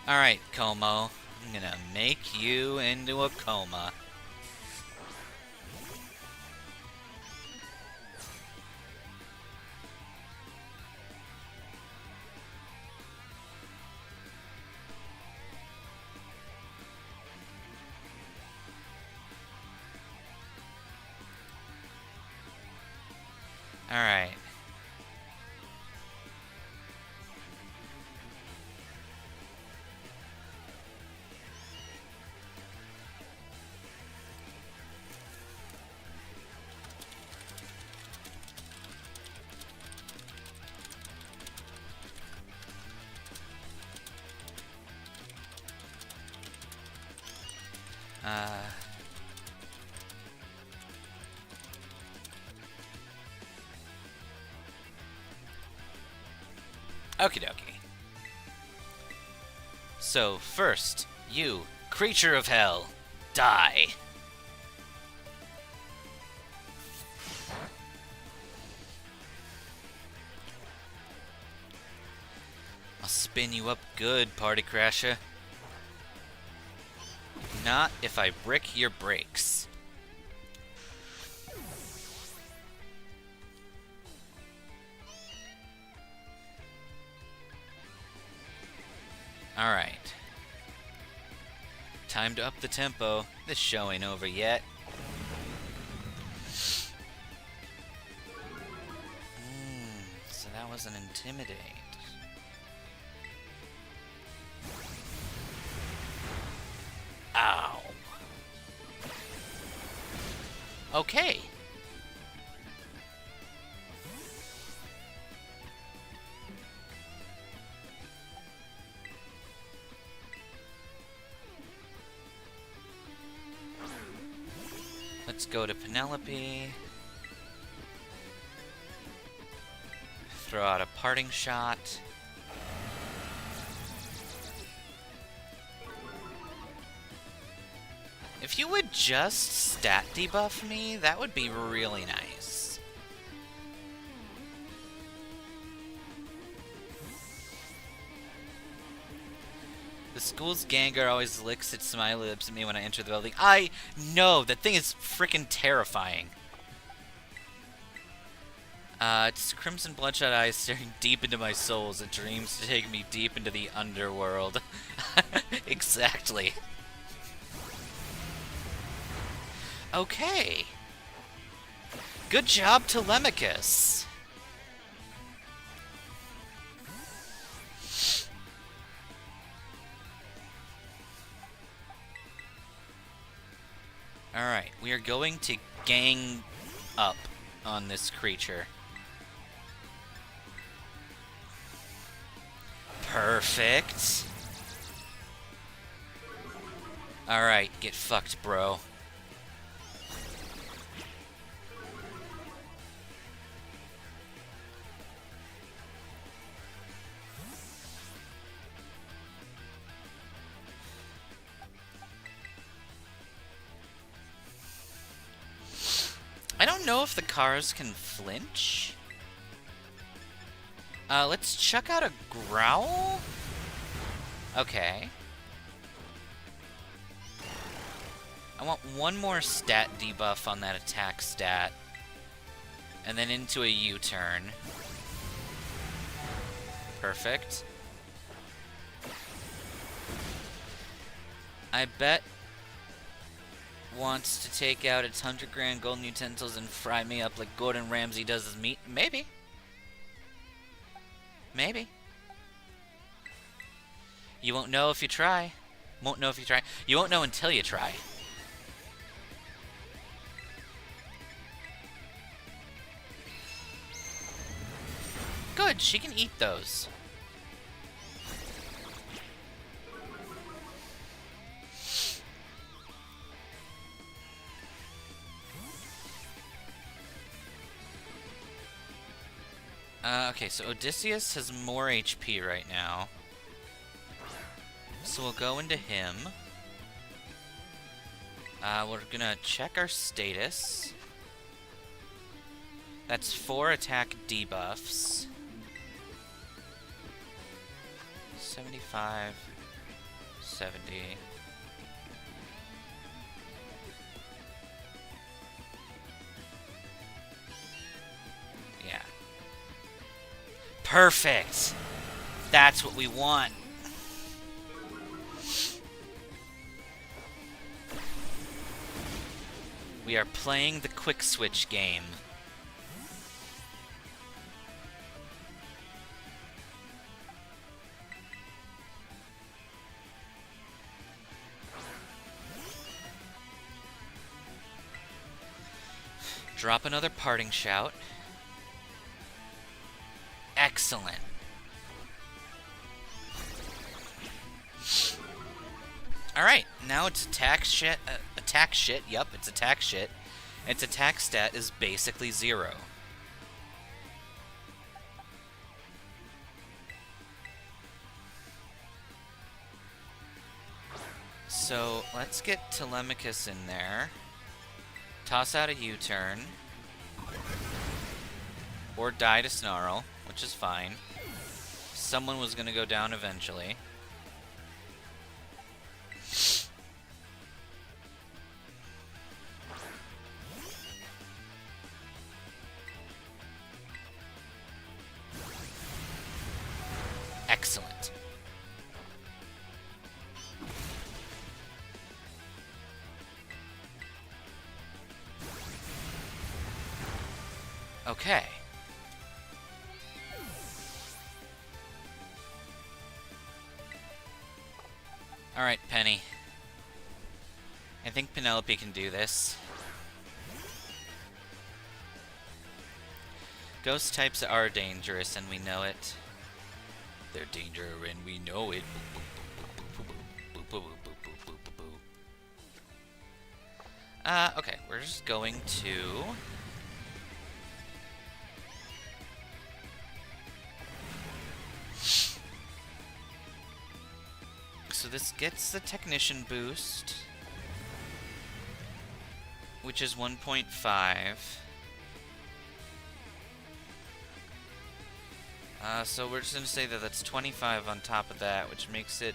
Alright, Como. I'm gonna make you into a coma. Alright. Okie dokie. So, first, you, creature of hell, die. I'll spin you up good, Party Crasher. Not if I brick your brakes. Alright. Time to up the tempo. This show ain't over yet. So that was an intimidate. Ow. Okay. Let's go to Penelope. Throw out a parting shot. If you would just stat debuff me, that would be really nice. The school's Gengar always licks its smiley lips at me when I enter the building. I know! That thing is freaking terrifying. It's crimson bloodshot eyes staring deep into my soul as it dreams to take me deep into the underworld. Exactly. Okay. Good job, Telemachus. Alright, we are going to gang up on this creature. Perfect. Alright, get fucked, bro. I don't know if the cars can flinch. Let's chuck out a growl. Okay. I want one more stat debuff on that attack stat. And then into a U-turn. Perfect. I bet wants to take out its 100 grand golden utensils and fry me up like Gordon Ramsay does his meat. Maybe. Maybe. You won't know if you try. Won't know if you try. You won't know until you try. Good, she can eat those. Okay, so Odysseus has more HP right now. So we'll go into him. We're gonna check our status. That's 4 attack debuffs. 75, 70. Yeah. Perfect! That's what we want. We are playing the quick switch game. Drop another parting shout. Excellent. Alright, now it's attack shit. Attack shit. Yup, it's attack shit. Its attack stat is basically 0. So let's get Telemachus in there. Toss out a U-turn. Or die to Snarl, which is fine. Someone was gonna go down eventually. Excellent. Okay. Alright, Penny. I think Penelope can do this. Ghost types are dangerous, and we know it. They're danger, and we know it. Okay, we're just going to... So this gets the Technician boost, which is 1.5. So we're just going to say that that's 25 on top of that, which makes it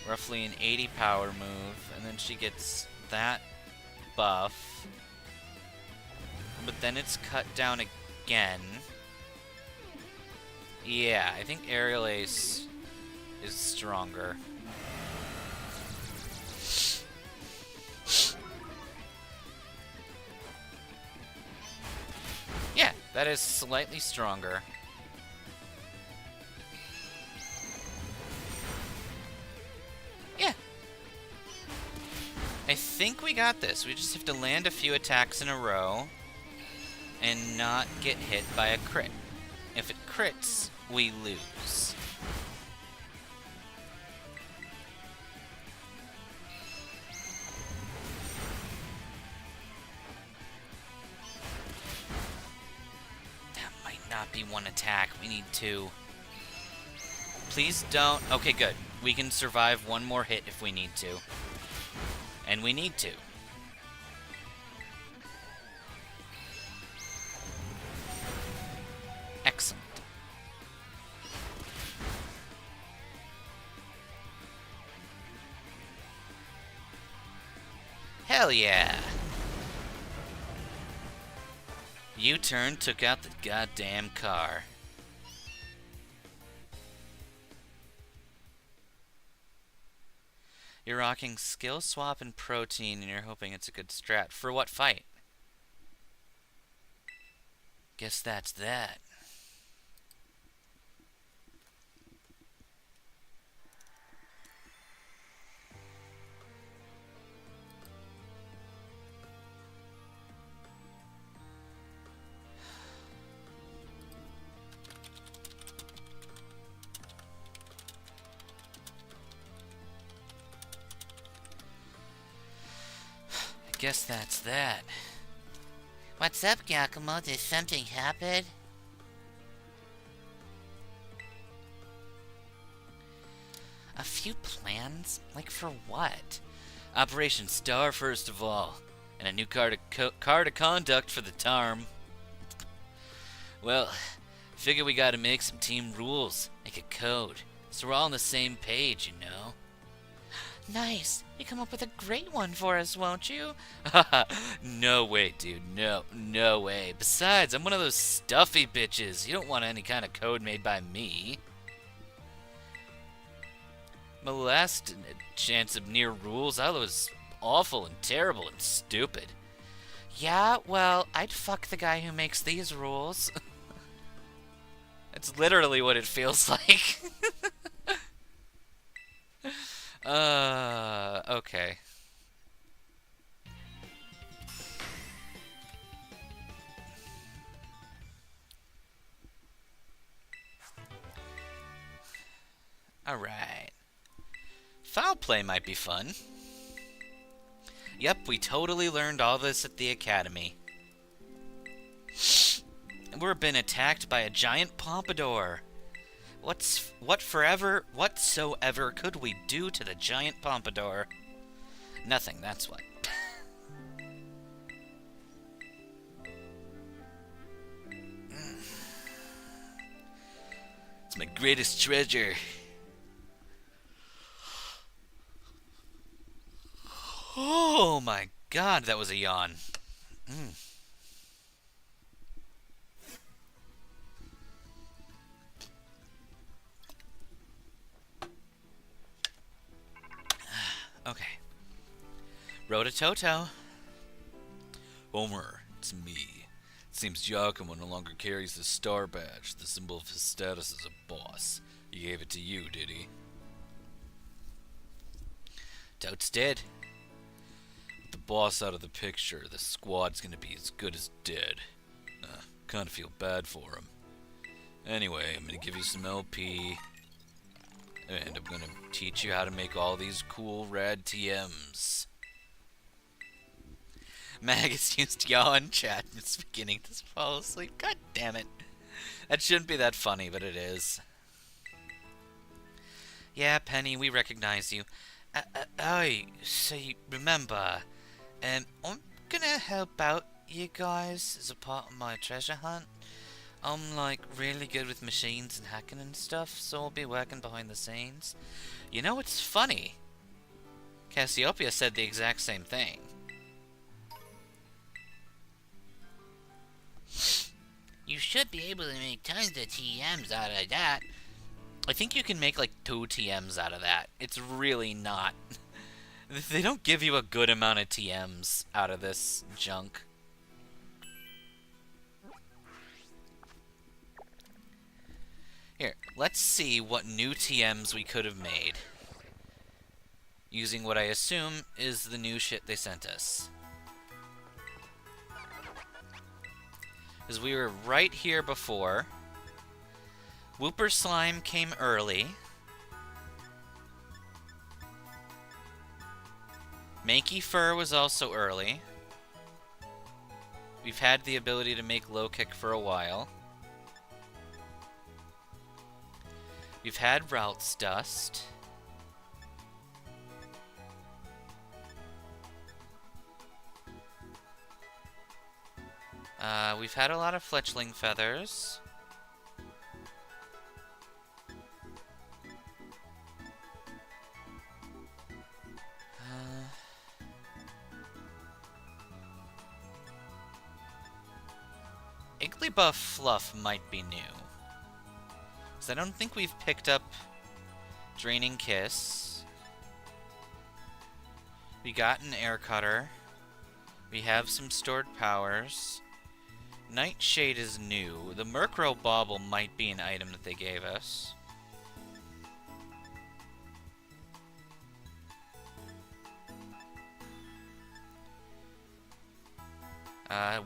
roughly an 80 power move, and then she gets that buff, but then it's cut down again. Yeah, I think Aerial Ace is stronger. Yeah, that is slightly stronger. Yeah. I think we got this. We just have to land a few attacks in a row and not get hit by a crit. If it crits, we lose. That might not be one attack. We need two. Please don't. Okay, good. We can survive one more hit if we need to. And we need to. Excellent. Hell yeah. U-turn took out the goddamn car. You're rocking skill swap and protein, and you're hoping it's a good strat. For what fight? Guess that's that. Guess that's that. What's up, Giacomo? Did something happen? A few plans? Like for what? Operation Star first of all, and a new car to conduct for the Tarm. Well, figure we gotta make some team rules, make a code, so we're all on the same page, you know. Nice. You come up with a great one for us, won't you? No way, dude. No way. Besides, I'm one of those stuffy bitches. You don't want any kind of code made by me. My last chance of near rules, I was awful and terrible and stupid. Yeah, well, I'd fuck the guy who makes these rules. That's literally what it feels like. Okay. Alright. Foul play might be fun. Yep, we totally learned all this at the academy. We're being attacked by a giant pompadour. Whatsoever could we do to the giant pompadour? Nothing, that's what. It's my greatest treasure. Oh my god, that was a yawn. Okay. Rotototo. Homer, it's me. It seems Giacomo no longer carries the star badge, the symbol of his status as a boss. He gave it to you, did he? Totes did. With the boss out of the picture, the squad's gonna be as good as dead. Kinda feel bad for him. Anyway, I'm gonna give you some LP. And I'm gonna teach you how to make all these cool rad TMs. Magus used yaw in chat and is beginning to fall asleep. God damn it. That shouldn't be that funny, but it is. Yeah, Penny, we recognize you. So you remember, I'm gonna help out you guys as a part of my treasure hunt. I'm like really good with machines and hacking and stuff, so I'll be working behind the scenes. You know, it's funny. Cassiopeia said the exact same thing. You should be able to make tons of TMs out of that. I think you can make like 2 TMs out of that. It's really not. They don't give you a good amount of TMs out of this junk. Here, let's see what new TMs we could have made. Using what I assume is the new shit they sent us. Because we were right here before. Whooper Slime came early. Manky Fur was also early. We've had the ability to make low kick for a while. We've had Routes Dust. We've had a lot of Fletchling Feathers. Igglybuff Fluff might be new. Because I don't think we've picked up Draining Kiss. We got an Air Cutter. We have some stored powers. Nightshade is new. The Murkrow Bauble might be an item that they gave us.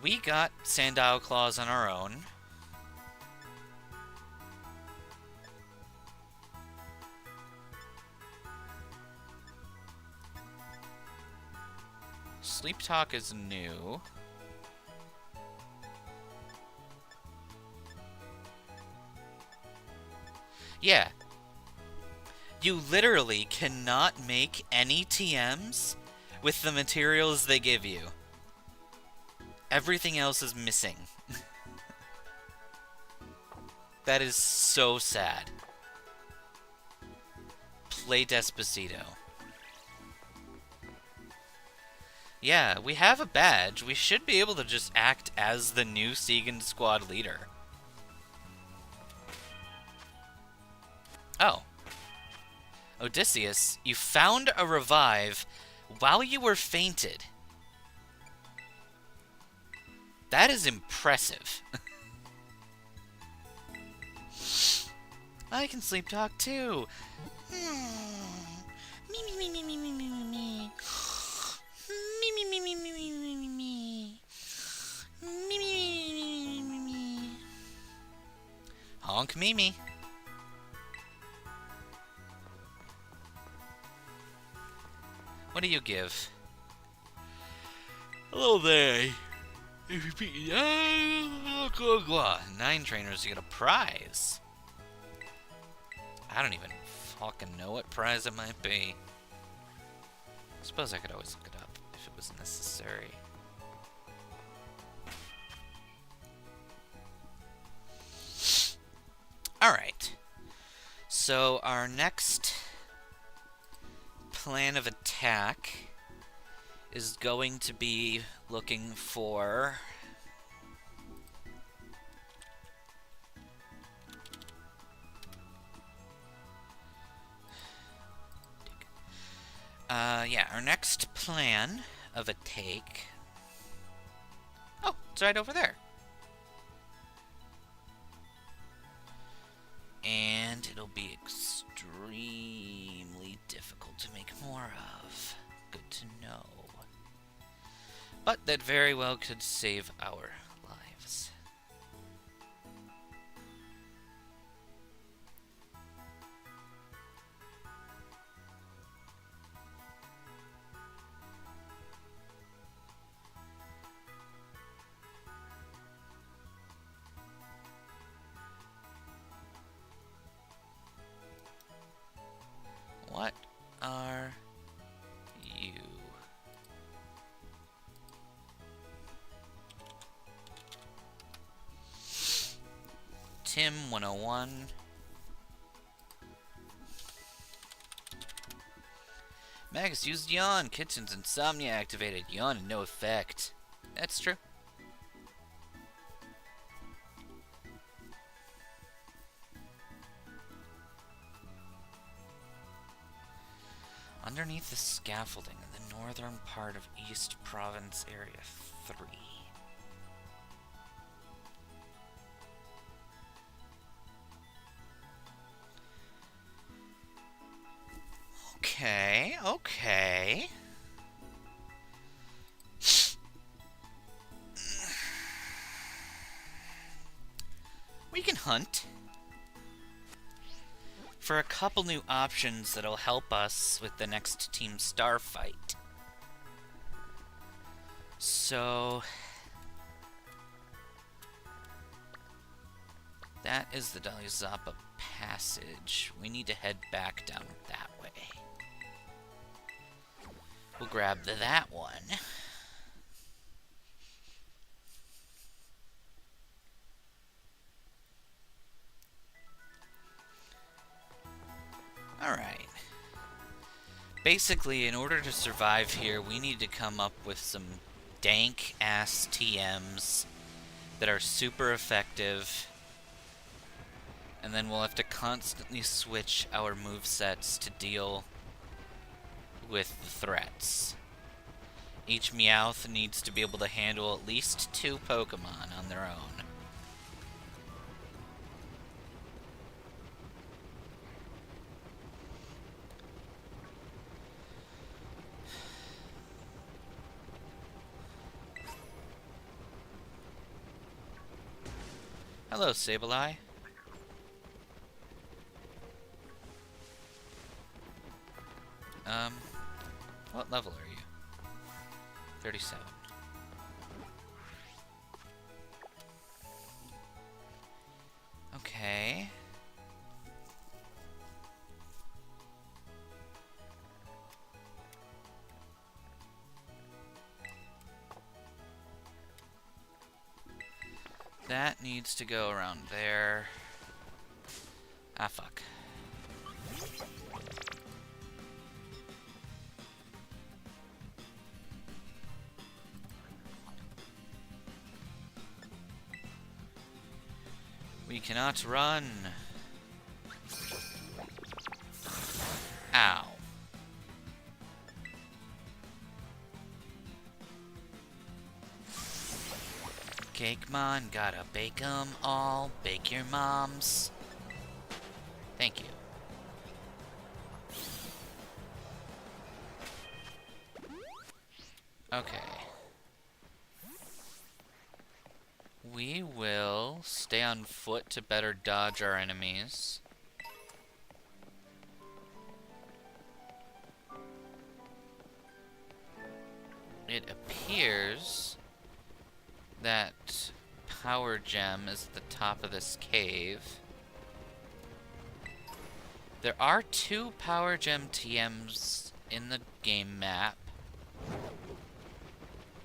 We got Sandile Claws on our own. Sleep Talk is new. Yeah. You literally cannot make any TMs with the materials they give you. Everything else is missing. That is so sad. Play Despacito. Yeah, we have a badge. We should be able to just act as the new Segan squad leader. Oh. Odysseus, you found a revive while you were fainted. That is impressive. I can sleep talk too. Me me me me me me me me. Me me me me me me me me me. Me me me me. Honk Mimi. What do you give? Hello there. If you beat 9 trainers, you get a prize. I don't even fucking know what prize it might be. I suppose I could always look it up if it was necessary. Alright. So our next plan of attack is going to be looking for yeah, our next plan of a take. Oh, it's right over there. And it'll be extremely difficult to make more of. Good to know. But that very well could save our lives. Tim 101. Magus used yawn. Kitchen's insomnia activated. Yawn and no effect. That's true. Underneath the scaffolding in the northern part of East Province Area 3. Okay, okay. We can hunt. For a couple new options that'll help us with the next Team Star fight. So... that is the Dali Zappa passage. We need to head back down that way. We'll grab that one. Alright. Basically, in order to survive here, we need to come up with some dank-ass TMs that are super effective. And then we'll have to constantly switch our movesets to deal with the threats. Each Meowth needs to be able to handle at least 2 Pokemon on their own. Hello, Sableye. What level are you? 37. Okay. That needs to go around there. Ah, fuck. We cannot run. Ow. Cakemon, gotta bake 'em all. Bake your moms. Thank you. Okay. We will stay on foot to better dodge our enemies. It appears that Power Gem is at the top of this cave. There are 2 Power Gem TMs in the game map,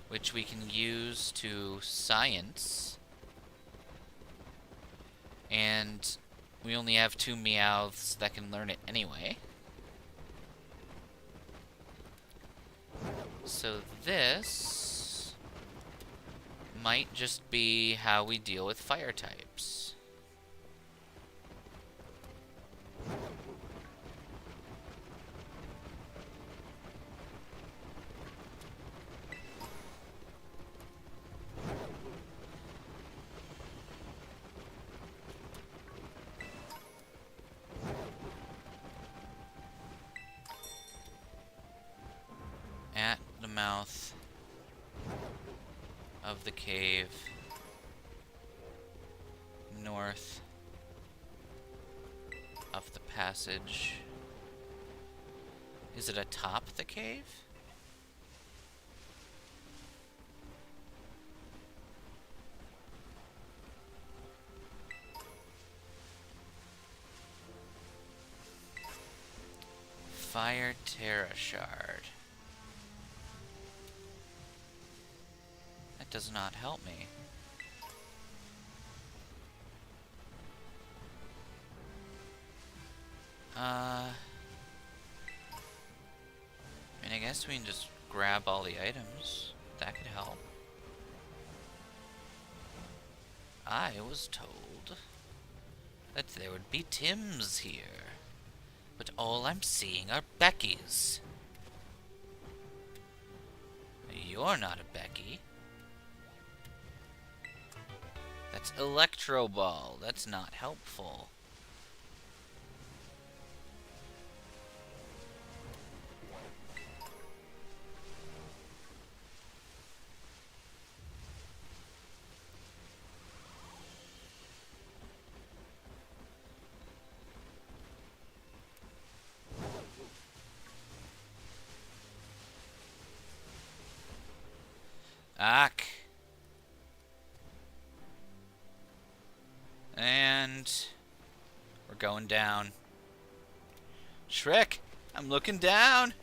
which we can use to science. And we only have 2 Meowths that can learn it anyway. So this might just be how we deal with fire types. At the mouth of the cave, north of the passage. Is it atop the cave? Fire Terra Shard. That does not help me. I mean, I guess we can just grab all the items. That could help. I was told that there would be Tims here, but all I'm seeing are Beckys. You're not a Becky. That's Electro Ball. That's not helpful. Ack. And we're going down. Shrek, I'm looking down.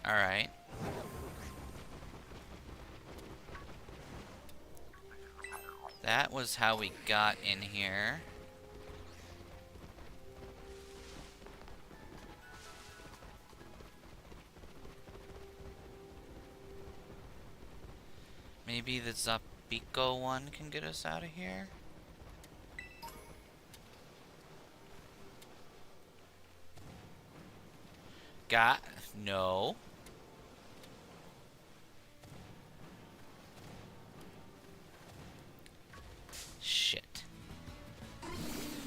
All right. That was how we got in here. Maybe the Zappico one can get us out of here? No. Shit.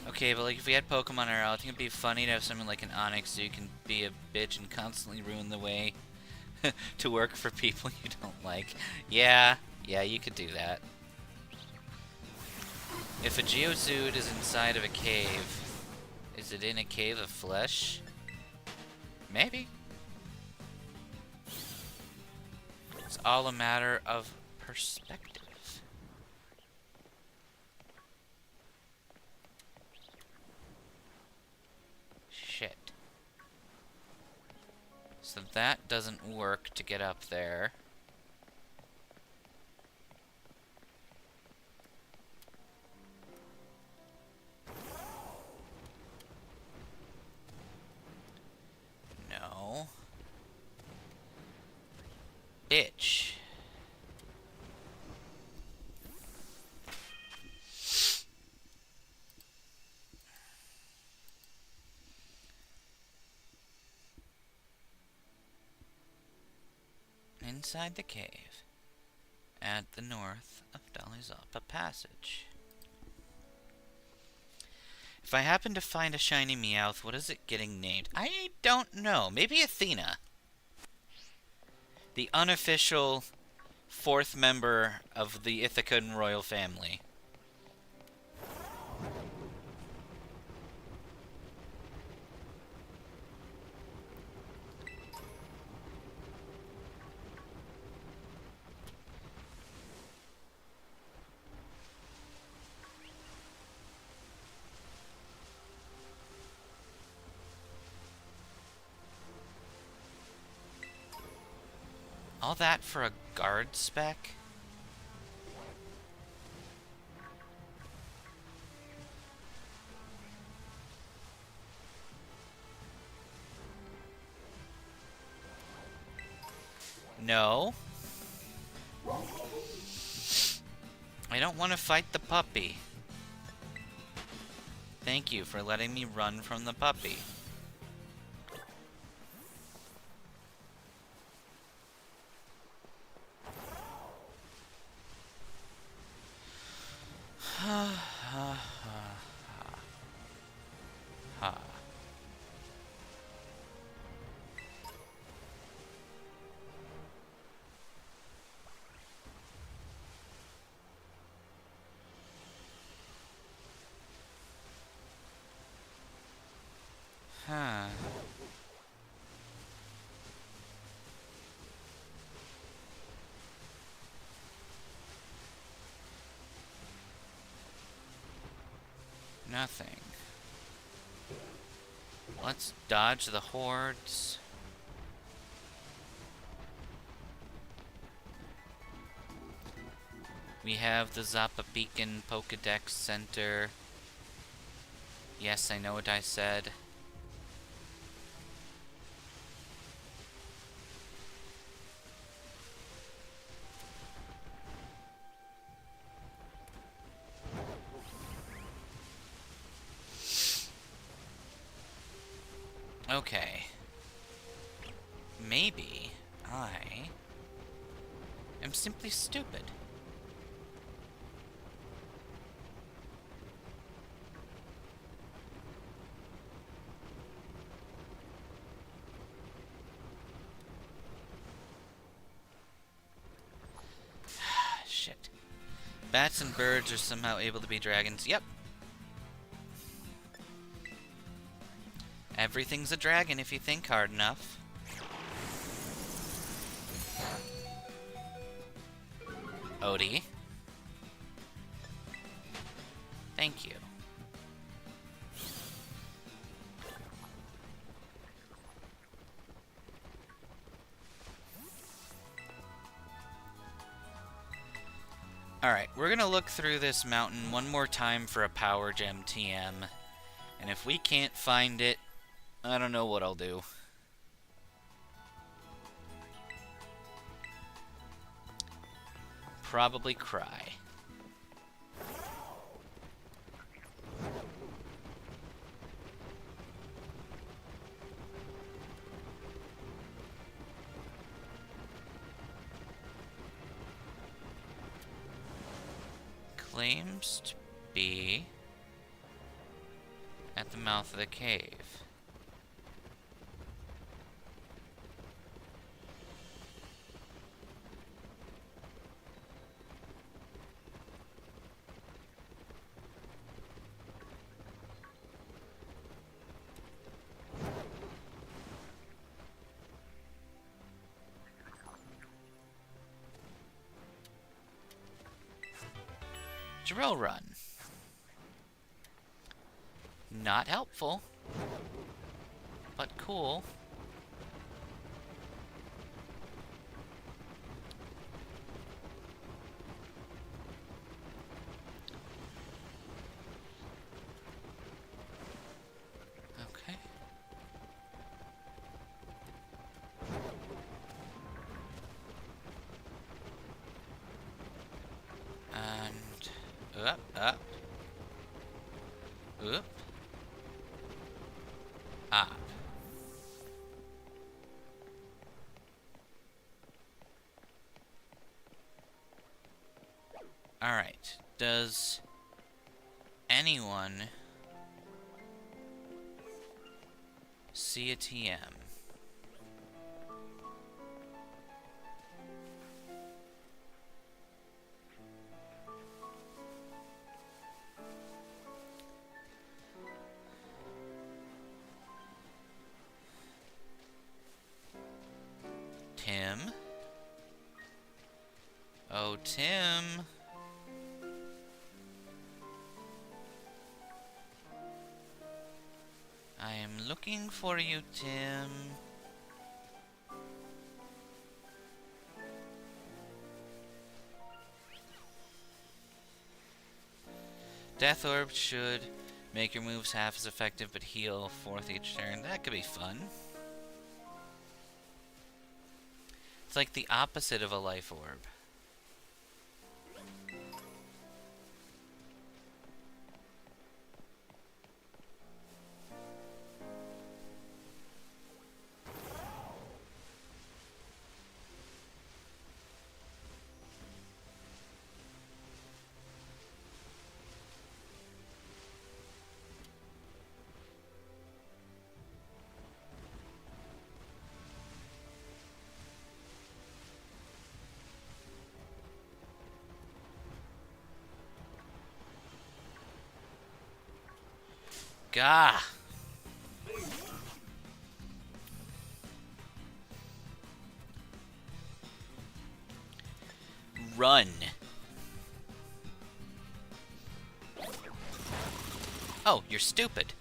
Okay, but like if we had Pokemon IRL, I think it'd be funny to have something like an Onix so you can be a bitch and constantly ruin the way to work for people you don't like. Yeah, you could do that. If a Geodude is inside of a cave, is it in a cave of flesh? Maybe. It's all a matter of perspective. Shit. So that doesn't work to get up there. No. Bitch. Inside the cave, at the north of Dalizapa Passage. If I happen to find a shiny Meowth, what is it getting named? I don't know. Maybe Athena. The unofficial fourth member of the Ithacan royal family. All that for a guard spec? No. I don't want to fight the puppy. Thank you for letting me run from the puppy. Huh. Nothing. Let's dodge the hordes. We have the Zappa Beacon Pokedex Center. Yes, I know what I said. Okay. Maybe I am simply stupid. Shit. Bats and birds are somehow able to be dragons. Yep. Everything's a dragon if you think hard enough. Odie. Thank you. Alright, we're gonna look through this mountain one more time for a Power Gem TM. And if we can't find it, I don't know what I'll do. Probably cry. Claims to be at the mouth of the cave. Drill run. Not helpful, but cool. Okay. And up. Oop. Up. Alright. Does anyone see a TM? Tim? Oh, Tim. I am looking for you, Tim. Death Orb should make your moves half as effective but heal 4th each turn. That could be fun. It's like the opposite of a life orb. Gah! Run. Oh, you're stupid.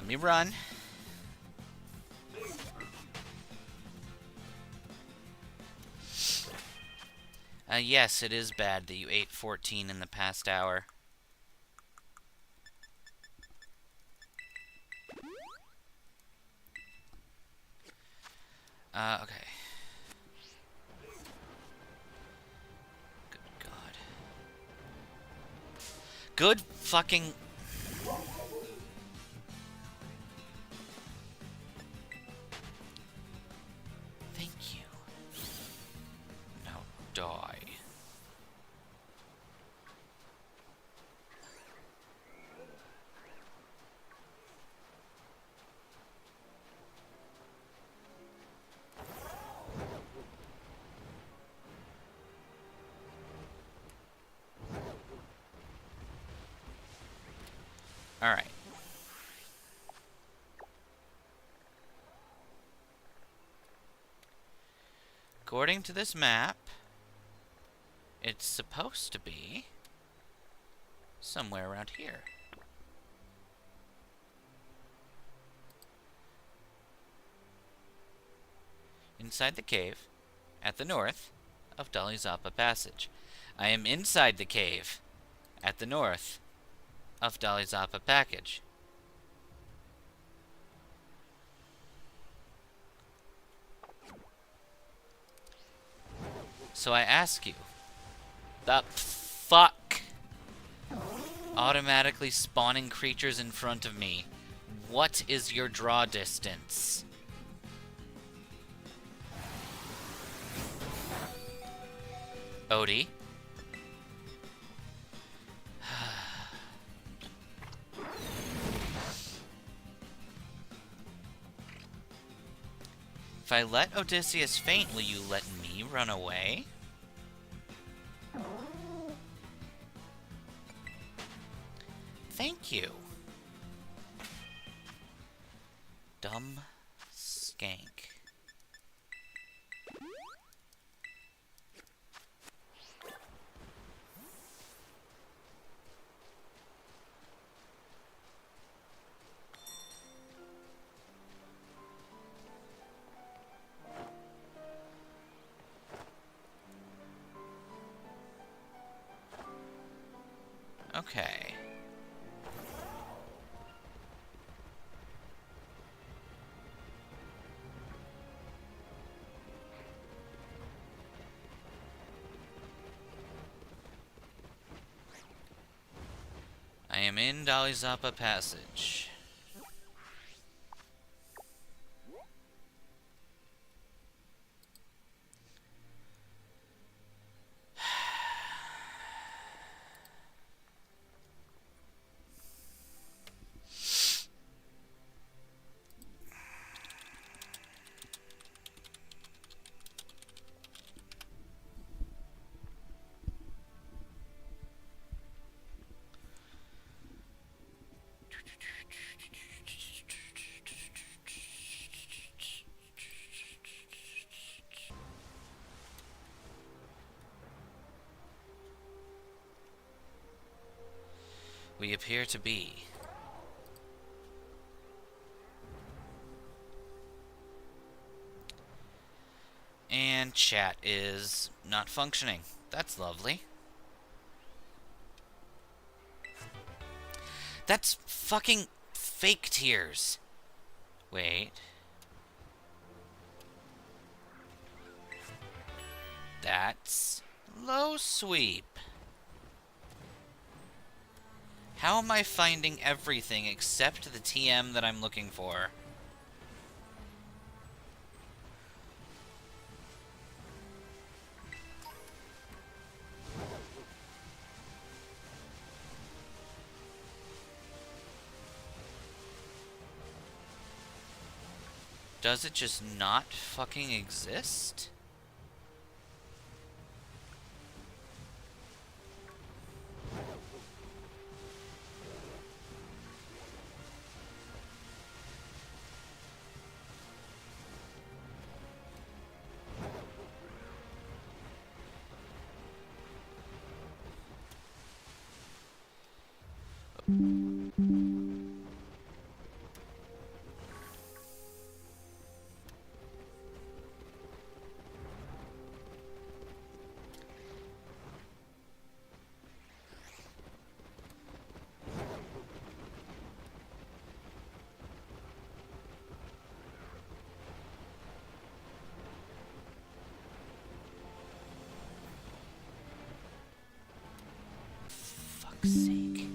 me run. Yes, it is bad that you ate 14 in the past hour. Okay. Good God. Good fucking... Thank you. Now die. Alright. According to this map, it's supposed to be somewhere around here. Inside the cave, at the north of Dalizapa Passage. I am inside the cave, at the north of Dalizapa Package. So I ask you, the fuck? Automatically spawning creatures in front of me. What is your draw distance? Odie? If I let Odysseus faint, will you let me run away? Thank you. Dumb skank. Okay. I am in Dalizapa Passage. We appear to be. And chat is not functioning. That's lovely. That's fucking fake tears. Wait. That's low sweep. How am I finding everything except the TM that I'm looking for? Does it just not fucking exist? fuck's sake.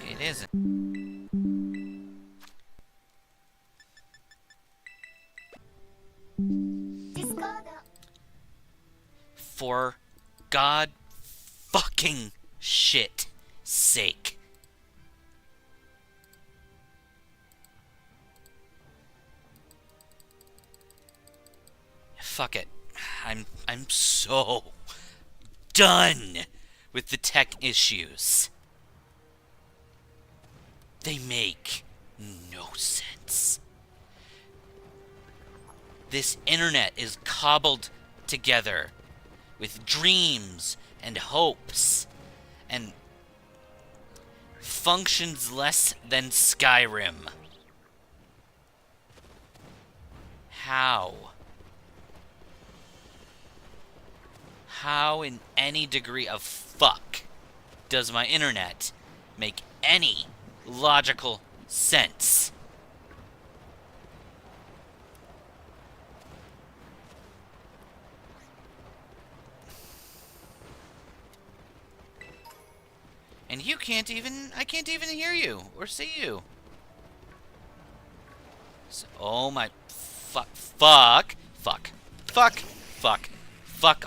It isn't. For God fucking shit sake. Fuck it. I'm so done with the tech issues. They make no sense. This internet is cobbled together with dreams and hopes and functions less than Skyrim. How? How in any degree of fuck does my internet make any logical sense? And you can't even, I can't even hear you or see you. So, oh my, fuck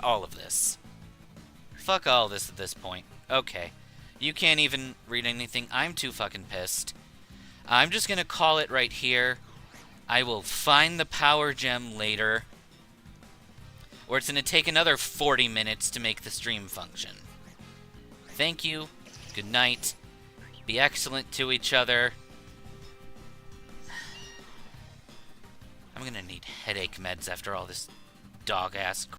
all of this. Fuck all this at this point. Okay. You can't even read anything. I'm too fucking pissed. I'm just gonna call it right here. I will find the power gem later. Or it's gonna take another 40 minutes to make the stream function. Thank you. Good night. Be excellent to each other. I'm gonna need headache meds after all this dog-ass